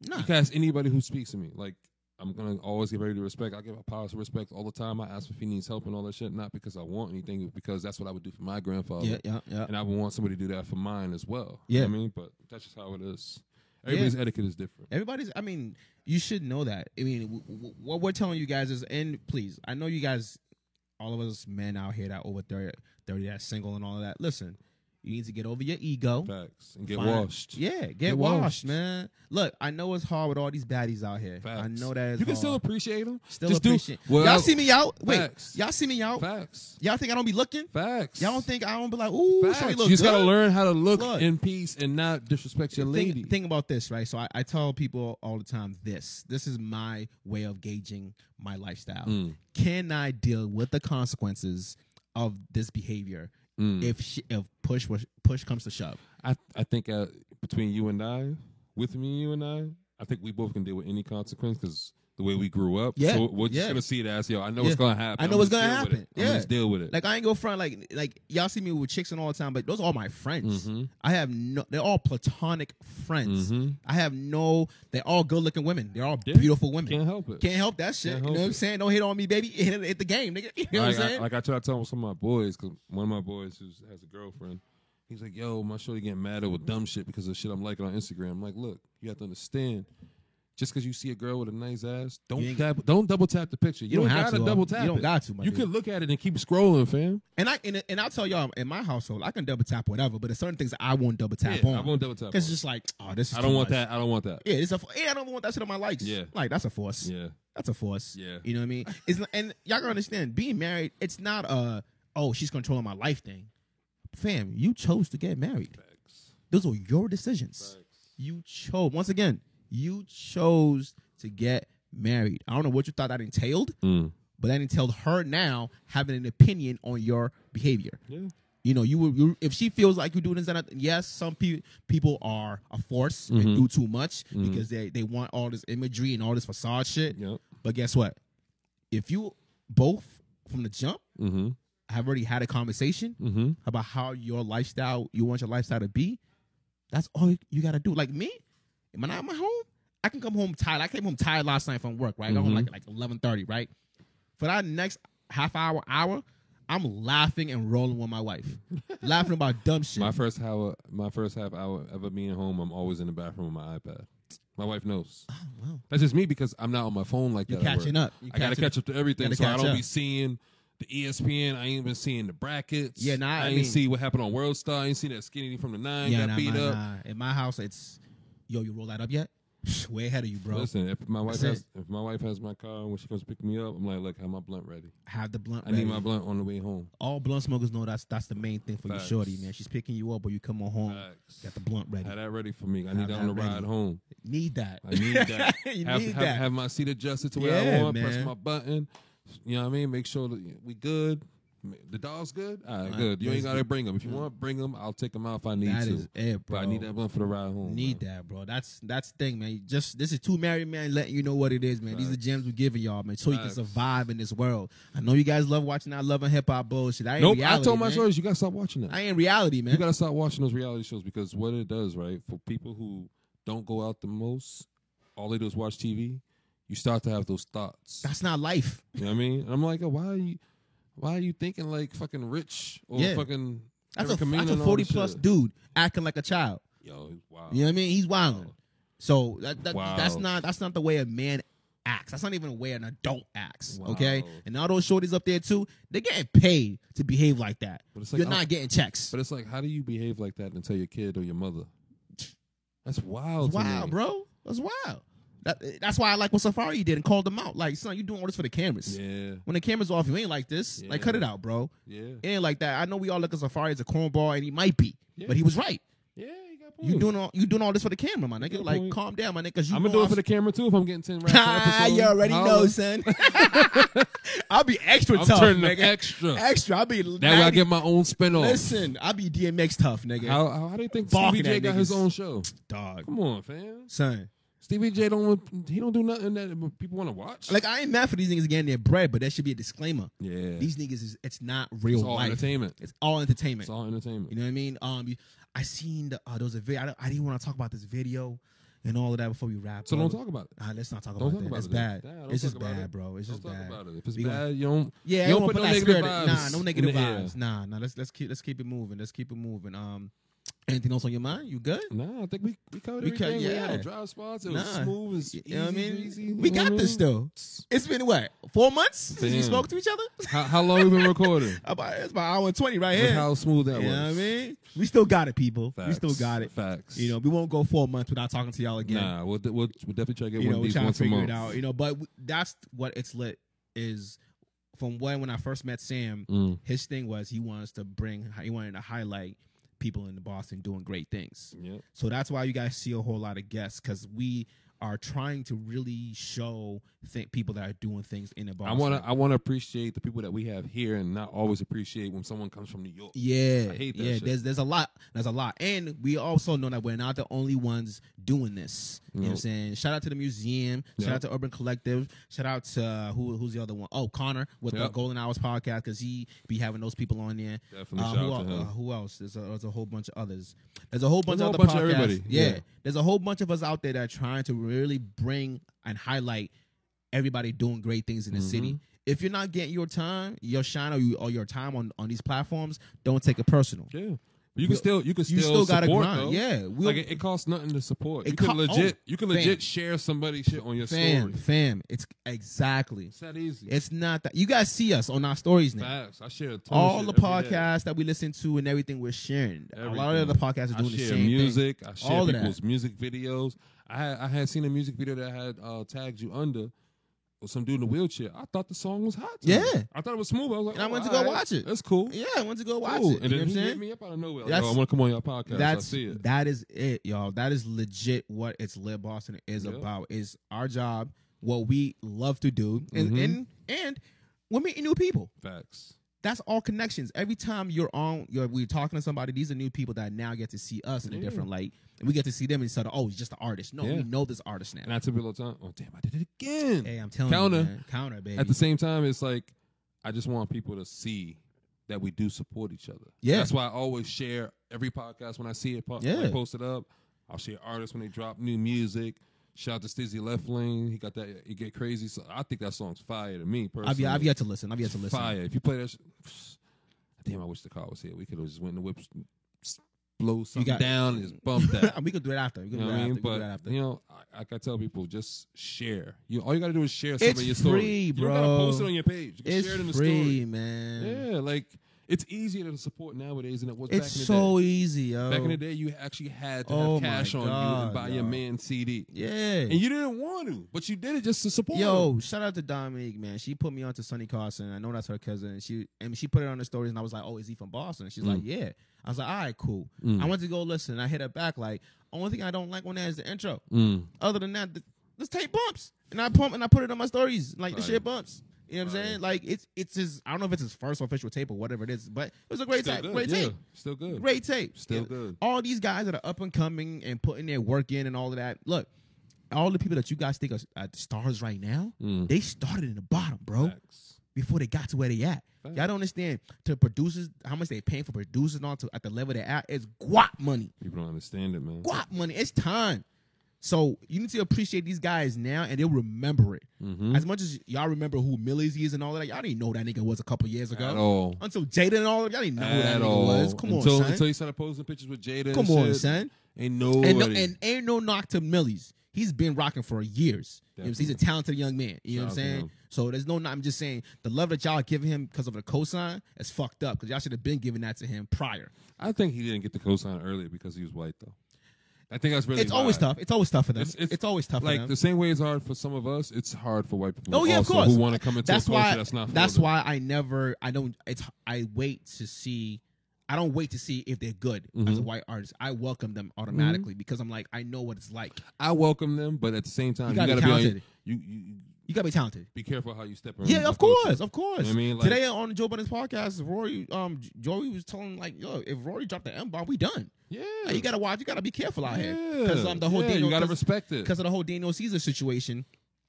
S2: Nah.
S3: you can ask anybody who speaks to me. Like, I'm going to always give everybody respect. I give a positive respect all the time. I ask if he needs help and all that shit, not because I want anything, but because that's what I would do for my grandfather.
S2: Yeah.
S3: And I would want somebody to do that for mine as well.
S2: Yeah.
S3: You know what I mean? But that's just how it is. Everybody's etiquette is different.
S2: Everybody's. I mean, you should know that. I mean, what we're telling you guys is, and please, I know you guys, all of us men out here that over 30 that's single and all of that. Listen, you need to get over your ego.
S3: Facts. And get
S2: Find-
S3: washed.
S2: Yeah, get
S3: Get
S2: washed,
S3: washed.
S2: man. Look, I know it's hard with all these baddies out here.
S3: Facts.
S2: I know that it's
S3: you can
S2: hard.
S3: still appreciate them.
S2: Still
S3: Just
S2: appreciate.
S3: Do, well,
S2: y'all see me out? Wait,
S3: Facts.
S2: y'all see me out?
S3: Facts.
S2: Y'all think I don't be looking?
S3: Facts.
S2: Y'all don't think I don't be like, ooh,
S3: Facts.
S2: shawty
S3: You
S2: look
S3: just
S2: good?
S3: gotta learn how to look
S2: Look.
S3: in peace and not disrespect your lady.
S2: Think about this, right? So I tell people all the time this is my way of gauging my lifestyle. Can I deal with the consequences of this behavior if push comes to shove?
S3: I think between you and I, with me and you and I think we both can deal with any consequence because the way we grew up.
S2: Yeah,
S3: So we're just
S2: yeah.
S3: gonna see it as, yo, I know
S2: Yeah.
S3: what's gonna happen.
S2: I know
S3: I'm
S2: what's
S3: just
S2: gonna
S3: deal with
S2: happen.
S3: it. I'm gonna
S2: Yeah.
S3: just deal with it.
S2: Like I ain't go front like y'all see me with chicks and all the time, but those are all my friends.
S3: Mhm.
S2: I have they're all platonic friends.
S3: Mhm.
S2: I have they're all good looking women. They're all
S3: Yeah.
S2: beautiful women.
S3: Can't help it.
S2: Can't help that shit.
S3: Can't
S2: You know
S3: help
S2: what I'm
S3: it.
S2: saying? Don't hit on me, baby. Hit the game, nigga. You know what I'm saying?
S3: Like I try to tell some of my boys, because one of my boys who has a girlfriend, he's like, yo, my shorty getting mad over dumb shit because of shit I'm liking on Instagram. I'm like, look, you have to understand. Just because you see a girl with a nice ass, don't double tap the picture. You don't
S2: have
S3: gotta
S2: to,
S3: double tap.
S2: you don't
S3: it.
S2: got to, my
S3: You
S2: dude.
S3: can look at it and keep scrolling, fam.
S2: And I'll tell y'all, in my household, I can double tap whatever, but there's certain things that I won't double tap on.
S3: I won't double tap.
S2: Because it's
S3: on.
S2: just like, oh, this is
S3: I don't
S2: too
S3: want
S2: much.
S3: that. I don't want that.
S2: Yeah, I don't want that shit on my likes.
S3: Yeah.
S2: Like, that's a force.
S3: Yeah.
S2: That's a force.
S3: Yeah.
S2: You know what I mean? And y'all gotta understand, being married, it's not she's controlling my life thing. Fam, you chose to get married.
S3: Facts.
S2: Those were your decisions.
S3: Facts.
S2: You chose, once again, you chose to get married. I don't know what you thought that entailed, but that entailed her now having an opinion on your behavior.
S3: Yeah.
S2: You know, you if she feels like you're doing this, and that, yes, some people are a force and do too much because they want all this imagery and all this facade shit.
S3: Yep.
S2: But guess what? If you both from the jump
S3: Mm-hmm.
S2: have already had a conversation about how you want your lifestyle to be, that's all you got to do. Like me, when I'm at home, I can come home tired. I came home tired last night from work, right? I got home like 11:30, right? For that next half hour, I'm laughing and rolling with my wife, laughing about dumb shit.
S3: My first half hour ever being home, I'm always in the bathroom with my iPad. My wife knows.
S2: Oh, wow.
S3: That's just me because I'm not on my phone like
S2: You
S3: that. at work.
S2: catching up. You
S3: I got to
S2: catching
S3: catch up to everything,
S2: Gotta
S3: so I
S2: catch
S3: don't
S2: up.
S3: be seeing the ESPN. I ain't been seeing the brackets.
S2: Yeah, nah,
S3: I
S2: I
S3: ain't
S2: mean-
S3: see what happened on World Star. I ain't seen that skinny from the 9 got beat up.
S2: In my house, it's you roll that up yet? Way ahead of you, bro.
S3: Listen, if my wife
S2: That's
S3: has my car when she comes pick me up, I'm like, look, have my blunt ready.
S2: Have the blunt.
S3: I need
S2: ready.
S3: my blunt on the way home.
S2: All blunt smokers know that's the main thing for
S3: Facts.
S2: your shorty, man. She's picking you up, or you come on home,
S3: Facts.
S2: got the blunt ready.
S3: Have that ready for me. I need
S2: Have
S3: that on the
S2: that
S3: ride
S2: ready.
S3: home.
S2: Need that.
S3: I need that.
S2: You
S3: have,
S2: need
S3: have,
S2: that.
S3: have my seat adjusted to where
S2: Yeah,
S3: I want. Press
S2: man.
S3: my button. You know what I mean? Make sure that we good. The dog's good. All right, good. You ain't gotta bring them. If you want, bring them. I'll take them out if I need
S2: That
S3: to.
S2: is it, bro.
S3: But I need that blunt for the ride home.
S2: Need
S3: man.
S2: that, bro. That's the thing, man. This is two married men letting you know what it is, man. These are the gems we're giving y'all, man, so you can
S3: Facts.
S2: survive in this world. I know you guys love watching that Love and Hip Hop bullshit. I ain't
S3: Nope.
S2: reality,
S3: I told my
S2: man.
S3: shorties, you gotta stop watching that.
S2: I ain't reality, man.
S3: You gotta stop watching those reality shows because what it does, right? For people who don't go out the most, all they do is watch TV. you start to have those thoughts.
S2: That's not life.
S3: You know what I mean? And I'm like, oh, why are you thinking like fucking Rich or fucking
S2: That's
S3: Eric
S2: a
S3: Kamina and all
S2: 40
S3: this
S2: plus
S3: shit?
S2: dude acting like a child.
S3: Yo, wow.
S2: You know what I mean? He's wilding. So
S3: Wow.
S2: that's not the way a man acts. That's not even the way an adult acts.
S3: Wow.
S2: Okay, and all those shorties up there too, they're getting paid to behave like that.
S3: But it's like,
S2: You're not getting checks.
S3: But it's like, how do you behave like that and tell your kid or your mother? That's wild.
S2: It's wild, bro. That's wild. That's why I like what Safari did and called them out. Like, son, you doing all this for the cameras.
S3: Yeah.
S2: When the camera's off, you ain't like this.
S3: Yeah.
S2: Like, cut it out, bro.
S3: Yeah.
S2: It ain't like that. I know we all look at Safari as a cornball, and he might be, but he was right.
S3: Yeah, you got point.
S2: You doing all this for the camera, my nigga. Like, calm down, my nigga. Cause
S3: I'm gonna do it for the camera too if I'm getting 10 racks an episode.
S2: You already know, son. I'll be extra
S3: I'm
S2: tough,
S3: turning
S2: nigga.
S3: extra.
S2: Extra. I'll be.
S3: That way I get my own spin off.
S2: Listen, I'll be DMX tough, nigga.
S3: How do you think
S2: Barking
S3: Stevie J
S2: at
S3: got his
S2: niggas.
S3: own show?
S2: Dog,
S3: Come on, fam.
S2: son.
S3: Stevie J don't do nothing that people want to watch.
S2: Like, I ain't mad for these niggas getting their bread, but that should be a disclaimer.
S3: Yeah.
S2: These niggas it's not real
S3: It's all
S2: life.
S3: entertainment.
S2: It's all entertainment.
S3: It's all entertainment.
S2: You know what I mean? I seen there was a video. I didn't want to talk about this video and all of that before we wrap.
S3: So
S2: bro.
S3: don't talk about it.
S2: Let's not talk
S3: Don't
S2: about
S3: talk
S2: that.
S3: about
S2: It's
S3: it.
S2: bad.
S3: Yeah, don't
S2: It's just
S3: talk about
S2: bad,
S3: it.
S2: bro. It's just
S3: Don't
S2: bad.
S3: talk about it. If it's
S2: We
S3: bad,
S2: gonna-
S3: you don't.
S2: Yeah,
S3: you don't
S2: put
S3: put no
S2: that
S3: negative
S2: spirit.
S3: vibes.
S2: Nah, no negative
S3: in the air.
S2: vibes. Nah. Let's keep it moving. Let's keep it moving. Anything else on your mind? You good?
S3: Nah, I think we covered
S2: We
S3: everything. We
S2: yeah.
S3: had dry spots. It was smooth. It's easy,
S2: You know what I mean?
S3: breezy.
S2: We
S3: You know
S2: got
S3: what I
S2: this
S3: mean?
S2: though. It's been what, 4 months since we
S3: Damn.
S2: spoke to each other?
S3: How long we been recording?
S2: It's about an hour and 20 right
S3: Look
S2: here.
S3: how smooth that
S2: You
S3: was.
S2: know what I mean? We still got it, people. We
S3: Facts.
S2: still got it.
S3: Facts.
S2: You know, we won't go 4 months without talking to y'all again.
S3: Nah, we'll definitely try to get
S2: You
S3: one
S2: know,
S3: of
S2: we're
S3: these
S2: trying to
S3: once a
S2: figure
S3: month.
S2: it out. You know, but that's what It's Lit is. From when I first met Sam, his thing was he wanted to highlight people in Boston doing great things.
S3: Yep.
S2: So that's why you guys see a whole lot of guests, because we are trying to really show people that are doing things in the Boston.
S3: I want to appreciate the people that we have here, and not always appreciate when someone comes from New York.
S2: Yeah,
S3: I hate that
S2: yeah.
S3: shit.
S2: There's a lot, and we also know that we're not the only ones doing this. You know what I'm saying? Shout out to the museum. Shout out to Urban Collective. Shout out to who's the other one? Oh, Connor with the Golden Hours podcast, because he be having those people on there.
S3: Definitely shout out to him.
S2: Who else? There's a whole bunch of others. There's a whole bunch
S3: There's
S2: of
S3: a
S2: other
S3: whole bunch of
S2: podcasts.
S3: everybody.
S2: Yeah.
S3: Yeah.
S2: There's a whole bunch of us out there that are trying to really bring and highlight everybody doing great things in the city. If you're not getting your time, your shine, or your time on these platforms, don't take it personal.
S3: Yeah. You can still
S2: gotta
S3: support,
S2: grind.
S3: though.
S2: Yeah,
S3: like it costs nothing to support.
S2: It
S3: You can
S2: fam.
S3: legit share somebody's shit on your story.
S2: Fam, it's exactly.
S3: It's that easy.
S2: It's not that you guys see us on our stories now.
S3: Facts. I share a ton
S2: All
S3: of
S2: the
S3: shit every day.
S2: podcasts that we listen to and everything we're sharing. A lot of the
S3: Everything.
S2: other podcasts are doing
S3: I
S2: the
S3: share
S2: same
S3: music.
S2: thing.
S3: I share
S2: All of that.
S3: people's music videos. I had seen a music video that had tagged you under with some dude in a wheelchair. I thought the song was hot.
S2: Yeah.
S3: I thought it was smooth. I was like,
S2: And I went to go watch it.
S3: That's cool.
S2: Yeah, I went to go watch
S3: Cool.
S2: it.
S3: And
S2: You know
S3: then
S2: what
S3: he
S2: I'm
S3: hit
S2: saying?
S3: me up out of nowhere. Like,
S2: That's-
S3: I want to come on your podcast. I see it.
S2: That is it, y'all. That is legit what It's Lit Boston is
S3: Yep.
S2: about. Is our job, what we love to do, and
S3: Mm-hmm.
S2: and we're meeting new people.
S3: Facts.
S2: That's all connections. Every time we're talking to somebody, these are new people that now get to see us in a different light. And we get to see them instead of, he's just an artist. No, we know this artist now.
S3: And I tell people all the time, oh, damn, I did it again.
S2: Hey, I'm telling
S3: Counter.
S2: you, man. Counter, baby.
S3: At the same time, it's like, I just want people to see that we do support each other.
S2: Yeah.
S3: That's why I always share every podcast when I see it
S2: Yeah.
S3: posted up. I'll share artists when they drop new music. Shout out to Stizzy Left Lane. He got that You Get Crazy. So I think that song's fire to me personally.
S2: I've yet to listen.
S3: Fire. If you play that damn, I wish the car was here. We could have just went in the whip, blow something down and just bump that.
S2: We could do it after. We
S3: You
S2: can
S3: know
S2: do
S3: what I
S2: it
S3: mean?
S2: after. We can do
S3: But,
S2: it after.
S3: you know, I gotta tell people, just share. All you gotta do is share some
S2: It's
S3: of your story.
S2: free,
S3: You don't
S2: bro.
S3: gotta post it on your page. You can
S2: It's
S3: share it in the
S2: free,
S3: story.
S2: man.
S3: Yeah, like, it's easier to support nowadays than it was
S2: It's
S3: back in the
S2: so
S3: day.
S2: easy, yo.
S3: Back in the day, you actually had to
S2: Oh
S3: have cash
S2: my
S3: on you
S2: God,
S3: and buy your
S2: yo.
S3: man CD.
S2: Yeah.
S3: And you didn't want to, but you did it just to support him.
S2: Yo, shout out to Dominique, man. She put me on to Sonny Carson. I know that's her cousin. She put it on the stories, and I was like, is he from Boston? She's like, yeah. I was like, all right, cool. I went to go listen. I hit her back like, only thing I don't like on that is the intro. Other than that, this tape bumps. And I put it on my stories. Like, the shit bumps. You know what I'm saying? Like, it's his, I don't know if it's his first official tape or whatever it is, but it was a great tape. Great tape.
S3: Still good.
S2: Great tape.
S3: Still good.
S2: All these guys that are up and coming and putting their work in and all of that. Look, all the people that you guys think are stars right now, they started in the bottom, bro.
S3: Facts.
S2: Before they got to where they at. Y'all don't understand. To producers, how much they paying for producers on to at the level they're at is guap money.
S3: People don't understand it, man.
S2: Guap money. It's time. So you need to appreciate these guys now, and they'll remember it.
S3: Mm-hmm.
S2: As much as y'all remember who Millie's is and all that, y'all didn't know that nigga was a couple years ago.
S3: At all.
S2: Until Jada and all of y'all didn't know who that nigga was. Come on, son.
S3: Until he started posting pictures with Jada.
S2: Come
S3: and
S2: on,
S3: shit,
S2: son.
S3: Ain't nobody.
S2: And ain't no knock to Millie's. He's been rocking for years. You know, he's a talented young man. You know what I'm saying? So there's no. I'm just saying the love that y'all are giving him because of the cosign is fucked up. Because y'all should have been giving that to him prior.
S3: I think he didn't get the cosign earlier because he was white, though. I think that's really.
S2: It's always tough. It's always tough for them. It's always tough
S3: like
S2: for them.
S3: The same way it's hard for some of us, it's hard for white people.
S2: Oh yeah,
S3: also,
S2: of course.
S3: Who want to come into a culture that's not.
S2: That's why I wait to see. I don't wait to see if they're good as a white artist. I welcome them automatically because I'm like, I know what it's like.
S3: I welcome them, but at the same time,
S2: you gotta be talented.
S3: You
S2: gotta be talented.
S3: Be careful how you step around.
S2: Yeah, of course.
S3: You know what I mean?
S2: Today on Joe Budden's podcast, Joey was telling like, yo, if Rory dropped the M-bomb, we done.
S3: Yeah,
S2: like, you gotta watch. You gotta be careful out here because the whole
S3: you gotta respect it
S2: because of the whole Daniel Caesar situation.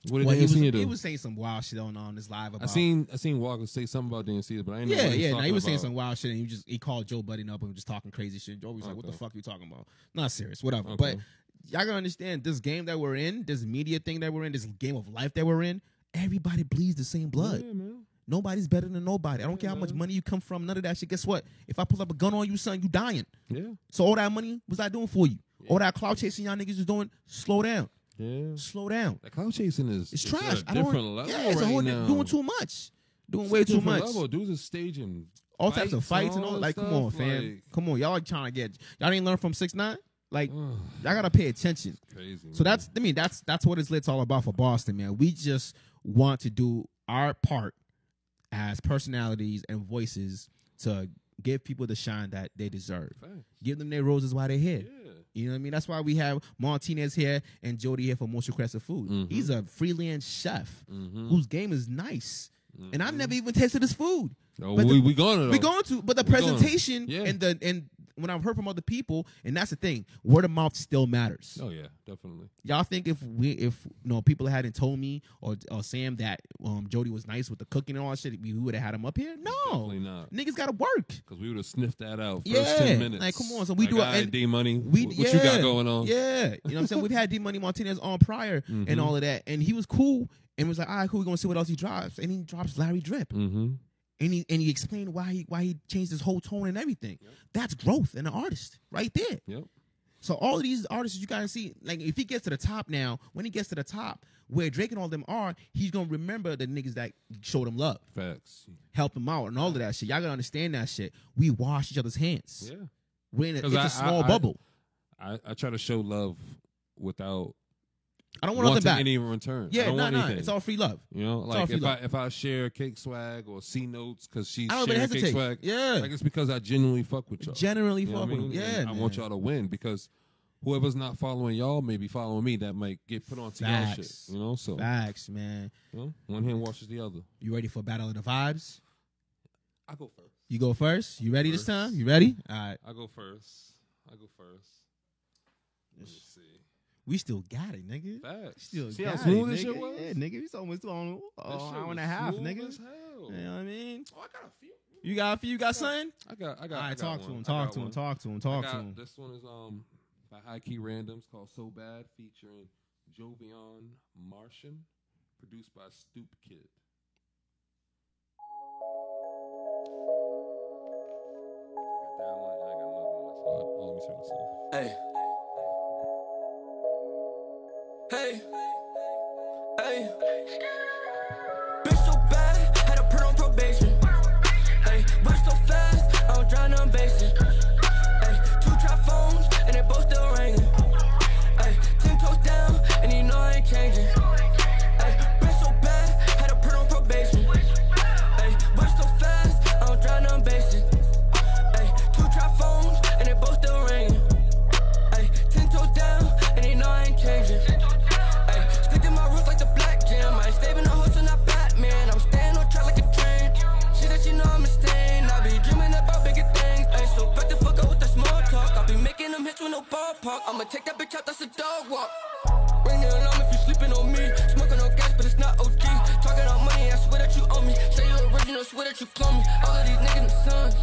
S3: What did
S2: he was saying some wild shit on his live about.
S3: I seen Walker say something about Daniel Caesar, but I ain't know.
S2: He was saying some wild shit, and he called Joe Budden up and was just talking crazy shit. Joe was like, "What the fuck are you talking about? Not serious, whatever." But y'all gotta understand this game that we're in, this media thing that we're in, this game of life that we're in. Everybody bleeds the same blood.
S3: Yeah, man.
S2: Nobody's better than nobody. I don't care how much money you come from. None of that shit. Guess what? If I pull up a gun on you, son, you dying.
S3: Yeah.
S2: So all that money, what's I doing for you? Yeah. All that clout chasing y'all niggas is doing, slow down.
S3: Yeah.
S2: Slow down.
S3: That clout chasing is
S2: trash.
S3: A different level
S2: it's
S3: right now.
S2: Doing too much. Doing way too much.
S3: Level. Dudes are staging
S2: all types of fights and all. Like, come on, fam. Come on. Y'all trying to get. Y'all didn't learn from 6ix9ine? Like, y'all gotta pay attention.
S3: Crazy.
S2: So that's what it's all about for Boston, man. We just want to do our part as personalities and voices to give people the shine that they deserve.
S3: Thanks.
S2: Give them their roses while they're here.
S3: Yeah.
S2: You know what I mean? That's why we have Martinez here and Jody here for Motion Crescent Food.
S3: Mm-hmm.
S2: He's a freelance chef whose game is nice. And I've never even tasted his food.
S3: No, we going to.
S2: We're going to. But the presentation and when I've heard from other people, and that's the thing, word of mouth still matters.
S3: Oh yeah, definitely.
S2: Y'all think if people hadn't told me or Sam that Jody was nice with the cooking and all that shit, we would have had him up here? No,
S3: definitely not.
S2: Niggas got to work
S3: because we would have sniffed that out first 10 minutes.
S2: Like, come on, so we do it.
S3: D Money, what you got going on?
S2: Yeah, you know what I'm saying. We've had D Money Martinez on prior and all of that, and he was cool and was like, all right, cool, we're gonna see what else he drops, and he drops Larry Drip. And he explained why he changed his whole tone and everything. Yep. That's growth in an artist right there.
S3: Yep.
S2: So all of these artists you guys see, like if he gets to the top now, when he gets to the top, where Drake and all them are, he's gonna remember the niggas that showed him love.
S3: Facts.
S2: Help him out and all of that shit. Y'all gotta understand that shit. We wash each other's hands.
S3: Yeah.
S2: We're in a small bubble.
S3: I try to show love without
S2: I don't want nothing back.
S3: Any return.
S2: Yeah, no. It's all free love.
S3: You know, like if I share Cake Swag or C Notes because she's sharing Cake Swag, like it's because I genuinely fuck with y'all.
S2: Genuinely fuck with them. Yeah,
S3: I want y'all to win because whoever's not following y'all may be following me. That might get put onto your shit. You know, so
S2: facts, man.
S3: You know, one hand washes the other.
S2: You ready for Battle of the Vibes?
S3: I go first.
S2: You go first. You ready this time? You ready? All right.
S3: I go first. Let me see.
S2: We still got it, nigga.
S3: Facts.
S2: Still
S3: see
S2: got
S3: how smooth
S2: it,
S3: this
S2: nigga.
S3: shit was?
S2: Yeah, nigga. We almost on hour and a half, nigga.
S3: As hell.
S2: You know what I mean?
S3: Oh, I got a few.
S2: You got a few? You got something?
S3: I got.
S2: All right, talk to him.
S3: This one is by High Key Randoms called So Bad, featuring Jovian Martian, produced by Stoop Kid. I got that one, and I got another one. Let me turn this off.
S1: Hey. Hey, hey, bitch so bad, had to put on probation. Hey, watch so fast, I don't drown on basin. Hey, 2 trap phones, and they both still ringing. Hey, 10 toes down, and you know I ain't changing. Hey, bitch so bad, had to put on probation. Hey, watch so fast, I don't drown on basin. Hey, 2 trap phones, and they both still ringing. Hey, 10 toes down, and you know I ain't changing. Ballpark. I'ma take that bitch out, that's a dog walk. Ring the alarm if you sleeping on me. Smoking on gas, but it's not OG. Talking about money, I swear that you owe me. Say you original, swear that you clone me. All of these niggas my sons,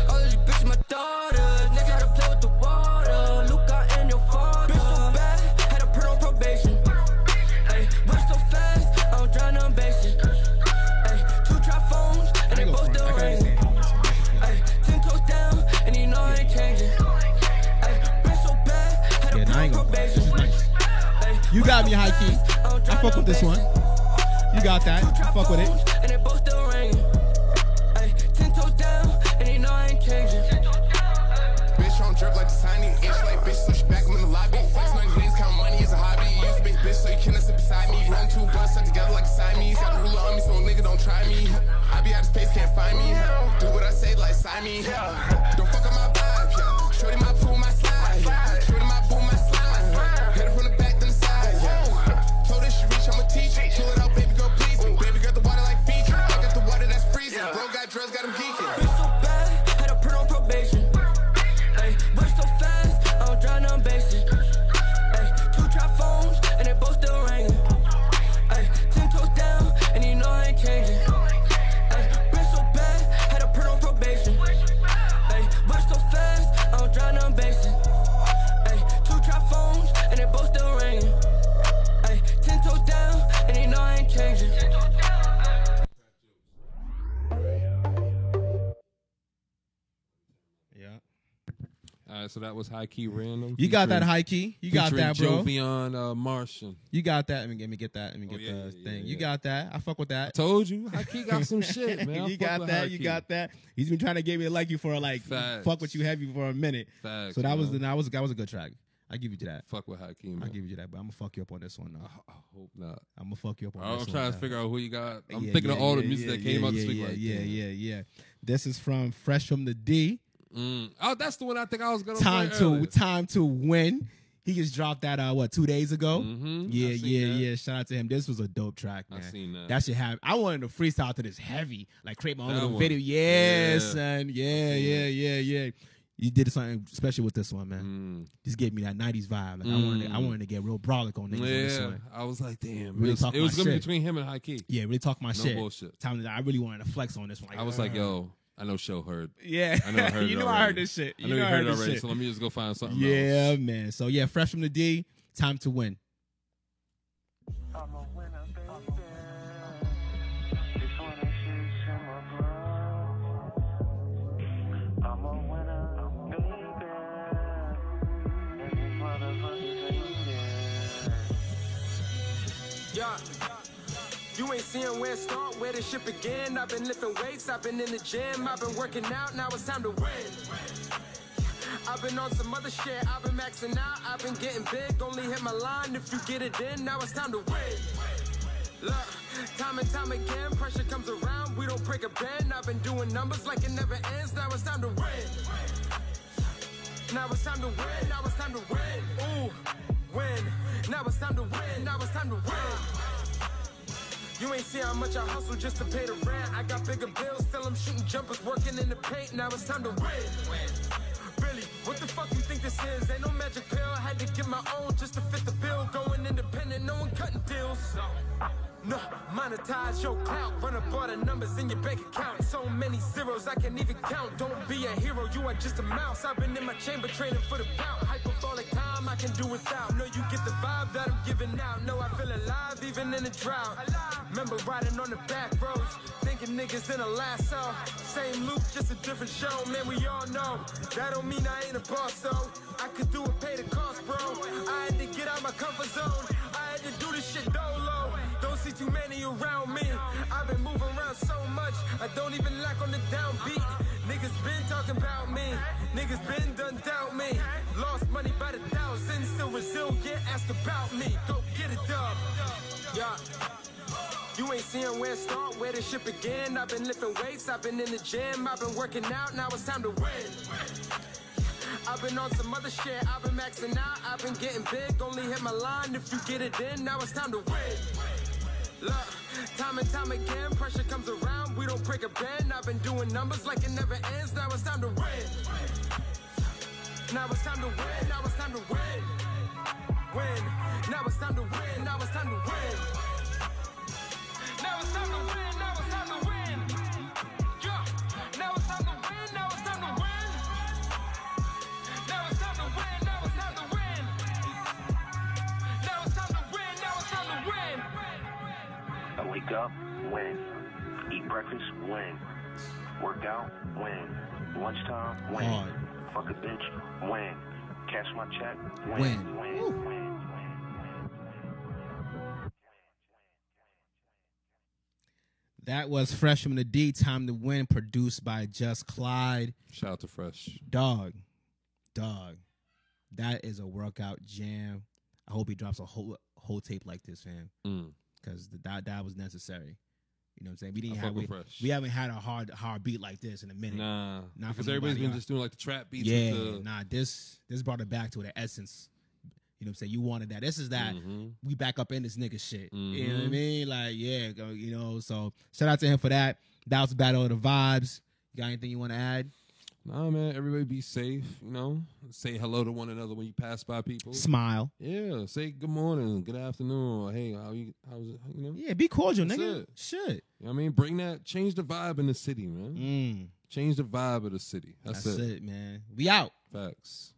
S1: all of these bitches my daughters. Niggas try to play with the water. Luca and your father. Bitch so bad, had to put on
S2: You got me, high key. I fuck with this one. You got that. Fuck with it.
S1: And they both still ringing. Ay, 10 toes down, and they know I ain't changing.
S4: Bitch on drip like the tiny inch like bitch, so she back in the lobby. Flex my days, count money is a hobby. Use big bitch so you cannot sit beside me. Run two blunts stuck together like a Siamese. Got the ruler on me so a nigga don't try me. I be out of space, can't find me. Do what I say like Siamese. Don't fuck up my vibe, yeah. Shorty my pool, my slide, yeah. Shorty my boom, my slide. Hit it from the back, then the side, yeah. Told her she reach, I'ma teach. Pull it out, baby girl, please me. Baby girl, the water like Fiji. I got the water that's freezing. Bro got drugs, got him geeking.
S1: Bitch so bad, had to put on probation. Ay, work so fast, I don't drown on basic. Ay, 2 trap phones, and they both still ringing. Ay, 10 toes down, and you know I ain't changing. Ay, bitch so bad, had to put on probation. Ay, work so fast, I don't drown on basic. Ay, 2 trap phones, and they both still ringing. Ay, 10 toes down, and you know I ain't changing.
S2: Yeah.
S3: All right, so that was High Key Random.
S2: You got that
S3: featuring-
S2: high key. You got
S3: featuring
S2: that, bro.
S3: Jovion Martian.
S2: You got that. Let me get that. Let me get
S3: yeah,
S2: the
S3: yeah,
S2: thing.
S3: yeah,
S2: You
S3: yeah.
S2: got that. I fuck with that.
S3: Told you, High Key got some shit, man. I
S2: You
S3: fuck
S2: got
S3: with
S2: that.
S3: High
S2: You
S3: Key.
S2: got that. He's been trying to get me to like you for like
S3: Facts.
S2: fuck with you heavy for a minute.
S3: Facts,
S2: So that was
S3: man.
S2: that was a good track. I give you that.
S3: Fuck with High Key, man.
S2: I give you that, but I'm gonna fuck you up on this one though.
S3: I hope not.
S2: I'm gonna fuck you up on
S3: I
S2: this
S3: was
S2: one.
S3: trying to
S2: though.
S3: figure out who you got. I'm
S2: Yeah,
S3: thinking of all the
S2: yeah,
S3: music
S2: yeah,
S3: that came
S2: yeah,
S3: out this
S2: yeah,
S3: week.
S2: Yeah,
S3: like,
S2: yeah,
S3: damn.
S2: yeah. This is from Fresh from the D.
S3: Oh, that's the one I think I was gonna
S2: Time
S3: play
S2: to
S3: earlier.
S2: time to win. He just dropped that 2 days ago.
S3: Mhm.
S2: Yeah,
S3: I seen
S2: yeah,
S3: that.
S2: yeah. Shout out to him. This was a dope track,
S3: I
S2: man.
S3: seen that.
S2: That should have. I wanted to freestyle to this heavy, like create my own
S3: That
S2: little
S3: one.
S2: video. Yeah,
S3: Yeah.
S2: son. Yeah,
S3: seen
S2: yeah,
S3: it.
S2: yeah, yeah. You did something special with this one, man. Just gave me that '90s vibe. Like I wanted to get real brolic on niggas on this
S3: Yeah,
S2: one.
S3: I was like, damn.
S2: Really
S3: it was
S2: talk
S3: it was
S2: my
S3: gonna be
S2: shit.
S3: between him and High Key.
S2: Yeah, really talk my
S3: No
S2: shit.
S3: bullshit.
S2: I really wanted to flex on this one.
S3: I was like, yo, I know Show heard.
S2: yeah,
S3: I know I heard
S2: you
S3: it
S2: know
S3: already.
S2: I heard this shit.
S3: I
S2: You
S3: know
S2: know
S3: you
S2: I
S3: heard
S2: heard
S3: it
S2: this
S3: already,
S2: shit.
S3: so let me just go find something
S2: Yeah,
S3: else.
S2: man. So yeah, Fresh from the D. Time to win.
S5: I'm a winner, baby. This one is shit in my blood. I'm a winner, baby. And this motherfucker, baby.
S1: Yeah. You ain't seeing where it start, where the shit begin. I've been lifting weights, I've been in the gym, I've been working out, now it's time to win. I've been on some other shit, I've been maxing out, I've been getting big, only hit my line if you get it in, now it's time to win. Look, time and time again, pressure comes around, we don't break a bend. I've been doing numbers like it never ends, now it's time to win. Now it's time to win, now it's time to win. Ooh, win. Now it's time to win, now it's time to win. You ain't see how much I hustle just to pay the rent. I got bigger bills, still I'm shooting jumpers, working in the paint. Now it's time to win. Really, what the fuck you think this is? Ain't no magic pill, I had to get my own just to fit the bill. Going independent, no one cutting deals. No, monetize your clout. Run up all the numbers in your bank account. So many zeros I can't even count. Don't be a hero, you are just a mouse. I've been in my chamber training for the bout. Hyperbolic time I can do without. No, you get the vibe that I'm giving out. No, I feel alive even in the drought. Remember riding on the back roads, thinking niggas in a lasso. Same loop, just a different show. Man, we all know that don't mean I ain't a boss, so I could do it, pay the cost, bro. I had to get out my comfort zone. I had to do this shit dolo. Don't see too many around me. I've been moving around so much, I don't even lack on the downbeat. Niggas been talking about me, niggas been done doubt me. Lost money by the thousands, still resilient, ask about me. Go get it done. Yeah. You ain't seeing where it start, where the shit begin. I've been lifting weights, I've been in the gym, I've been working out, now it's time to win. I've been on some other shit, I've been maxing out, I've been getting big, only hit my line if you get it in, now it's time to win. Look, time and time again, pressure comes around, we don't break a bend. I've been doing numbers like it never ends, now it's time to win. Now it's time to win, now it's time to win. Win, now it's time to win, now it's time to win. Now it's time to win, now it's time to win. Yeah, now it's time to win, now it's time to win. Now it's time to win, now it's time to win. Now it's time to win, now it's time to win.
S5: I wake up, win. Eat breakfast, win. Work out, win. Lunchtime, win.
S2: Hard.
S5: Fuck a bitch, win. Cash my check,
S2: Win.
S5: win. Win. Win. Win.
S2: That was Fresh from the D, Time to Win, produced by Just Clyde.
S3: Shout out to Fresh.
S2: Dog. That is a workout jam. I hope he drops a whole tape like this, fam. Because that was necessary. You know what I'm saying? We haven't had a hard beat like this in a minute.
S3: Nah.
S2: Not
S3: because
S2: for
S3: everybody's been
S2: else.
S3: just doing like the trap beats.
S2: Yeah, this brought it back to the essence. You know what I'm saying? You wanted that. This is that. We back up in this nigga shit. You know what I mean? Like, yeah, you know, so shout out to him for that. That was Battle of the Vibes. You got anything you want to add?
S3: Nah, man, everybody be safe, you know. Say hello to one another when you pass by people.
S2: Smile.
S3: Yeah, say good morning, good afternoon, or hey, how's it, you know?
S2: Yeah, be cordial,
S3: That's
S2: nigga.
S3: it.
S2: Shit.
S3: You know what I mean? Change the vibe in the city, man. Change the vibe of the city. That's
S2: it, man. We out.
S3: Facts.